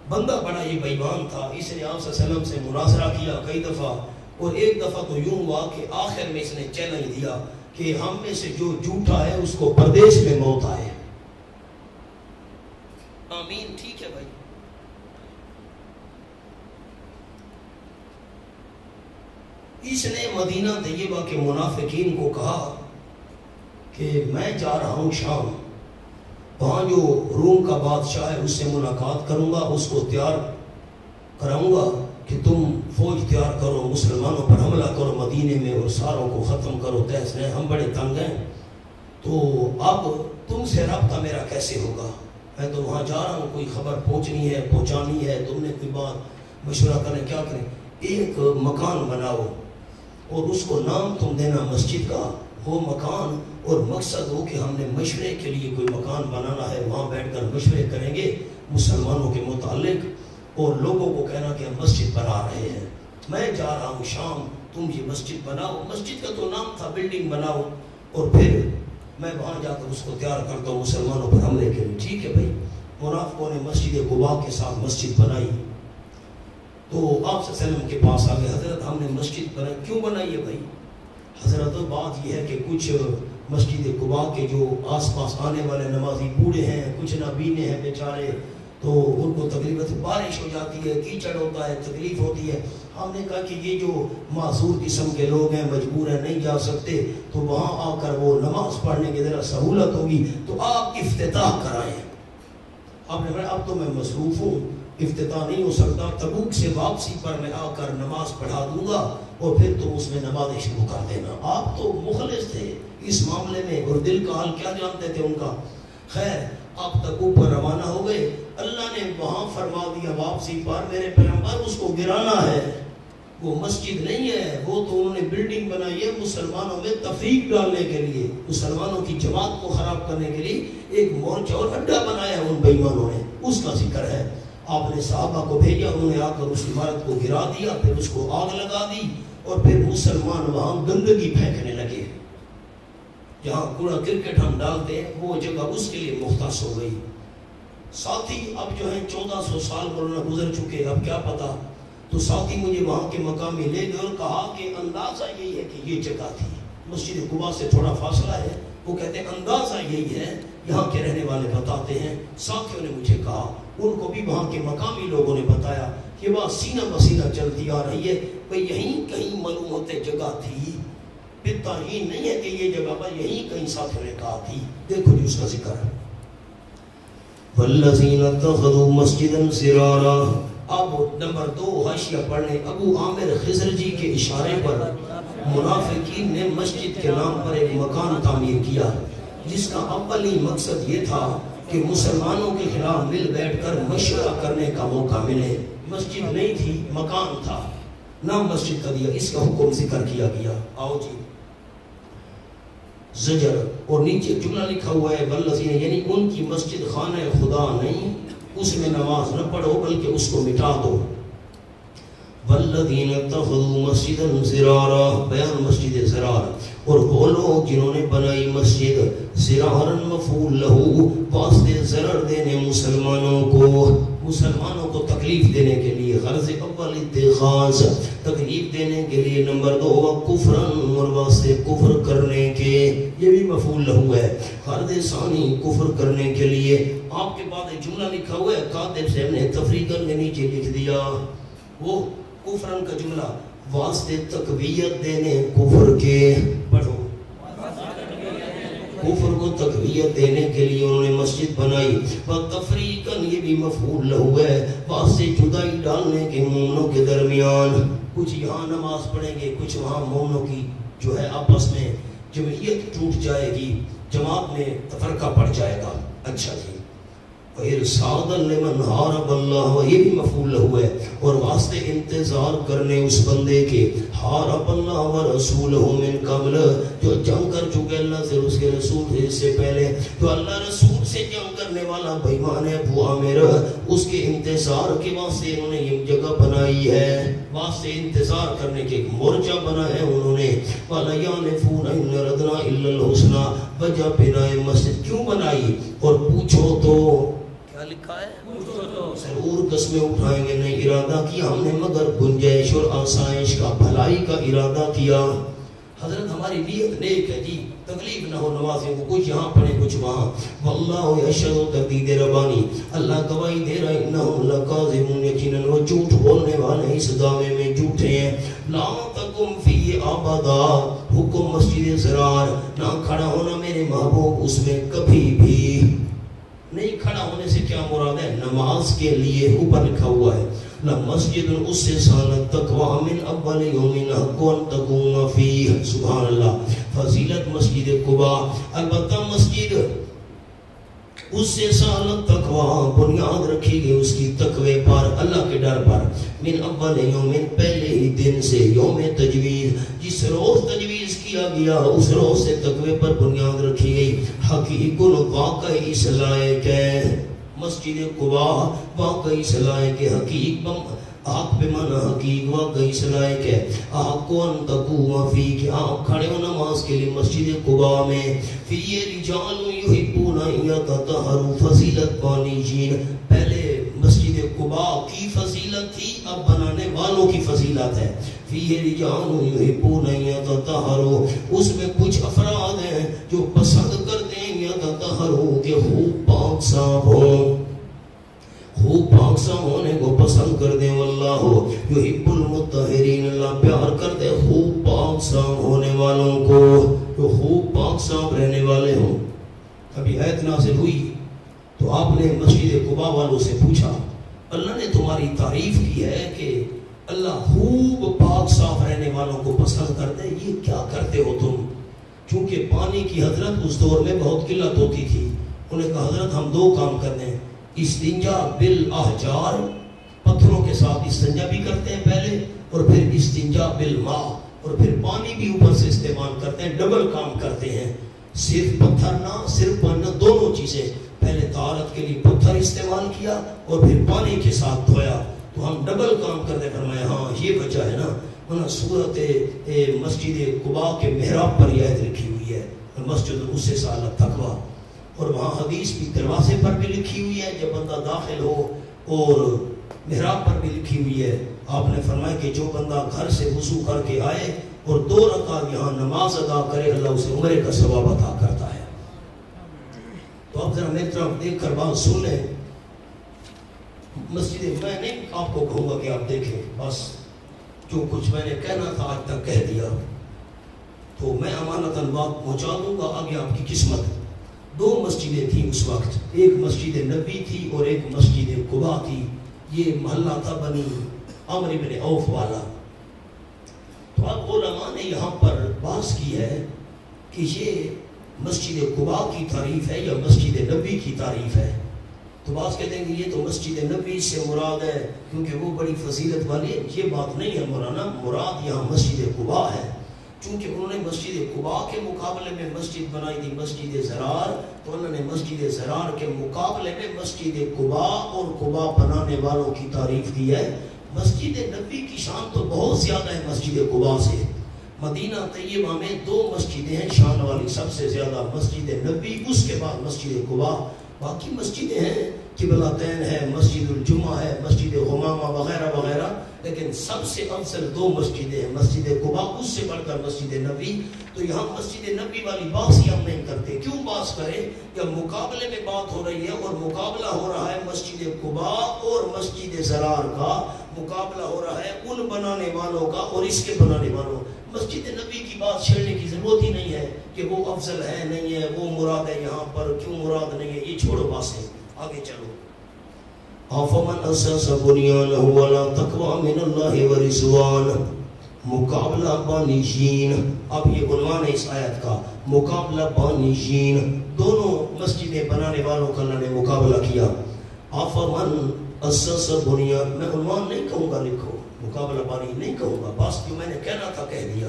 بندہ بڑا یہ بیمان تھا، اس نے آپ صلی اللہ علیہ وسلم سے مناظرہ کیا کئی دفعہ، اور ایک دفعہ تو یوں ہوا کہ آخر میں اس نے چیلنج دیا کہ ہم میں سے جو جھوٹا ہے اس کو پردیس میں موت آئے۔ آمین، ٹھیک ہے بھائی۔ اس نے مدینہ طیبہ کے منافقین کو کہا کہ میں جا رہا ہوں شام، وہاں جو روم کا بادشاہ ہے اس سے ملاقات کروں گا، اس کو تیار کراؤں گا کہ تم فوج تیار کرو، مسلمانوں پر حملہ کرو مدینے میں اور ساروں کو ختم کرو، تحس نہیں، ہم بڑے تنگ ہیں، تو اب تم سے رابطہ میرا کیسے ہوگا؟ میں تو وہاں جا رہا ہوں، کوئی خبر پہنچنی ہے، پہنچانی ہے، تم نے کوئی بات مشورہ کرنے، کیا کریں؟ ایک مکان بناؤ اور اس کو نام تم دینا مسجد کا، وہ مکان، اور مقصد ہو کہ ہم نے مشورے کے لیے کوئی مکان بنانا ہے، وہاں بیٹھ کر مشورے کریں گے مسلمانوں کے متعلق، اور لوگوں کو کہنا کہ ہم مسجد بنا رہے ہیں، میں جا رہا ہوں شام، تم یہ مسجد بناؤ، مسجد کا تو نام تھا، بلڈنگ بناؤ، اور پھر میں وہاں جا کر اس کو تیار کرتا ہوں مسلمانوں پر حملے کے لیے۔ ٹھیک ہے بھائی۔ منافقوں نے مسجد قباء کے ساتھ مسجد بنائی، تو آپ صلی اللہ علیہ وسلم کے پاس آ گئے، حضرت ہم نے مسجد بنائی، کیوں بنائی ہے بھائی؟ حضرت بات یہ ہے کہ کچھ مسجد قباء کے جو آس پاس آنے والے نمازی بوڑھے ہیں، کچھ نابینے ہیں بیچارے، تو ان کو تقریباً بارش ہو جاتی ہے، کیچڑ ہوتا ہے، تکلیف ہوتی ہے، ہم نے کہا کہ یہ جو معذور قسم کے لوگ ہیں، مجبور ہیں، نہیں جا سکتے، تو وہاں آ کر وہ نماز پڑھنے کی ذرا سہولت ہوگی، تو آپ افتتاح کرائیں۔ آپ نے کہا اب تو میں مصروف ہوں، افتتاح نہیں ہو سکتا، تبوک سے واپسی پر میں آ کر نماز پڑھا دوں گا اور پھر تم اس میں نمازیں شروع کر دینا۔ آپ تو مخلص تھے اس معاملے میں، اور دل کا حال کیا جانتے تھے ان کا۔ خیر آپ تبوک پر روانہ ہو گئے، اللہ نے وہاں فرما دیا واپسی پر، میرے پیغمبر اس کو گرانا ہے، وہ مسجد نہیں ہے، وہ تو انہوں نے بلڈنگ بنائی ہے مسلمانوں میں تفریق ڈالنے کے لیے، مسلمانوں کی جماعت کو خراب کرنے کے لیے ایک مورچہ اور اڈا بنایا ہے ان بے ایمانوں نے، اس کا ذکر ہے۔ آپ نے صحابہ کو بھیجا، انہوں نے آ کر اس عمارت کو گرا دیا، پھر اس کو آگ لگا دی، اور پھر مسلمان وہاں گندگی پھینکنے لگے، جہاں کوڑا کرکٹ ہم ڈالتے ہیں وہ جگہ اس کے لیے مختص ہو گئی۔ ساتھی اب جو ہیں 1400 سال مولانا گزر چکے، اب کیا پتا، تو ساتھی مجھے وہاں کے مقام میں لے گئے اور کہا کہ اندازہ یہی ہے کہ یہ جگہ تھی، مسجد قباء سے تھوڑا فاصلہ ہے، وہ کہتے ہیں اندازہ یہی ہے، یہاں کے رہنے والے بتاتے ہیں، ساتھیوں نے مجھے کہا، ان کو بھی وہاں کے مقامی لوگوں نے بتایا کہ وہ سینہ بسینہ چلتی آ رہی ہے، بھئی یہیں کہیں معلوم ہوتے جگہ تھی، بالتعین نہیں ہے کہ یہ جگہ پر یہیں کہیں ساتھیوں نے کہا تھی۔ دیکھو جی اس کا ذکر ہے، وَالَّذِينَ اتَّخَذُوا مَسْجِدًا ضِرَارًا۔ اب نمبر 2 حاشیہ پڑھنے، ابو عامر خزرجی کے اشارے پر منافقین نے مسجد کے نام پر ایک مکان تعمیر کیا، جس کا اولی مقصد یہ تھا کہ مسلمانوں کے خلاف مل بیٹھ کر مشورہ کرنے کا موقع ملے۔ مسجد نہیں تھی، مکان تھا، نام مسجد کا دیا، اس کا حکم ذکر کیا گیا۔ آؤ جی زجر، اور نیچے جملہ لکھا ہوا ہے والذین، یعنی ان کی مسجد خانہ خدا نہیں، اس میں نماز نہ پڑھو بلکہ اس کو مٹا دو۔ والذین اتخذوا مسجدا ضرارا، بیان مسجد ضرار، اور وہ لوگ جنہوں نے بنائی مسجد ضرارا مفعول لہو، واسطے ضرر دینے مسلمانوں کو تکلیف دینے کے لیے، غرض اول اتخاذ تکلیف دینے کے لیے، نمبر 2 کفرن، اور واسطے کفر کرنے کے، یہ بھی مفعول لہو ہے، غرض ثانی کفر کرنے کے لیے۔ آپ کے بعد ایک جملہ لکھا ہوا ہے، کاتب صاحب نے تفریقاً کے نیچے لکھ دیا، وہ کفرن کا جملہ، واسطے تقویت دینے کفر کے، پڑھو، کفر کو تقویت دینے کے لیے انہوں نے مسجد بنائی۔ تفریقاً، یہ بھی مفعول لہو ہے، واسطے جدائی ڈالنے کے مومنوں کے درمیان، کچھ یہاں نماز پڑھیں گے، کچھ وہاں مومنوں کی جو ہے آپس میں جمعیت ٹوٹ جائے گی، جماعت میں تفرقہ پڑ جائے گا۔ اچھا جی، وَإِرْصَادًا لِمَنْ حَارَبَ اللَّهَ، یہ بھی مفعول لہو ہے، اور واسطے انتظار کرنے اس بندے کے، حارب اللہ ورسولہ من قبل، جو جنگ کر چکے اللہ سے اس کے رسول سے اس سے پہلے، جو اللہ رسول سے جنگ کرنے والا بے ایمان ہے ابو عامر، اس کے انتظار کے واسطے انہوں نے یہ جگہ بنائی ہے، واسطے انتظار کرنے کے ایک مورچہ بنا ہے انہوں نے۔ وَلَا يَعْرِفُونَ إِنَّ رَدْنَا إِلَّا الْحُسْنَى، وجہ بنائے مسجد کیوں بنائی؟ اور پوچھو تو کیا لکھا ہے؟ ضرور قسمیں اٹھائیں گے، نہیں ارادہ کیا ہم نے مگر گنجائش اور آسائش کا، بھلائی کا ارادہ کیا۔ حضرت ہماری نیت نیک ہے جی، تکلیف نہ ہو نمازیں کو، کچھ یہاں پڑھیں کچھ وہاں۔ واللہ یشہد، تقدید ربانی، اللہ گواہی دے رہا ہے، انہم لکاذبون، یقیناً وہ جھوٹ بولنے والے اس دعوے میں جھوٹے ہیں۔ لا تقم فی ابدا، حکم مسجد ضرار، نہ کھڑا ہونا میرے محبوب اس میں کبھی بھی۔ نہیں کھڑا ہونے سے کیا مراد ہے؟ نماز کے لیے اوپر لکھا ہوا ہے لَمَسْجِدٌ أُسِّسَ التَّقْوَىٰ مِنْ أَوَّلِ يَوْمٍ أَحَقُّ أَن تَقُومَ فِيهِ، سبحان اللہ۔ فضیلت مسجد قباء، البتہ مسجد أُسِّسَ التَّقْوَىٰ، بنیاد رکھی گئی اس کی تقوی پر، اللہ کے ڈر پر، من اول یومن، پہلے ہی دن سے، یوم تجویز، جس روز تجویز کیا گیا اس روز سے تقوی پر بنیاد رکھی گئی۔ حقیق واقعی اس لائق ہے مسجد قباء، واقعی اس لائق ہے، حقیق حق پہ مانا حقیق، واقعی اس لائق ہے، حق ان تقوم فی، کہ آپ کھڑے ہو نماز کے لیے مسجد قباء میں، فی رجال یحبون ان یتطہروا، فضیلت پانی جین، پہلے مسجد قباء کی فضیلت تھی، اب بنانے والوں کی فضیلت ہے۔ فی رجال یحبون ان یتطہروا، اس میں کچھ افراد ہیں جو پسند کرتے ہیں یتطہروا، کہ خوب پاک صاف ہوں، خوب پاک صاف ہونے کو پسند کر دیں۔ واللہ یحب المطہرین، اللہ پیار کرتے خوب پاک صاف ہونے والوں کو، جو خوب پاک صاف رہنے والے ہوں۔ کبھی آیت نازل ہوئی تو آپ نے مسجد قباء والوں سے پوچھا، اللہ نے تمہاری تعریف کی ہے کہ اللہ خوب پاک صاف رہنے والوں کو پسند کرتے، یہ کیا کرتے ہو تم؟ چونکہ پانی کی حضرت اس دور میں بہت قلت ہوتی تھی، انہوں نے کہا حضرت ہم دو کام کرتے ہیں، استنجا بالاحجار، پتھروں کے ساتھ استنجا بھی کرتے ہیں پہلے، اور پھر استنجا بالماء، اور پھر پانی بھی اوپر سے استعمال کرتے ہیں، ڈبل کام کرتے ہیں، صرف پتھر نہ صرف پانی نہ، دونوں چیزیں، پہلے طہارت کے لیے پتھر استعمال کیا اور پھر پانی کے ساتھ دھویا، تو ہم ڈبل کام کرتے۔ فرمایا ہاں یہ وجہ ہے نا، ورنہ صورت مسجد قباء کے محراب پر یہ آیت لکھی ہوئی ہے، مسجد أُسِّسَ عَلَى التَّقْوَىٰ، اور وہاں حدیث بھی دروازے پر بھی لکھی ہوئی ہے جب بندہ داخل ہو، اور محراب پر بھی لکھی ہوئی ہے۔ آپ نے فرمایا کہ جو بندہ گھر سے وضو کر کے آئے اور 2 رکعت یہاں نماز ادا کرے، اللہ اسے عمرے کا ثواب عطا کرتا ہے۔ تو اب ذرا میری طرف دیکھ کر بات سن لیں، مسجد میں نہیں آپ کو کہوں گا کہ آپ دیکھیں، بس جو کچھ میں نے کہنا تھا آج تک کہہ دیا، تو میں امانتاً بات پہنچا دوں گا، آگے آپ کی قسمت۔ 2 مسجدیں تھیں اس وقت، ایک مسجد نبی تھی اور ایک مسجد قباء تھی، یہ محلہ تھا بنی عمرو بن عوف والا۔ تو اب علماء نے یہاں پر بحث کی ہے کہ یہ مسجد قباء کی تعریف ہے یا مسجد نبی کی تعریف ہے، تو بعض کہتے ہیں کہ یہ تو مسجد نبی سے مراد ہے کیونکہ وہ بڑی فضیلت والی ہے، یہ بات نہیں ہے مولانا، مراد یہاں مسجد قباء ہے، چونکہ انہوں نے مسجد قباء کے مقابلے میں مسجد بنائی تھی مسجد ضرار، تو انہوں نے مسجد ضرار کے مقابلے میں مسجد قباء اور قباء بنانے والوں کی تعریف دی ہے۔ مسجد نبی کی شان تو بہت زیادہ ہے مسجد قباء سے، مدینہ طیبہ میں 2 مسجدیں ہیں شان والی، سب سے زیادہ مسجد نبی، اس کے بعد مسجد قباء، باقی مسجدیں ہیں، قبلتین ہے، مسجد الجمعہ ہے، مسجد غمامہ وغیرہ وغیرہ، لیکن سب سے افضل 2 مسجدیں ہیں، مسجد قباء، اس سے بڑھ کر مسجد نبی۔ تو یہاں مسجد نبی والی بات ہی ہم نہیں کرتے، کیوں بات کریں جب مقابلے میں بات ہو رہی ہے، اور مقابلہ ہو رہا ہے مسجد قباء اور مسجد ضرار کا، مقابلہ ہو رہا ہے ان بنانے والوں کا اور اس کے بنانے والوں۔ مسجد نبی کی بات چھیڑنے کی ضرورت ہی نہیں ہے کہ وہ افضل ہے نہیں ہے، وہ مراد ہے یہاں پر، کیوں مراد نہیں ہے، یہ چھوڑو باتیں، آگے چلو۔ أَفَمَنْ أَسَّسَ بُنْيَانَهُ عَلَىٰ تَقْوَىٰ مِنَ اللَّهِ وَرِضْوَانٍ، مقابلہ بانشین، اب یہ عنوان ہے اس آیت کا، مقابلہ بانشین، دونوں مسجدیں بنانے والوں کا اللہ نے مقابلہ کیا۔ افمن اسس بنیان، میں عنوان نہیں کہوں گا، لکھو مقابلہ بانی نہیں کہوں گا، بس جو میں نے کہنا تھا کہہ دیا۔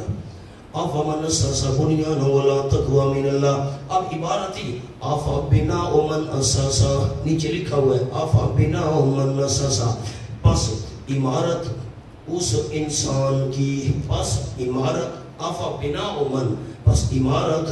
افمن اسس بنیان ولا تقوی من اللہ، اب عبارت ہی افا بناء من اسس، نیچے لکھا ہوا ہے افا بناء من اسس، پس عمارت اس انسان کی، پس عمارت افا بناء من، پس عمارت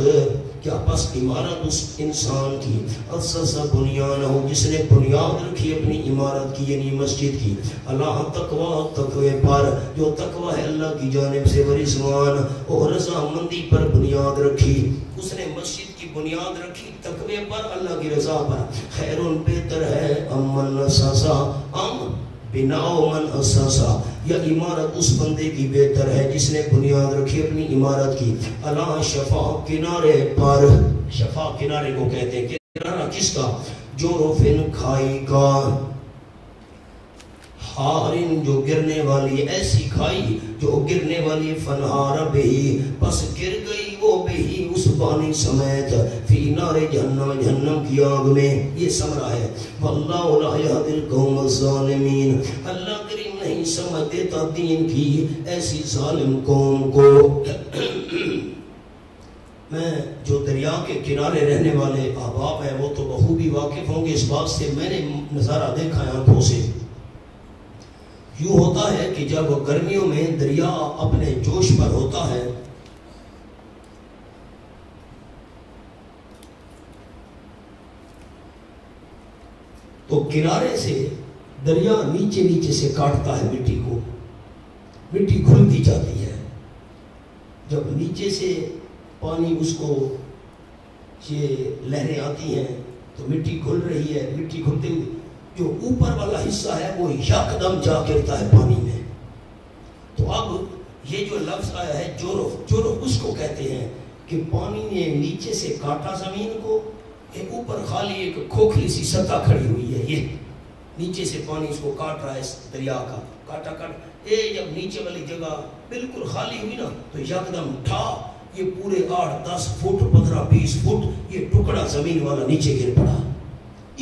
کیا، پس عمارت اس انسان کی، اسس بنیانہ، جس نے بنیاد رکھی اپنی عمارت کی یعنی مسجد کی، اللہ تقوی، تقوی پر، جو تقوی ہے اللہ کی جانب سے، ورضوان، اور رضامندی پر بنیاد رکھی، اس نے مسجد کی بنیاد رکھی تقوی پر، اللہ کی رضا پر، خیر بہتر ہے امن اساسا، ام بناء من اساسا، یا عمارت اس بندے کی بہتر ہے جس نے بنیاد رکھی اپنی عمارت کی، اللہ شفا کنارے پر، شفا کنارے کو کہتے ہیں، کنارہ کس کا، جورفن کھائی کا، ہارن جو گرنے والی، ایسی کھائی جو گرنے والی، فنہار بہی، پس گر گئی وہ بہی اس پانی سمیت، فی نار جہنم، جہنم کی آگ میں، یہ سمرہ ہے، واللہ لا یہدی القوم الظالمین، اللہ کریم نہیں سمجھ دیتا دین کی ایسی ظالم قوم کو۔ میں جو دریا کے کنارے رہنے والے احباب ہیں وہ تو بخوبی واقف ہوں گے اس بات سے، میں نے نظارہ دیکھا ہے آنکھوں سے، یوں ہوتا ہے کہ جب گرمیوں میں دریا اپنے جوش پر ہوتا ہے تو کنارے سے دریا نیچے نیچے سے کاٹتا ہے مٹی کو، مٹی کھلتی جاتی ہے، جب نیچے سے پانی اس کو یہ لہریں آتی ہیں تو مٹی کھل رہی ہے، مٹی کھلتے ہوئے جو اوپر والا حصہ ہے وہ یکدم جا گرتا ہے پانی میں۔ تو اب یہ جو لفظ آیا ہے جورف، جورف اس کو کہتے ہیں کہ پانی نے نیچے سے کاٹا زمین کو، ایک اوپر خالی ایک کھوکھلی سی سطح کھڑی ہوئی ہے، یہ نیچے سے پانی اس کو کاٹ رہا ہے، اس دریا کا کاٹا کاٹ، جب نیچے والی جگہ بالکل خالی ہوئی نا تو یکدم ٹھا، یہ پورے 8-10 فٹ 15-20 فٹ یہ ٹکڑا زمین والا نیچے گر پڑا،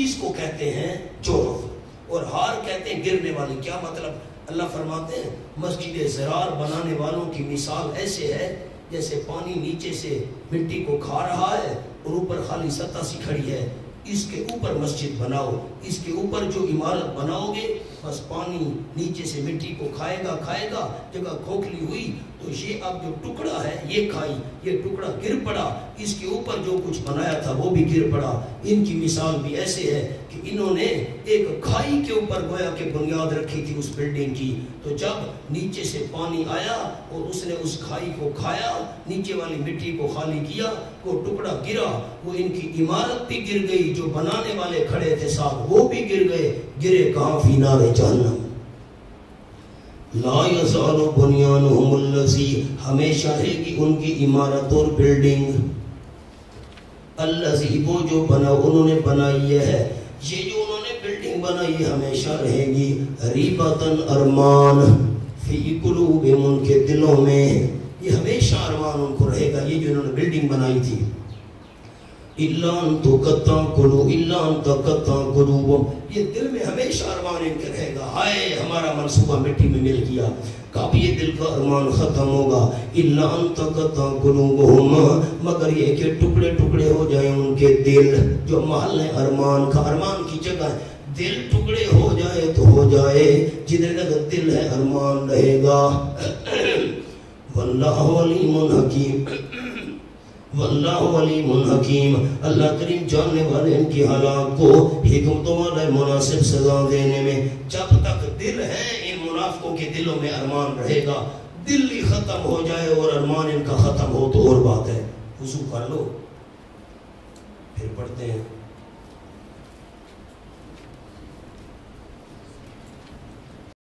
اس کو کہتے ہیں جورف، اور ہار کہتے ہیں گرنے والی۔ کیا مطلب؟ اللہ فرماتے ہیں مسجد زرار بنانے والوں کی مثال ایسے ہے جیسے پانی نیچے سے مٹی کو کھا رہا ہے اور اوپر خالی سطح سی کھڑی ہے، اس کے اوپر مسجد بناؤ، اس کے اوپر جو عمارت بناؤ گے بس پانی نیچے سے مٹی کو کھائے گا، جگہ کھوکھلی ہوئی تو یہ اب جو ٹکڑا ہے یہ کھائی، یہ ٹکڑا گر پڑا، اس کے اوپر جو کچھ بنایا تھا وہ بھی گر پڑا۔ ان کی مثال بھی ایسے ہے کہ انہوں نے ایک کھائی کے اوپر گویا کہ بنیاد رکھی تھی اس بلڈنگ کی، تو جب نیچے سے پانی آیا اور اس نے اس کھائی کو کھایا، نیچے والی مٹی کو خالی کیا، وہ ٹکڑا گرا، وہ ان کی عمارت بھی گر گئی، جو بنانے والے کھڑے تھے ساتھ وہ بھی گر گئے، گرے کہاں؟ فی نار جہنم۔ لا یزال بنیانہم الذی، ہمیشہ رہے گی ان کی عمارت اور بلڈنگ، الذی وہ جو بنا انہوں نے بنائی ہے، یہ جو انہوں نے بلڈنگ بنائی ہمیشہ رہے گی، ریبتاً ارمان، فی قلوبہم ان کے دلوں میں، یہ ہمیشہ ارمان ان کو رہے گا، یہ جو انہوں نے بلڈنگ بنائی تھی۔ اِلَّا أَن تُقَطَّعَ قُلُوبُهُمْ إِلَّا أَن تَقَطَّعَ قُلُوبُهُمْ، یہ دل میں ہمیشہ ارمان ان کے رہے گا، ہائے ہمارا منصوبہ مٹی میں مل گیا، کب یہ دل کا ارمان ختم ہوگا؟ إِلَّا أَن تَقَطَّعَ قُلُوبُهُمْ، مگر یہ کہ ٹکڑے ٹکڑے ہو جائیں ان کے دل، جو محل ہے ارمان کا، ارمان کی جگہ ہے، دل ٹکڑے ہو جائے تو ہو جائے، جدھر تک دل ہے ارمان رہے گا۔ واللہ علیم حکیم، واللہ علیم حکیم، اللہ کریم جاننے والے ان کی حالات کو حکمتوں والے مناسب سزا دینے میں۔ جب تک دل ہے ان منافقوں کے دلوں میں ارمان رہے گا، دل ہی ختم ہو جائے اور ارمان ان کا ختم ہو تو اور بات ہے۔ وضو کر لو پھر پڑھتے ہیں۔